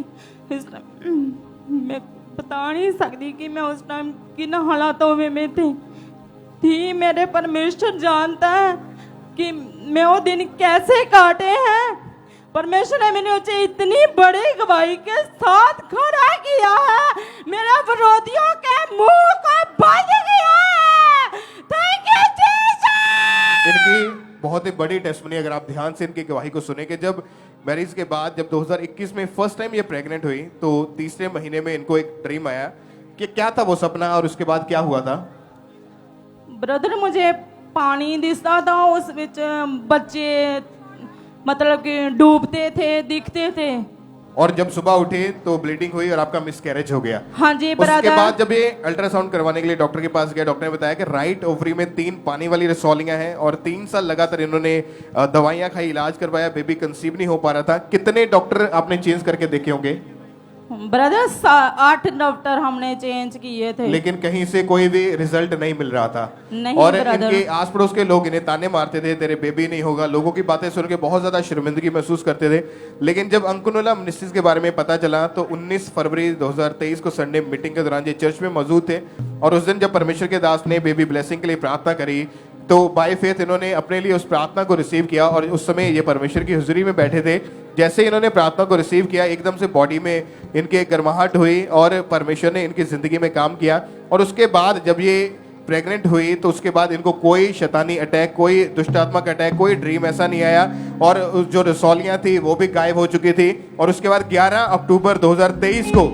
इस टाइम मैं बता नहीं सकती कि मैं उस टाइम किन हालातों में थी। मेरे परमेश्वर जानता है कि मैं वो दिन कैसे काटे हैं। परमेश्वर ने मैंने मुझे इतनी बड़ी गवाही के साथ खड़ा किया है, मेरे विरोधियों के मुंह को बंद किया है। Thank you Jesus. इनकी बहुत ही बड़ी टेस्टमनी, अगर आप ध्यान से इनकी गवाही को सुने कि जब मैरिज के बाद जब 2021 में फर्स्ट टाइम ये प्रेग्नेंट हुई तो तीसरे महीने में इनको एक ड्रीम आया कि क्या था वो सपना और उसके बाद क्या हुआ था? ब्रदर मुझे पानी दिखता था, उस विच बच्चे मतलब कि डूबते थे, दिखते थे। और जब सुबह उठे तो ब्लीडिंग हुई और आपका मिसकैरेज हो गया। हाँ जी उसके ब्रदर। बाद जब ये अल्ट्रासाउंड करवाने के लिए डॉक्टर के पास गया, डॉक्टर ने बताया कि राइट ओवरी में 3 पानी वाली रसौलियां हैं और 3 साल लगातार इन्होंने दवाइयां खाई, इलाज करवाया, बेबी कंसीव नहीं हो पा रहा था। कितने डॉक्टर आपने चेंज करके देखे होंगे? ब्रदर 8 डॉक्टर हमने चेंज किए थे, लेकिन कहीं से कोई भी रिजल्ट नहीं मिल रहा था। नहीं और ब्रदर। इनके आस पड़ोस के लोग इन्हें ताने मारते थे, तेरे बेबी नहीं होगा। लोगों की बातें सुन के बहुत ज्यादा शर्मिंदगी महसूस करते थे। लेकिन जब अंकुनुला मिनिस्ट्रीज के बारे में पता चला तो 19 फरवरी 2023 को संडे मीटिंग के दौरान ये चर्च में मौजूद थे और उस दिन जब परमेश्वर के दास ने बेबी ब्लेसिंग के लिए प्रार्थना करी तो बाय फेथ इन्होंने अपने लिए उस प्रार्थना को रिसीव किया। और उस समय ये परमेश्वर की हुजूरी में बैठे थे। जैसे इन्होंने प्रार्थना को रिसीव किया एकदम से बॉडी में इनके गर्माहट हुई और परमेश्वर ने इनकी जिंदगी में काम किया। और उसके बाद जब ये प्रेग्नेंट हुई तो उसके बाद इनको कोई शैतानी अटैक, कोई दुष्ट आत्मा का अटैक, कोई ड्रीम ऐसा नहीं आया और जो रसौलियां थी वो भी गायब हो चुकी थी। और उसके बाद 11 अक्टूबर 2023 को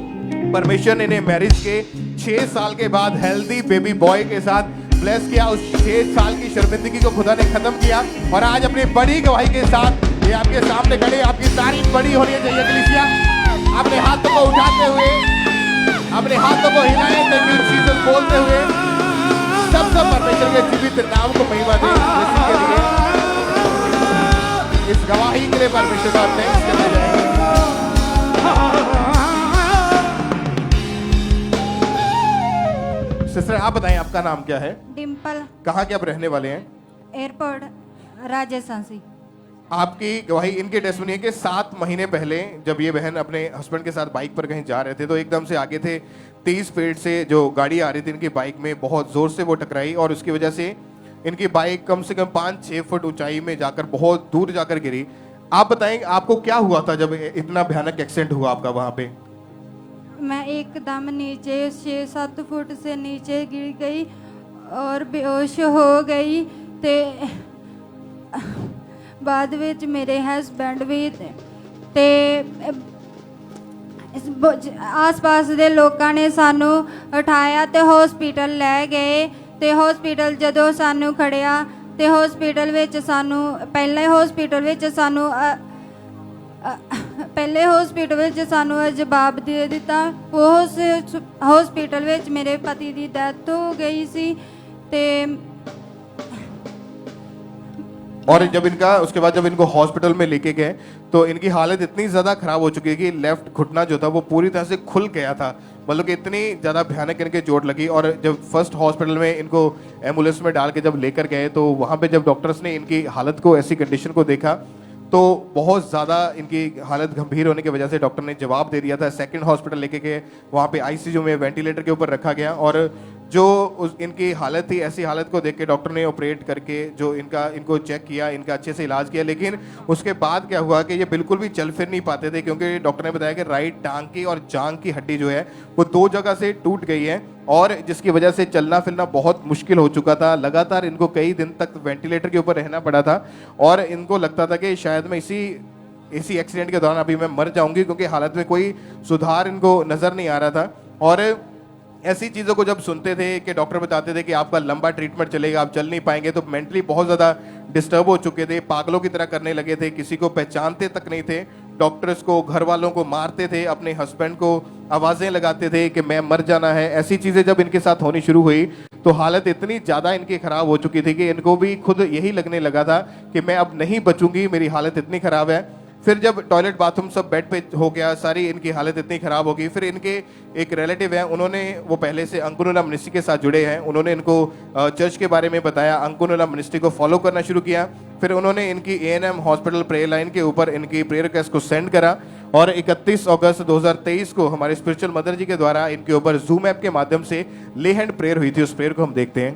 परमेश्वर ने इन्हें मैरिज के 6 साल के बाद हेल्दी बेबी बॉय के साथ ब्लेस किया। उस 6 साल की शर्मिंदगी को खुदा ने खत्म किया और आज अपनी बड़ी गवाही के साथ ये आपके सामने खड़े। आपकी तारीफ बड़ी होनी चाहिए कलीसिया। अपने हाथों को उठाते हुए, अपने हाथों को हिलाए, थैंक यू जीसस बोलते हुए सब परमेश्वर के जीवित नाम को महिमा दें। इसी के लिए, इस गवाही के लिए परमेश्वर का थैंक्स करते जाएंगे। सिस्टर आप बताएं आपका नाम क्या है? डिम्पल। कहाँ के आप रहने वाले हैं? एयरपोर्ट राजस्थान से। आपकी गवाही इनके टेस्टमनी है कि 7 महीने पहले जब ये बहन अपने हस्बैंड के साथ बाइक पर कहीं जा रहे थे तो एकदम से आगे थे 30 स्पीड से जो गाड़ी आ रही थी इनकी बाइक में, बहुत जोर से वो टकराई और उसकी वजह से इनकी बाइक कम से कम 5-6 फुट ऊंचाई में जाकर बहुत दूर जाकर गिरी। आप बताएं आपको क्या हुआ था जब इतना भयानक एक्सीडेंट हुआ आपका वहां पे? मैं एकदम नीचे 6-7 फुट से नीचे गिर गई और बेहोश हो गई। ते बाद विच मेरे हस्बैंड भी ते आस पास दे लोगों ने सानू उठाया ते हॉस्पिटल लै गए। ते हॉस्पिटल जदों सानू खड़िया ते हॉस्पिटल विच सानू पहले हॉस्पिटल विच सानू जवाब दे दिता। वो हॉस्पिटल विच मेरे पति की डेथ हो गई सी। ते और जब इनका उसके बाद जब इनको हॉस्पिटल में लेके गए तो इनकी हालत इतनी ज्यादा खराब हो चुकी है कि लेफ्ट घुटना जो था वो पूरी तरह से खुल गया था। मतलब कि इतनी ज्यादा भयानक इनके चोट लगी। और जब फर्स्ट हॉस्पिटल में इनको एम्बुलेंस में डाल के जब लेकर गए तो वहां पे जब डॉक्टर्स ने इनकी हालत को, ऐसी कंडीशन को देखा तो बहुत ज़्यादा इनकी हालत गंभीर होने की वजह से डॉक्टर ने जवाब दे दिया था। सेकंड हॉस्पिटल लेके गए, वहाँ पे आईसीयू में वेंटिलेटर के ऊपर रखा गया और जो इनकी हालत थी, ऐसी हालत को देख के डॉक्टर ने ऑपरेट करके जो इनको चेक किया, इनका अच्छे से इलाज किया। लेकिन उसके बाद क्या हुआ कि ये बिल्कुल भी चल फिर नहीं पाते थे क्योंकि डॉक्टर ने बताया कि राइट टांग की और जांग की हड्डी जो है वो 2 जगह से टूट गई है और जिसकी वजह से चलना फिरना बहुत मुश्किल हो चुका था। लगातार इनको कई दिन तक वेंटिलेटर के ऊपर रहना पड़ा था और इनको लगता था कि शायद मैं इसी एक्सीडेंट के दौरान अभी मैं मर जाऊंगी क्योंकि हालत में कोई सुधार इनको नजर नहीं आ रहा था। और ऐसी चीज़ों को जब सुनते थे कि डॉक्टर बताते थे कि आपका लंबा ट्रीटमेंट चलेगा, आप चल नहीं पाएंगे, तो मेंटली बहुत ज़्यादा डिस्टर्ब हो चुके थे, पागलों की तरह करने लगे थे, किसी को पहचानते तक नहीं थे, डॉक्टर्स को, घर वालों को मारते थे, अपने हस्बैंड को आवाज़ें लगाते थे कि मैं मर जाना है। ऐसी चीज़ें जब इनके साथ होनी शुरू हुई तो हालत इतनी ज़्यादा इनकी ख़राब हो चुकी थी कि इनको भी खुद यही लगने लगा था कि मैं अब नहीं बचूंगी, मेरी हालत इतनी ख़राब है। फिर जब टॉयलेट बाथरूम सब बेड पे हो गया, सारी इनकी हालत इतनी ख़राब हो गई, फिर इनके एक रिलेटिव है, उन्होंने, वो पहले से अंकुनुला मिनिस्ट्री के साथ जुड़े हैं, उन्होंने इनको चर्च के बारे में बताया, अंकुनुला मिनिस्ट्री को फॉलो करना शुरू किया। फिर उन्होंने इनकी A&M हॉस्पिटल प्रेयर लाइन के ऊपर इनकी प्रेयर रिक्वेस्ट को सेंड करा और 31 अगस्त 2023 को हमारे स्पिरिचुअल मदर जी के द्वारा इनके ऊपर जूम ऐप के माध्यम से ले हैंड प्रेयर हुई थी। उस प्रेयर को हम देखते हैं।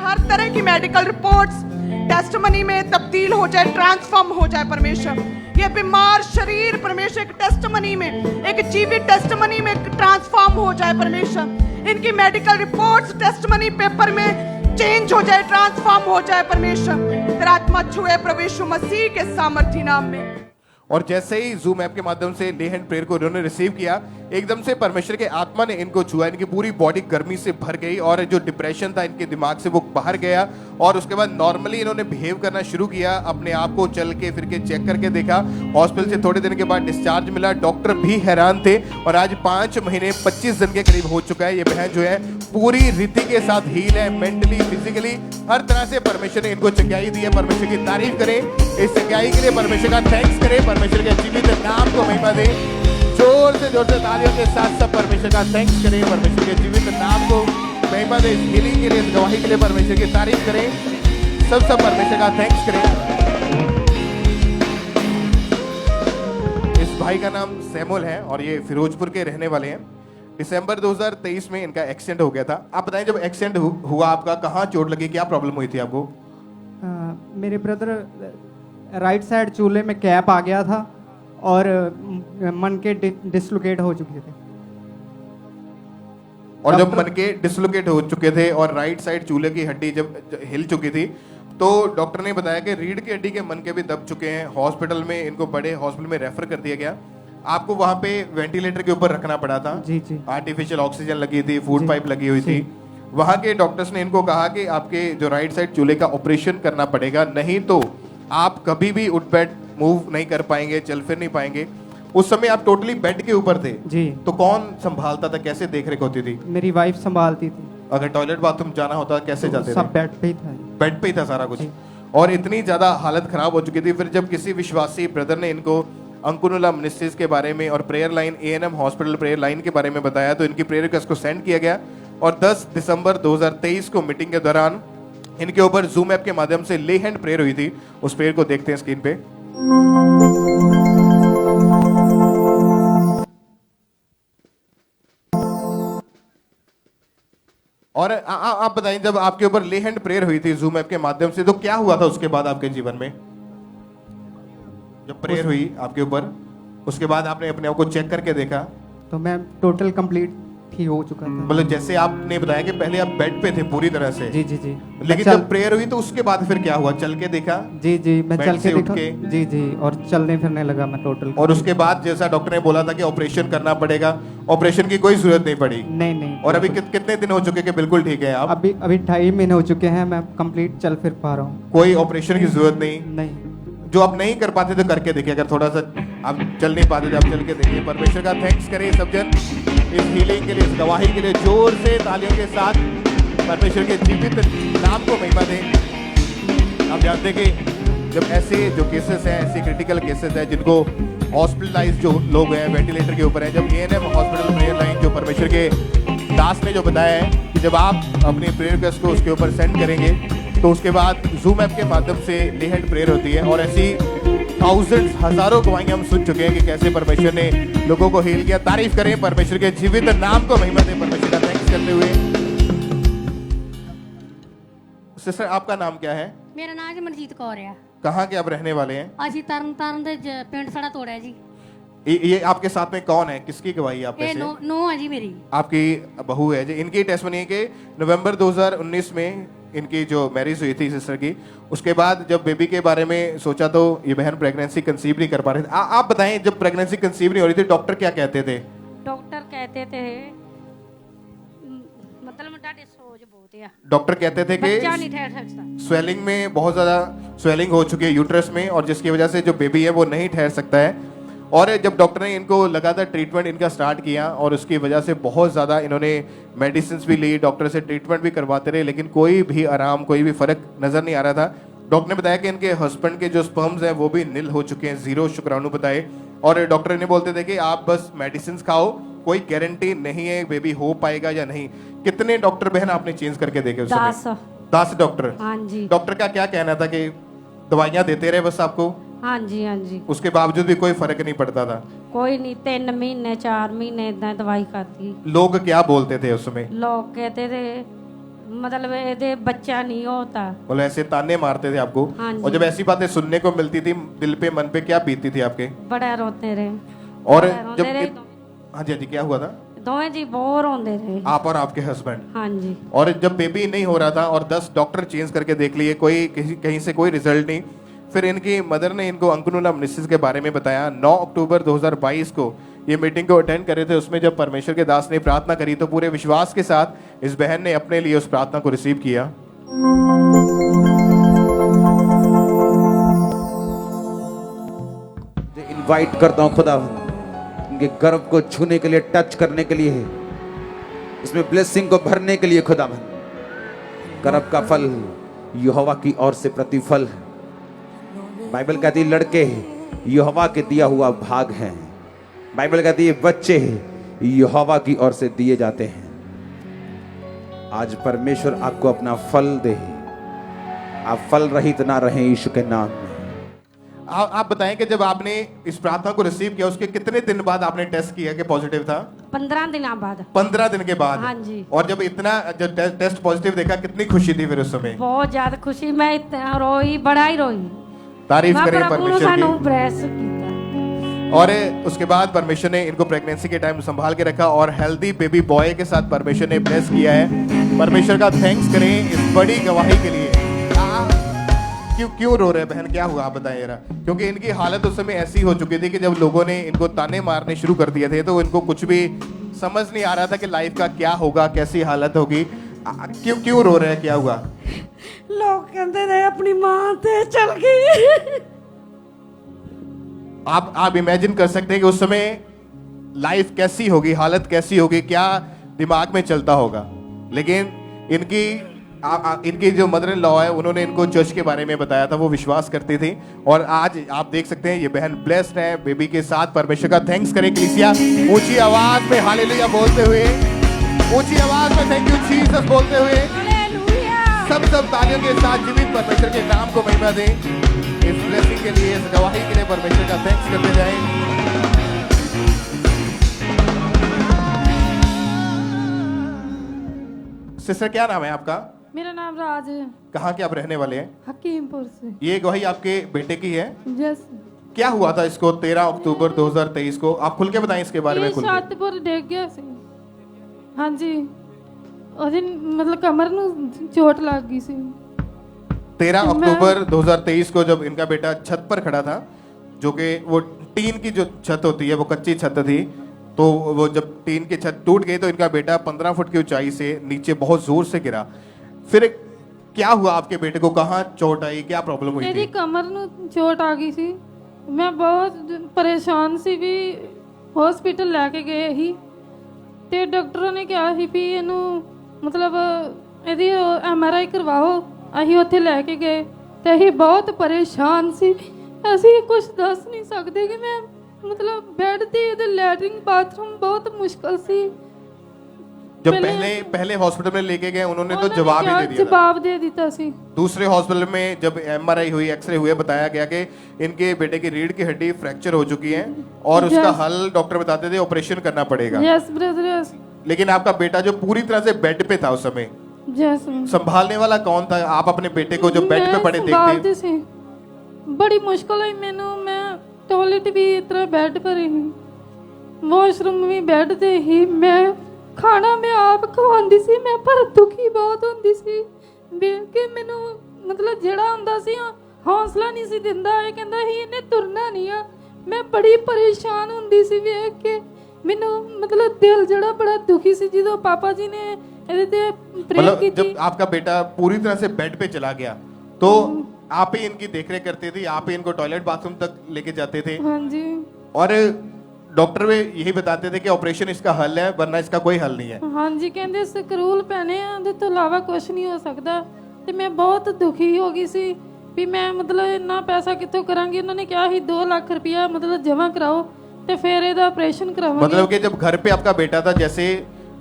हर तरह की मेडिकल रिपोर्ट्स टेस्टमनी में तब्दील हो जाए, ट्रांसफॉर्म हो जाए परमेश्वर। ये बीमार शरीर परमेश्वर एक टेस्टमनी में, एक जीवित टेस्टमनी में ट्रांसफॉर्म हो जाए परमेश्वर। इनकी मेडिकल रिपोर्ट्स टेस्टमनी पेपर में चेंज हो जाए, ट्रांसफॉर्म हो जाए परमेश्वर। तेरा आत्मा छुए प्रभु यीशु मसीह के सामर्थी नाम में। और जैसे ही जूम ऐप के माध्यम से ले हैंड प्रेयर को उन्होंने रिसीव किया, एकदम से परमेश्वर के आत्मा ने इनको छुआ, इनकी पूरी बॉडी गर्मी से भर गई और जो डिप्रेशन था इनके दिमाग से वो बाहर गया और उसके बाद नॉर्मली इन्होंने बिहेव करना शुरू किया। अपने आप को चल के फिर के चेक करके देखा। हॉस्पिटल से थोड़े दिन के बाद डिस्चार्ज मिला, डॉक्टर भी हैरान थे और आज 5 महीने 25 दिन के करीब हो चुका है। ये बहन जो है पूरी रीति के साथ हील है, मेंटली, फिजिकली, हर तरह से परमेश्वर ने इनको चंगाई दी है। परमेश्वर की तारीफ करें, इस चंगाई के लिए परमेश्वर का थैंक्स करें, परमेश्वर के जीवित नाम को महिमा दें। जोर से तालियों के साथ सब परमेश्वर का थैंक्स करें, परमेश्वर के जीवित नाम को महिमा दें। इस हीलिंग के लिए, इस गवाही के लिए परमेश्वर की तारीफ करें, सब परमेश्वर का थैंक्स करें। इस भाई का नाम सैमुअल है और ये फिरोजपुर के रहने वाले हैं। दिसंबर 2023 में इनका एक्सीडेंट हो गया था। आप बताएं, जब एक्सीडेंट हुआ आपका, कहाँ चोट लगी, क्या प्रॉब्लम हुई थी आपको? मेरे ब्रदर राइट साइड चूल्हे में कैप आ गया था और मन के डिसलोकेट हो चुके थे। और जब मन के डिसलोकेट हो चुके थे और राइट साइड चूल्हे की हड्डी जब हिल चुकी थी, तो डॉक्टर ने बताया कि रीढ़ की हड्डी के मन के भी दब चुके हैं। हॉस्पिटल में इनको बड़े हॉस्पिटल में रेफर कर दिया गया। आपको वहां पे वेंटिलेटर के ऊपर रखना पड़ा था। जी जी। आर्टिफिशियल ऑक्सीजन लगी थी, फूड पाइप लगी हुई थी। वहां के डॉक्टर्स ने इनको कहा कि आपके जो राइट साइड चूल्हे का ऑपरेशन करना पड़ेगा, नहीं तो आप कभी भी उठ बैठ मूव नहीं कर पाएंगे, चल फिर नहीं पाएंगे। उस समय आप टोटली बेड के ऊपर थे जी। तो कौन संभालता था, कैसे देख रेख होती थी? मेरी वाइफ संभालती थी। अगर टॉयलेट बाथरूम जाना होता कैसे जाते थे? सब बेड पे ही था। बेड पे ही था सारा कुछ। और इतनी ज्यादा हालत खराब हो चुकी थी। फिर जब किसी विश्वासी ब्रदर ने इनको अंकुनुला मिनिस्ट्रीज के बारे में और prayer line A&M hospital prayer line के बारे में बताया, तो इनकी प्रेयर रिक्वेस्ट को सेंड किया गया और 10 दिसंबर 2023 को मीटिंग के दौरान इनके ऊपर जूम ऐप के माध्यम से ले हैंड प्रेयर हुई थी। उस प्रेयर को देखते हैं स्क्रीन पे। और आप बताएं, जब आपके ऊपर ले हैंड प्रेयर हुई थी जूम ऐप के माध्यम से, तो क्या हुआ था उसके बाद आपके जीवन में? जब प्रेयर हुई आपके ऊपर, उसके बाद आपने अपने आप को चेक करके देखा तो मैं टोटल कंप्लीट ही हो चुका था। मतलब जैसे आपने बताया कि पहले आप बेड पे थे पूरी तरह से। जी जी जी। लेकिन जब प्रेयर हुई तो उसके बाद फिर क्या हुआ? चल के देखा? जी जी, मैं चल के देखा। के? जी जी, और चलने फिरने लगा मैं टोटल। और उसके बाद जैसा डॉक्टर ने बोला था कि ऑपरेशन करना पड़ेगा, ऑपरेशन की कोई जरूरत नहीं पड़ी? नहीं। और अभी कितने दिन हो चुके कि बिल्कुल ठीक है आप? अभी 2.5 महीने हो चुके हैं, मैं कंप्लीट चल फिर पा रहा हूँ। कोई ऑपरेशन की जरूरत नहीं? नहीं। जो आप नहीं कर पाते थे करके देखिए, अगर थोड़ा सा आप चल नहीं पाते थे आप चल के देखिए। परमेश्वर का थैंक्स करें सब जन इस हीलिंग के लिए, इस गवाही के लिए। जोर से तालियों के साथ परमेश्वर के जीवित नाम को महिमा दें। आप जानते कि जब ऐसे जो केसेस हैं, ऐसे क्रिटिकल केसेस हैं जिनको हॉस्पिटलाइज जो लोग हैं, वेंटिलेटर के ऊपर हैं, जब A&M हॉस्पिटल प्रेयर लाइन जो परमेश्वर के दास ने जो बताया है कि जब आप अपनी प्रेयर रिक्वेस्ट को उसके ऊपर सेंड करेंगे तो उसके बाद जूम ऐप के माध्यम से ले हैंड प्रेयर होती है। और ऐसी थाउजेंड्स, हजारों गवाहियां हम सुन चुके हैं कि कैसे परमेश्वर ने लोगों को हील किया। तारीफ करें परमेश्वर के जीवित नाम को महिमा दें, परमेश्वर का थैंक्स करते हुए। सिस्टर आपका नाम क्या है? मेरा नाम जी मनजीत कौर है। कहाँ के आप रहने वाले हैं? ਅਸੀਂ ਤਰਨਤਾਰਨ ਦੇ ਪਿੰਡ ਸਾਡਾ ਤੋੜਿਆ ਜੀ। ये आपके साथ में कौन है, किसकी गवाही आप में ਇਹ से? नो है जी मेरी। आपकी बहू है जी। इनकी टेस्टमनी है कि नवंबर 2019 में इनकी जो मैरिज हुई थी सिस्टर की, उसके बाद जब बेबी के बारे में सोचा तो ये बहन प्रेगनेंसी कंसीव नहीं कर पा रहे थे। आप बताएं, जब प्रेगनेंसी कंसीव नहीं हो रही थी डॉक्टर क्या कहते थे? डॉक्टर कहते थे मतलब डाटे सोच बहुत है। डॉक्टर कहते थे कि बच्चा नहीं ठहर सकता, स्वेलिंग में बहुत ज्यादा स्वेलिंग हो चुकी है यूट्रस में, और जिसकी वजह से जो बेबी है वो नहीं ठहर सकता है। और जब डॉक्टर ने इनको लगातार ट्रीटमेंट इनका स्टार्ट किया और उसकी वजह से बहुत ज़्यादा इन्होंने मेडिसिन भी ली, डॉक्टर से ट्रीटमेंट भी करवाते रहे, लेकिन कोई भी आराम, कोई भी फर्क नज़र नहीं आ रहा था। डॉक्टर ने बताया कि इनके हस्बैंड के जो स्पर्म्स हैं वो भी नील हो चुके हैं, 0 शुक्राणु बताए। और डॉक्टर ने बोलते थे कि आप बस मेडिसिन खाओ, कोई गारंटी नहीं है बेबी हो पाएगा या नहीं। कितने डॉक्टर बहन आपने चेंज करके देखे उस समय? 10 डॉक्टर। हाँ जी। डॉक्टर का क्या कहना था कि दवाइयाँ देते रहे बस आपको? हाँ जी, हाँ जी। उसके बावजूद भी कोई फर्क नहीं पड़ता था? कोई नहीं, 3 महीने 4 महीने इतना दवाई खाती। लोग क्या बोलते थे उस समय? लोग कहते थे मतलब ये बच्चा नहीं होता, बोले ऐसे ताने मारते थे आपको? हाँ जी। और जब ऐसी बातें सुनने को मिलती थी दिल पे मन पे क्या बीतती थी आपके? बड़ा रोते रहे। और बड़ा रोते रहे। हाँ जी, क्या हुआ था? दोवें जी बहुत रोंदे रहे, आप और आपके हस्बैंड? हाँ जी। और जब बेबी नहीं हो रहा था और 10 डॉक्टर चेंज करके देख लिए, कोई कहीं से कोई रिजल्ट नहीं, फिर इनकी मदर ने इनको अंकुनुला मनिसिस के बारे में बताया। 9 अक्टूबर 2022 को ये मीटिंग को अटेंड कर रहे थे, उसमें जब परमेश्वर के दास ने प्रार्थना करी तो पूरे विश्वास के साथ इस बहन ने अपने लिए उस प्रार्थना को रिसीव किया। इनवाइट करता हूं खुदा उनके गर्भ को छूने के लिए, टच करने के लिए, इसमें ब्लेसिंग को भरने के लिए। खुदा गर्भ का फल यहोवा की ओर से प्रतिफल। बाइबल कहती है लड़के यहोवा के दिया हुआ भाग हैं। बाइबल कहती है बच्चे यहोवा की ओर से दिए जाते हैं। आज परमेश्वर आपको अपना फल दे, आप फल रहित ना रहें यीशु के नाम में। आप बताएं कि जब आपने इस प्रार्थना को रिसीव किया उसके कितने दिन बाद आपने टेस्ट किया कि पॉजिटिव था? 15 दिन बाद। 15 दिन के बाद? हाँ जी। और जब टेस्ट पॉजिटिव देखा कितनी खुशी थी फिर उस समय? बहुत ज्यादा खुशी, मैं इतना रोई, बड़ा ही रोई। तारीफ करें परमेश्वर की। ब्रेस और उसके बाद परमेश्वर ने इनको प्रेगनेंसी के टाइम संभाल के रखा और हेल्दी बेबी बॉय के साथ परमेश्वर ने ब्लेस किया है। परमेश्वर का थैंक्स करें इस बड़ी गवाही के लिए। क्यों रो रहे हैं बहन, क्या हुआ आप बताएं जरा? क्योंकि इनकी हालत उस समय ऐसी हो चुकी थी कि जब लोगों ने इनको ताने मारने शुरू कर दिए थे तो इनको कुछ भी समझ नहीं आ रहा था कि लाइफ का क्या होगा, कैसी हालत होगी। क्यों रो रहे हैं, क्या हुआ? लोग कहते थे अपनी मां ते चल गई। आप इमेजिन कर सकते हैं कि उस समय लाइफ कैसी होगी, हालत कैसी होगी, क्या दिमाग में चलता होगा। लेकिन इनकी जो मदर इन लॉ है उन्होंने इनको चर्च के बारे में बताया था, वो विश्वास करती थी। और आज आप देख सकते हैं ये बहन ब्लेस्ड है बेबी के साथ। परमेश्वर का थैंक्स करें कलीसिया, ऊंची आवाज में हालेलुया बोलते हुए, ऊंची आवाज में थैंक यू जीसस बोलते हुए, सब तालियों के साथ जीवित परमेश्वर के नाम को महिमा दें। इस ब्लेसिंग के लिए, इस गवाही के लिए परमेश्वर का थैंक्स करते जाएं। सिस्टर क्या नाम है आपका? मेरा नाम राज है। कहाँ के आप रहने वाले हैं? हकीमपुर से। ये गवाही आपके बेटे की है? यस। क्या हुआ था इसको 13 अक्टूबर 2023 को? आप खुल के बताएं इसके बारे में। छत पर डिग गया सी। हाँ जी, ਉਹਦੀ मतलब कमर ਨੂੰ चोट लग गई सी। 13 अक्टूबर 2023 को जब इनका बेटा छत पर खड़ा था, जो कि वो टीन की जो छत होती है वो कच्ची छत थी, तो वो जब टीन की छत टूट गई तो इनका बेटा 15 फुट की ऊंचाई से नीचे बहुत जोर से गिरा। फिर क्या हुआ आपके बेटे को, कहाँ चोट आई, क्या प्रॉब्लम हुई मेरी थी? कमर ਨੂੰ चोट आ गई सी। मैं बहुत परेशान सी भी हॉस्पिटल लेके गए ही ਤੇ ਡਾਕਟਰਾਂ ਨੇ ਕਿਹਾ ਸੀ ਵੀ ਇਹਨੂੰ ਮਤਲਬ ਇਹਦੀ MRI ਕਰਵਾਓ। ਅਸੀਂ ਉੱਥੇ ਲੈ ਕੇ ਗਏ ਤੇ ਅਸੀਂ ਬਹੁਤ ਪਰੇਸ਼ਾਨ ਸੀ। ਅਸੀਂ ਕੁਝ ਦੱਸ ਨਹੀਂ ਸਕਦੇ ਕਿ ਮੈਂ मतलब बेड ਤੇ ਇਹਦੇ ਲੈਟਰਿੰਗ ਬਾਥਰੂਮ बहुत मुश्किल सी। जब पहले हॉस्पिटल में लेके गए उन्होंने तो जवाब ही दे दिया था। जवाब दे दिया सी। दूसरे हॉस्पिटल में जब MRI हुई, एक्सरे हुए, बताया गया कि इनके बेटे की रीढ़ की हड्डी फ्रैक्चर हो चुकी है और उसका हल डॉक्टर बताते थे ऑपरेशन करना पड़ेगा। Yes brother yes. लेकिन आपका बेटा जो पूरी तरह से बेड पे था उस समय, यस। संभालने वाला कौन था? आप अपने बेटे को जो बेड पे पड़े देखते सी, बड़ी मुश्किल है मैनू। मैं टॉयलेट भी इतना बेड पर ही, वॉशरूम भी बेड ते ही, मैं खाना मैं आप खवांदी सी। मैं पर दुखी बहुत होंदी सी ਵੇਖ ਕੇ ਮੈਨੂੰ मतलब ਜਿਹੜਾ ਹੁੰਦਾ ਸੀ ਹੌਸਲਾ ਨਹੀਂ ਸੀ ਦਿੰਦਾ। ਇਹ ਕਹਿੰਦਾ ਸੀ ਇਹਨੇ ਤੁਰਨਾ ਨਹੀਂ ਆ। ਮੈਂ ਬੜੀ ਪਰੇਸ਼ਾਨ ਹੁੰਦੀ ਸੀ ਵੇਖ ਕੇ। ਮੈਨੂੰ मतलब ਦਿਲ ਜਿਹੜਾ ਬੜਾ ਦੁਖੀ ਸੀ ਜਦੋਂ ਪਾਪਾ जी ने ਇਹਦੇ ਤੇ प्रेयर की थी। जब आपका बेटा पूरी तरह से बेड पे चला गया तो आप ही इनकी देखरेख करते थे, आप ही इनको टॉयलेट बाथरूम तक लेके जाते थे? हाँ जी। और डॉक्टर वे यही बताते थे कि ऑपरेशन इसका हल है, वरना इसका कोई हल नहीं है। हाँ जी, कहते ਸਕਰੂਲ ਪੈਣੇ ਆ ਉਹਦੇ ਤੋਂ ਇਲਾਵਾ ਕੁਝ ਨਹੀਂ ਹੋ ਸਕਦਾ। ਤੇ ਮੈਂ ਬਹੁਤ ਦੁਖੀ ਹੋ ਗਈ ਸੀ ਵੀ ਮੈਂ ਮਤਲਬ ਇੰਨਾ ਪੈਸਾ ਕਿੱਥੋਂ ਕਰਾਂਗੀ। ਉਹਨਾਂ ਨੇ ਕਿਹਾ ਸੀ 2 ਲੱਖ रुपया मतलब जमा कराओ ਤੇ ਫਿਰ ਇਹਦਾ ਆਪਰੇਸ਼ਨ ਕਰਾਵਾਂਗੇ। मतलब कि जब घर पे आपका बेटा था, जैसे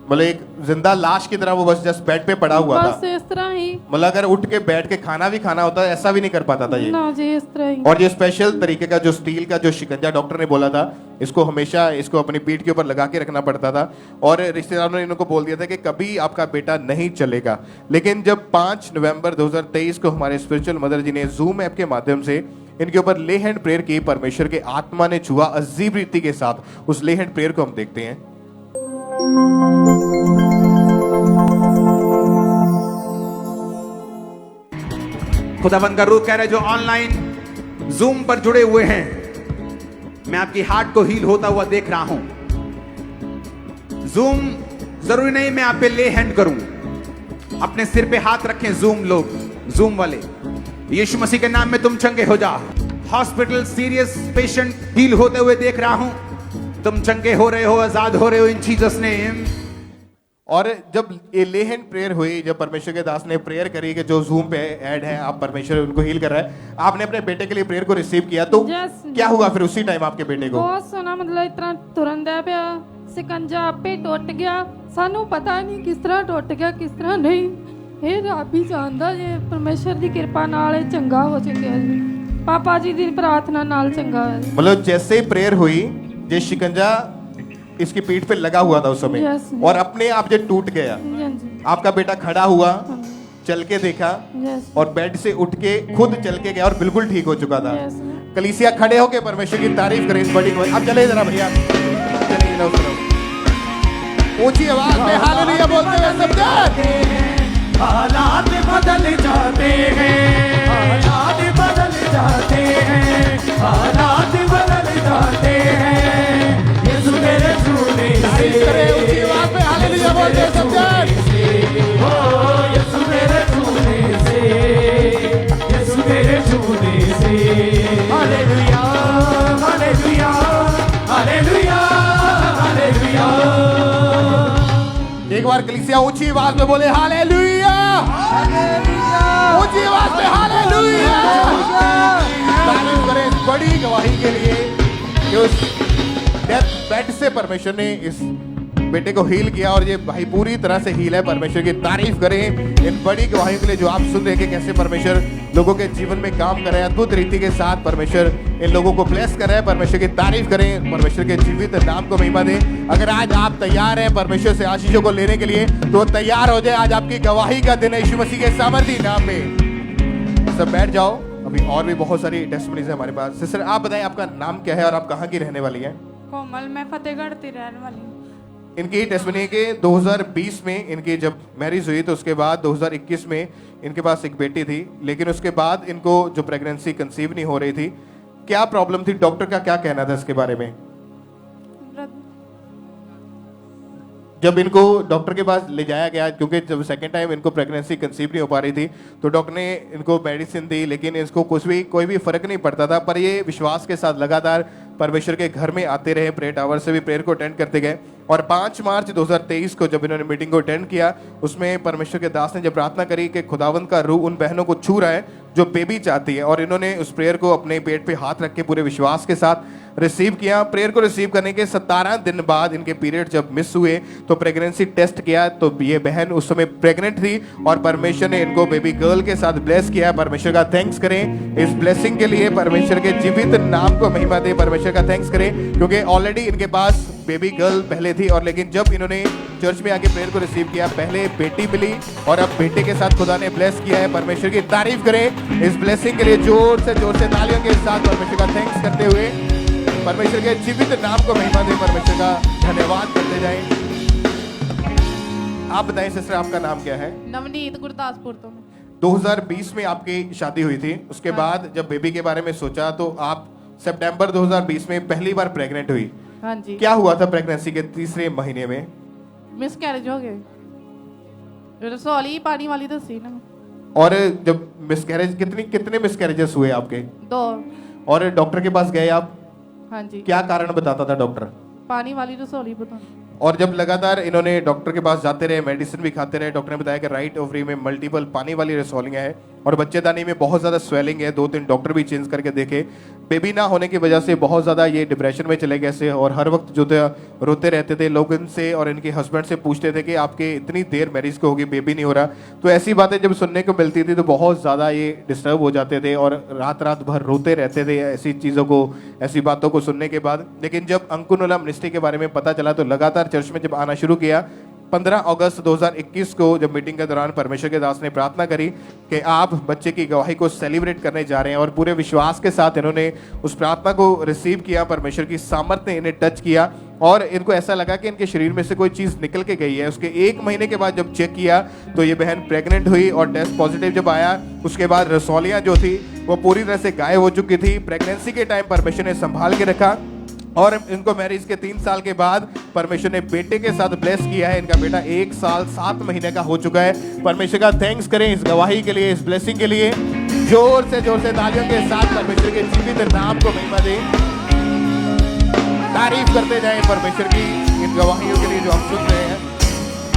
मतलब एक जिंदा लाश की तरह वो बस जस्ट बेड पे पड़ा हुआ था, बस इस तरह ही। मतलब अगर उठ के बैठ के खाना भी खाना होता ऐसा भी नहीं कर पाता था ये। ना जी, इस तरह ही। और ये स्पेशल तरीके का जो स्टील का जो शिकंजा डॉक्टर ने बोला था, इसको हमेशा इसको अपनी पीठ के ऊपर लगा के रखना पड़ता था। और रिश्तेदारों ने इनको बोल दिया था कि कभी आपका बेटा नहीं चलेगा। लेकिन जब 5 नवंबर 2023 को हमारे स्पिरिचुअल मदर जी ने जूम ऐप के माध्यम से इनके ऊपर ले हैंड प्रेयर की, परमेश्वर के आत्मा ने छुआ अजीब रीति के साथ। उस ले हैंड प्रेयर को हम देखते हैं। खुदावंद का रूह कह रहा है, जो ऑनलाइन जूम पर जुड़े हुए हैं, मैं आपकी हार्ट को हील होता हुआ देख रहा हूं। जूम जरूरी नहीं मैं आप पे ले हैंड करूं, अपने सिर पे हाथ रखें। जूम लोग, जूम वाले, यीशु मसीह के नाम में तुम चंगे हो जा। हॉस्पिटल सीरियस पेशेंट हील होते हुए देख रहा हूं, तुम चंगे हो रहे हो, आजाद हो रहे हो इन जीसस नेम। और जब ये ले हैंड प्रेयर हुई, जब परमेश्वर के दास ने प्रेयर करी कि जो जूम पे ऐड है, आप परमेश्वर उनको हील कर रहा है, आपने अपने बेटे के लिए प्रेयर को रिसीव किया, तो क्या हुआ फिर उसी टाइम आपके बेटे को? बहुत सोना, मतलब इतना तुरन दे पिया, सिकंजा आपे टूट गया, सानू पता नहीं किस तरह टूट गया किस तरह नहीं। ਇਹ ਰੱਬ ਹੀ ਜਾਣਦਾ ਜੇ ਪਰਮੇਸ਼ਰ ਦੀ ਕਿਰਪਾ ਨਾਲ ਇਹ ਚੰਗਾ ਹੋ ਚੁੱਕਿਆ ਜੀ। ਪਾਪਾ ਜੀ ਦੀ ਪ੍ਰਾर्थना ਨਾਲ ਚੰਗਾ ਹੋਇਆ ਜੀ। मतलब जैसे ही प्रेयर हुई, ये शिकंजा इसकी पीठ पे लगा हुआ था उस समय, Yes. और अपने आप ये टूट गया। आपका बेटा खड़ा हुआ, चल के देखा, Yes. और बेड से उठ के खुद चल के गया और बिल्कुल ठीक हो चुका था। कलीसिया खड़े होके परमेश्वर की तारीफ करें इस बड़ी को। अब चले जरा भैया, चलिए जरा उस तरफ। ऊंची आवाज में हालेलुया बोलते हुए सब हालात बदल जाते हैं, हालात बदल जाते हैं, हालात बदल जाते हैं। यीशु मेरे छूने से, ऊंची आवाज में हालेलुया बोलते हुए सब ओ यीशु मेरे छूने से, यीशु मेरे छूने से। Hallelujah, hallelujah, hallelujah, hallelujah. एक बार कलीसिया ऊंची आवाज में बोले हालेलुया, ऊंची आवाज में हालेलुया। तारीफ करें इस बड़ी गवाही के लिए कि उस डेथ बेड से परमेश्वर ने इस बेटे को हील किया, और ये भाई पूरी तरह से हील है। परमेश्वर की तारीफ करें इन बड़ी गवाहियों के लिए जो आप सुन रहे हैं कि कैसे परमेश्वर लोगों के जीवन में काम कर रहे हैं अद्भुत रीति के साथ। परमेश्वर इन लोगों को ब्लेस कर रहे हैं। परमेश्वर की तारीफ करें, परमेश्वर के जीवित नाम को महिमा दें। अगर आज आप तैयार हैं परमेश्वर से आशीषों को लेने के लिए, तो तैयार हो जाए। आज आपकी गवाही का दिन है यीशु मसीह के सामर्थी नाम में। सब बैठ जाओ, अभी और भी बहुत सारी टेस्टमनीज है हमारे पास। सिस्टर आप बताएं आपका नाम क्या है और आप कहाँ की रहने वाली हैं? कोमल, मैं फतेहगढ़ की रहने वाली हूँ। इनकी टेस्टमनी के 2020 में इनकी जब मैरिज हुई, तो उसके बाद 2021 में इनके पास एक बेटी थी, लेकिन उसके बाद इनको जो प्रेगनेंसी कंसीव नहीं हो रही थी। क्या प्रॉब्लम थी, डॉक्टर का क्या कहना था इसके बारे में? जब इनको डॉक्टर के पास ले जाया गया, क्योंकि जब सेकंड टाइम इनको प्रेगनेंसी कंसीव नहीं हो पा रही थी, तो डॉक्टर ने इनको मेडिसिन दी, लेकिन इसको कोई भी फर्क नहीं पड़ता था। पर ये विश्वास के साथ लगातार परमेश्वर के घर में आते रहे, प्रेयर टावर से भी प्रेयर को अटेंड करते गए। और 5 मार्च 2023 को जब इन्होंने मीटिंग को अटेंड किया, उसमें परमेश्वर के दास ने जब प्रार्थना करी कि खुदावंद का रूह उन बहनों को छू रहा है जो बेबी चाहती है, और इन्होंने उस प्रेयर को अपने पेट पे हाथ रख के पूरे विश्वास के साथ रिसीव किया। प्रेयर को रिसीव करने के 17 दिन बाद इनके पीरियड जब मिस हुए, तो प्रेगनेंसी टेस्ट किया, तो ये बहन उस समय प्रेग्नेंट थी, और परमेश्वर ने इनको बेबी गर्ल के साथ ब्लेस किया। परमेश्वर का थैंक्स करें इस ब्लेसिंग के लिए। परमेश्वर के जीवित नाम को महिमा दे, परमेश्वर का थैंक्स करें, क्योंकि ऑलरेडी इनके पास बेबी गर्ल पहले थी, और लेकिन जब इन्होंने चर्च में आके प्रेयर को रिसीव किया, पहले बेटी मिली और अब बेटे के साथ खुदा ने ब्लेस किया है। परमेश्वर की तारीफ करें इस ब्लेसिंग के लिए। जोर से तालियों के साथ परमेश्वर का थैंक्स करते हुए परमेश्वर के जीवित नाम को महिमा दे, परमेश्वर का धन्यवाद करते जाएं। आप बताएं सिस्टर, आपका नाम क्या है? नवनीत, गुरदासपुर तो। 2020 में आपकी शादी हुई थी, उसके बाद जब बेबी के बारे में सोचा, तो आप सितंबर 2020 में पहली बार प्रेग्नेंट हुई। हाँ जी। क्या हुआ था प्रेगनेंसी के तीसरे महीने में? मिस कैरेज हो गए, रसौली पानी वाली दसी ना। और जब मिसकैरेज कितने मिसकैरेजेस हुए आपके? 2। और डॉक्टर के पास गए आप? हाँ जी। क्या कारण बताता था डॉक्टर? पानी वाली रसौली बता। और जब लगातार इन्होंने डॉक्टर के पास जाते रहे, मेडिसिन भी खाते रहे, डॉक्टर ने बताया कि राइट ओवरी में मल्टीपल पानी वाली रसौलियां हैं और बच्चेदानी में बहुत ज़्यादा स्वेलिंग है। 2-3 डॉक्टर भी चेंज करके देखे। बेबी ना होने की वजह से बहुत ज़्यादा ये डिप्रेशन में चले गए से और हर वक्त जो थे रोते रहते थे। लोग इनसे और इनके हस्बैंड से पूछते थे कि आपके इतनी देर मैरिज को होगी, बेबी नहीं हो रहा। तो ऐसी बातें जब सुनने को मिलती थी तो बहुत ज़्यादा ये डिस्टर्ब हो जाते थे और रात भर रोते रहते थे ऐसी चीज़ों को, ऐसी बातों को सुनने के बाद। लेकिन जब अंकुरनुला मिनिस्ट्री के बारे में पता चला तो लगातार चर्च में जब आना शुरू किया, 15 अगस्त 2021 को जब मीटिंग के दौरान परमेश्वर के दास ने प्रार्थना करी कि आप बच्चे की गवाही को सेलिब्रेट करने जा रहे हैं और पूरे विश्वास के साथ इन्होंने उस प्रार्थना को रिसीव किया। परमेश्वर की सामर्थ ने इन्हें टच किया और इनको ऐसा लगा कि इनके शरीर में से कोई चीज़ निकल के गई है। उसके 1 महीने के बाद जब चेक किया तो ये बहन प्रेग्नेंट हुई और टेस्ट पॉजिटिव जब आया, उसके बाद रसौलियाँ जो थी वो पूरी तरह से गायब हो चुकी थी। प्रेगनेंसी के टाइम परमेश्वर ने संभाल के रखा और इनको मैरिज के 3 साल के बाद परमेश्वर ने बेटे के साथ ब्लेस किया है। इनका बेटा 1 साल 7 महीने का हो चुका है। परमेश्वर का थैंक्स करें इस गवाही के लिए, इस ब्लेसिंग के लिए। जोर से तालियों के साथ परमेश्वर के जीवित नाम को महिमा दें, तारीफ करते जाएं परमेश्वर की इन गवाहियों के लिए जो हम सुन रहे हैं।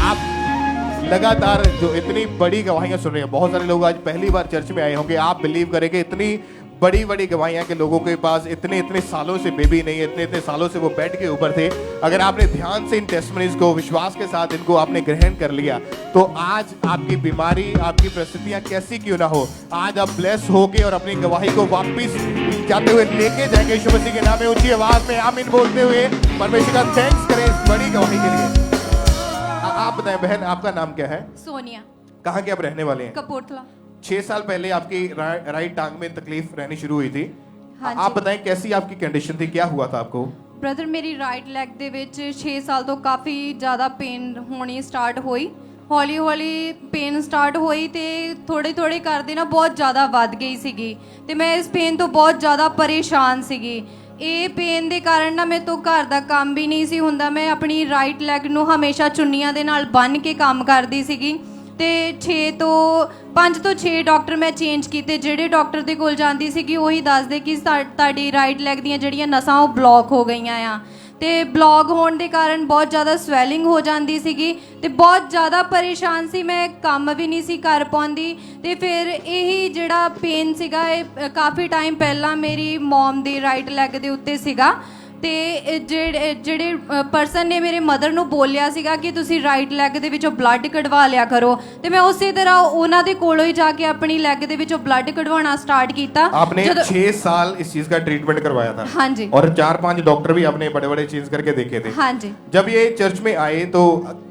आप लगातार जो इतनी बड़ी गवाहियां सुन रहे हैं, बहुत सारे लोग आज पहली बार चर्च में आए होंगे। आप बिलीव करेंगे इतनी बड़ी बड़ी गवाहियां के लोगों के पास इतने सालों से बेबी नहीं है, इतने सालों से वो बेड के ऊपर थे। अगर आपने ध्यान से इन टेस्टिमनीज को विश्वास के साथ इनको आपने ग्रहण कर लिया तो आज आपकी बीमारी, आपकी परिस्थितियां कैसी क्यों ना हो, आज आप ब्लेस होके और अपनी गवाही को वापिस जाते हुए लेके जाएंगे यीशु मसीह के नाम में। ऊंची आवाज में आमीन बोलते हुए परमेश्वर का थैंक्स करें इस बड़ी गवाही के लिए। आप बताएं बहन, आपका नाम क्या है? सोनिया। कहाँ के आप रहने वाले हैं? कपूरथला। 6 साल पहले आपकी राइट टांग में तकलीफ रहनी शुरू हुई थी। हाँ आप बताएं कैसी आपकी कंडीशन थी, क्या हुआ था आपको? ब्रदर मेरी राइट ਲੈਗ ਦੇ ਵਿੱਚ 6 ਸਾਲ ਤੋਂ ਕਾਫੀ ਜ਼ਿਆਦਾ ਪੇਨ ਹੋਣੀ ਸਟਾਰਟ ਹੋਈ। ਹੌਲੀ ਹੌਲੀ ਪੇਨ ਸਟਾਰਟ ਹੋਈ ਤੇ ਥੋੜੇ ਕਰਦੇ ਨਾ ਬਹੁਤ ਜ਼ਿਆਦਾ ਵੱਧ ਗਈ ਸੀਗੀ ਤੇ ਮੈਂ ਇਸ ਪੇਨ ਤੋਂ ਬਹੁਤ ਜ਼ਿਆਦਾ ਪਰੇਸ਼ਾਨ ਸੀਗੀ। ਇਹ ਪੇਨ ਦੇ ਕਾਰਨ ਨਾ ਮੇਰੇ ਤੋਂ ਘਰ ਦਾ ਕੰਮ ਵੀ ਨਹੀਂ ਸੀ ਹੁੰਦਾ। ਮੈਂ ਆਪਣੀ ਰਾਈਟ ਲੈਗ ਨੂੰ ਹਮੇਸ਼ਾ ਚੁੰਨੀਆਂ ਦੇ ਨਾਲ ਬੰਨ੍ਹ ਕੇ ਕੰਮ ਕਰਦੀ ਸੀਗੀ ਤੇ 5 ਤੋਂ 6 ਡਾਕਟਰ ਮੈਂ ਚੇਂਜ ਕੀਤੇ। ਜਿਹੜੇ ਡਾਕਟਰ ਦੇ ਕੋਲ ਜਾਂਦੀ ਸੀਗੀ ਉਹੀ ਦੱਸਦੇ ਕਿ ਤੁਹਾਡੀ ਰਾਈਟ ਲੈਗ ਦੀਆਂ ਜਿਹੜੀਆਂ ਨਸਾਂ ਉਹ ਬਲੌਕ ਹੋ ਗਈਆਂ ਆ ਤੇ ਬਲੌਕ ਹੋਣ ਦੇ ਕਾਰਨ ਬਹੁਤ ਜ਼ਿਆਦਾ ਸਵੈਲਿੰਗ ਹੋ ਜਾਂਦੀ ਸੀਗੀ ਤੇ ਬਹੁਤ ਜ਼ਿਆਦਾ ਪਰੇਸ਼ਾਨ ਸੀ। ਮੈਂ ਕੰਮ ਵੀ ਨਹੀਂ ਸੀ ਕਰ ਪਾਉਂਦੀ ਤੇ ਫਿਰ ਇਹੀ ਜਿਹੜਾ ਪੇਨ ਸੀਗਾ ਇਹ ਕਾਫੀ ਟਾਈਮ ਪਹਿਲਾਂ ਮੇਰੀ ਮਮ ਦੀ ਰਾਈਟ ਲੈਗ ਦੇ ਉੱਤੇ ਸੀਗਾ ਤੇ ਜਿਹੜੇ ਪਰਸਨ ਨੇ ਮੇਰੇ ਮਦਰ ਨੂੰ ਬੋਲਿਆ ਸੀਗਾ ਕਿ ਤੁਸੀਂ ਰਾਈਟ ਲੈਗ ਦੇ ਵਿੱਚੋਂ ਬਲੱਡ ਕਢਵਾ ਲਿਆ ਕਰੋ ਤੇ ਮੈਂ ਉਸੇ ਤਰ੍ਹਾਂ ਉਹਨਾਂ ਦੇ ਕੋਲੋਂ ਹੀ ਜਾ ਕੇ ਆਪਣੀ ਲੈਗ ਦੇ ਵਿੱਚੋਂ ਬਲੱਡ ਕਢਵਾਉਣਾ स्टार्ट किया। आपने 6 साल इस चीज का ट्रीटमेंट करवाया था? हाँ जी। और 4-5 डॉक्टर भी आपने बड़े चेंज करके देखे थे? हाँ जी। जब ये चर्च में आए तो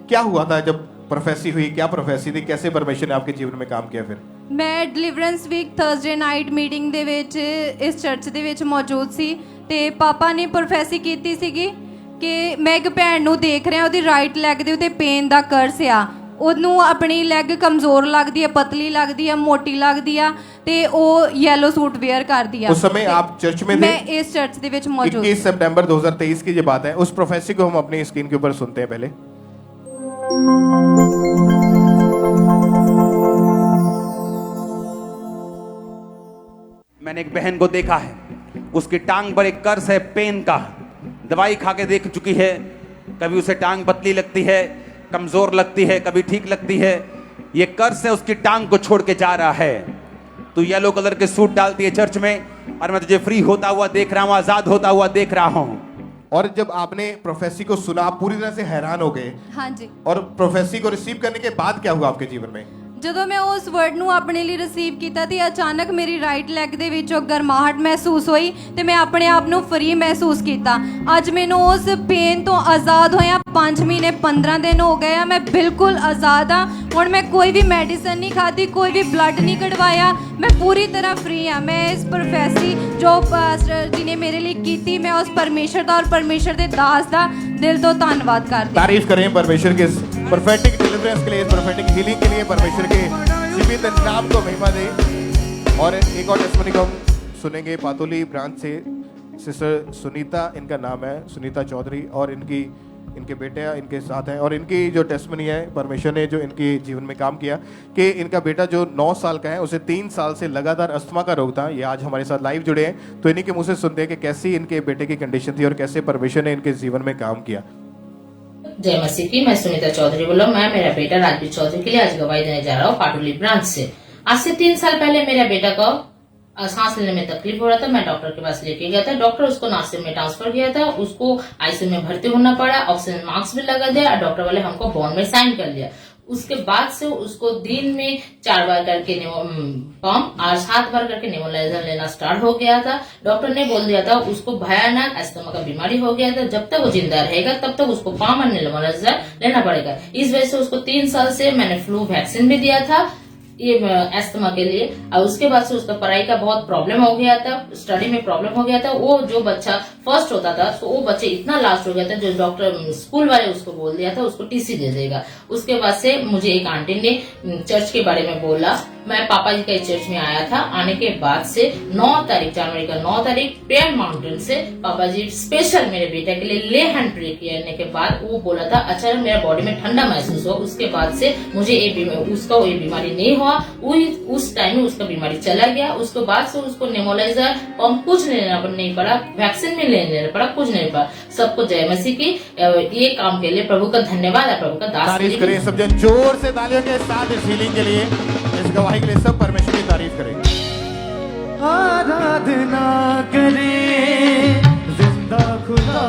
क्या हुआ था? जब प्रोफेसी हुई, क्या प्रोफेसी थी, कैसे परमेश्वर ने आपके जीवन में काम किया? फिर मैं deliverance week Thursday night meeting ਦੇ ਵਿੱਚ ਇਸ ਚਰਚ ਦੇ ਵਿੱਚ ਮੌਜੂਦ ਸੀ ਤੇ ਪਾਪਾ ਨੇ ਪ੍ਰੋਫੈਸੀ ਕੀਤੀ ਸੀਗੀ ਕਿ ਮੈਂ ਇੱਕ ਭੈਣ ਨੂੰ ਦੇਖ ਰਿਹਾ ਉਹਦੀ ਰਾਈਟ ਲੈਗ ਦੇ ਉੱਤੇ ਪੇਨ ਦਾ ਕਰਸ ਆ। ਉਹਨੂੰ ਆਪਣੀ ਲੈਗ ਕਮਜ਼ੋਰ ਲੱਗਦੀ ਹੈ, ਪਤਲੀ ਲੱਗਦੀ ਹੈ, ਮੋਟੀ ਲੱਗਦੀ ਆ ਤੇ ਉਹ ਯੈਲੋ सूट वेयर करती है। उस समय आप चर्च में थे? मैं इस चर्च ਦੇ ਵਿੱਚ मौजूद। 21 सितंबर 2023 की ये बात है। उस प्रोफेसी को हम अपनी स्क्रीन के ऊपर सुनते हैं पहले। मैंने एक बहन को देखा है, उसकी टांग पर एक कर्स है पेन का। दवाई खा के देख चुकी है, कभी उसे टांग पतली लगती है, कमजोर लगती है, कभी ठीक लगती है। ये कर्स है उसकी टांग को छोड़ के जा रहा है। तू येलो कलर के सूट डालती है चर्च में और मैं तुझे फ्री होता हुआ देख रहा हूँ, आजाद होता हुआ देख रहा हूँ। और जब आपने प्रोफेसी को सुना आप पूरी तरह से हैरान हो गए। हाँ जी। और प्रोफेसी को रिसीव करने के बाद क्या हुआ आपके जीवन में? ਜਦੋਂ ਮੈਂ ਉਸ ਵਰਡ ਨੂੰ ਆਪਣੇ ਲਈ ਰਿਸੀਵ ਕੀਤਾ ਤੇ ਅਚਾਨਕ ਮੇਰੀ ਰਾਈਟ ਲੈਗ ਦੇ ਵਿੱਚੋਂ ਗਰਮਾਹਟ ਮਹਿਸੂਸ ਹੋਈ ਤੇ ਮੈਂ ਆਪਣੇ ਆਪ ਨੂੰ ਫਰੀ ਮਹਿਸੂਸ ਕੀਤਾ। ਅੱਜ ਮੈਨੂੰ ਉਸ ਪੇਨ ਤੋਂ ਆਜ਼ਾਦ ਹੋਇਆ 5 ਮਹੀਨੇ 15 ਦਿਨ ਹੋ ਗਏ ਆ। ਮੈਂ ਬਿਲਕੁਲ ਆਜ਼ਾਦ ਆ। ਹੁਣ ਮੈਂ ਕੋਈ ਵੀ ਮੈਡੀਸਨ ਨਹੀਂ ਖਾਧੀ, ਕੋਈ ਵੀ ਬਲੱਡ ਨਹੀਂ ਕਢਵਾਇਆ, ਮੈਂ ਪੂਰੀ ਤਰ੍ਹਾਂ ਫਰੀ ਆ। ਮੈਂ ਇਸ ਪ੍ਰੋਫੈਸੀ ਜੋ ਪਾਸਟਰ ਜੀ ਨੇ ਮੇਰੇ ਲਈ ਕੀਤੀ, मैं उस परमेश्वर ਦਾ और परमेश्वर ਦੇ ਦਾਸ ਦਾ दिल तो धन्यवाद करती। तारीफ करें परमेश्वर के प्रोफेटिक डिलीवरेंस के लिए, प्रोफेटिक हीलिंग के लिए। परमेश्वर के जीवित नाम को महिमा दे। और एक और टेस्टिमनी को हम सुनेंगे पातोली ब्रांच से। सिस्टर सुनीता इनका नाम है, सुनीता चौधरी, और इनकी इनके बेटे इनके साथ हैं और इनकी जो टेस्टमनी है, परमेश्वर ने जो इनके जीवन में काम किया कि इनका बेटा जो 9 साल का है उसे 3 साल से लगातार अस्थमा का रोग था। ये आज हमारे साथ लाइव जुड़े हैं, तो इन्हीं के मुंह से सुनते हैं कि कैसी इनके बेटे की कंडीशन थी और कैसे परमेश्वर ने इनके जीवन में काम किया। जय मसीह की। मैं सुनीता चौधरी बोल रहा हूँ। मैं मेरा बेटा राजवीर चौधरी के लिए आज गवाही देने जा रहा हूँ पाटुली ब्रांच से। आज से 3 साल पहले मेरा बेटा को सांस लेने में तकलीफ हो रहा था। मैं डॉक्टर के पास लेके गया था। डॉक्टर उसको नासिक में ट्रांसफर किया था। उसको आईसीयू में भर्ती होना पड़ा। ऑक्सीजन मास्क भी लगा दिया और डॉक्टर वाले हमको बॉन्ड में साइन कर लिया। उसके बाद से उसको दिन में 4 बार करके पंप और 7 बार करके नेबुलाइजर लेना स्टार्ट हो गया था। डॉक्टर ने बोल दिया था उसको भयानक अस्थमा का बीमारी हो गया था। जब तक वो जिंदा रहेगा तब तक उसको पंप और नेबुलाइजर लेना पड़ेगा। इस वजह से उसको 3 साल से मैंने फ्लू वैक्सीन भी दिया था ये अस्थमा के लिए। और उसके बाद से उसका पढ़ाई का बहुत प्रॉब्लम हो गया था, स्टडी में प्रॉब्लम हो गया था। वो जो बच्चा फर्स्ट होता था तो वो बच्चे इतना लास्ट हो गया था जो डॉक्टर स्कूल वाले उसको बोल दिया था उसको टीसी दे देगा। उसके बाद से मुझे एक आंटी ने चर्च के बारे में बोला। मैं पापा जी के चर्च में आया था। आने के बाद से 9 तारीख जनवरी का 9 तारीख प्रेयर माउंटेन से पापा जी स्पेशल मेरे बेटे के लिए ले हैंड प्रे करने के बाद वो बोला था अचानक मेरा बॉडी में ठंडा महसूस हुआ। उसके बाद से मुझे उसका ये बीमारी नहीं हुआ। उस टाइम में उसका बीमारी चला गया। उसके बाद से उसको नेबुलाइजर पंप कुछ नहीं पड़ा, वैक्सीन भी लेना पड़ा, कुछ नहीं पड़ा। सबको जय मसीह की। ये काम के लिए प्रभु का धन्यवाद है। प्रभु का दास तारीफ करें सब जन जोर से तालियों के साथ इस हीलिंग के लिए, इस गवाही के लिए सब परमेश्वर की तारीफ करें। आराधना करें जिंदा खुदा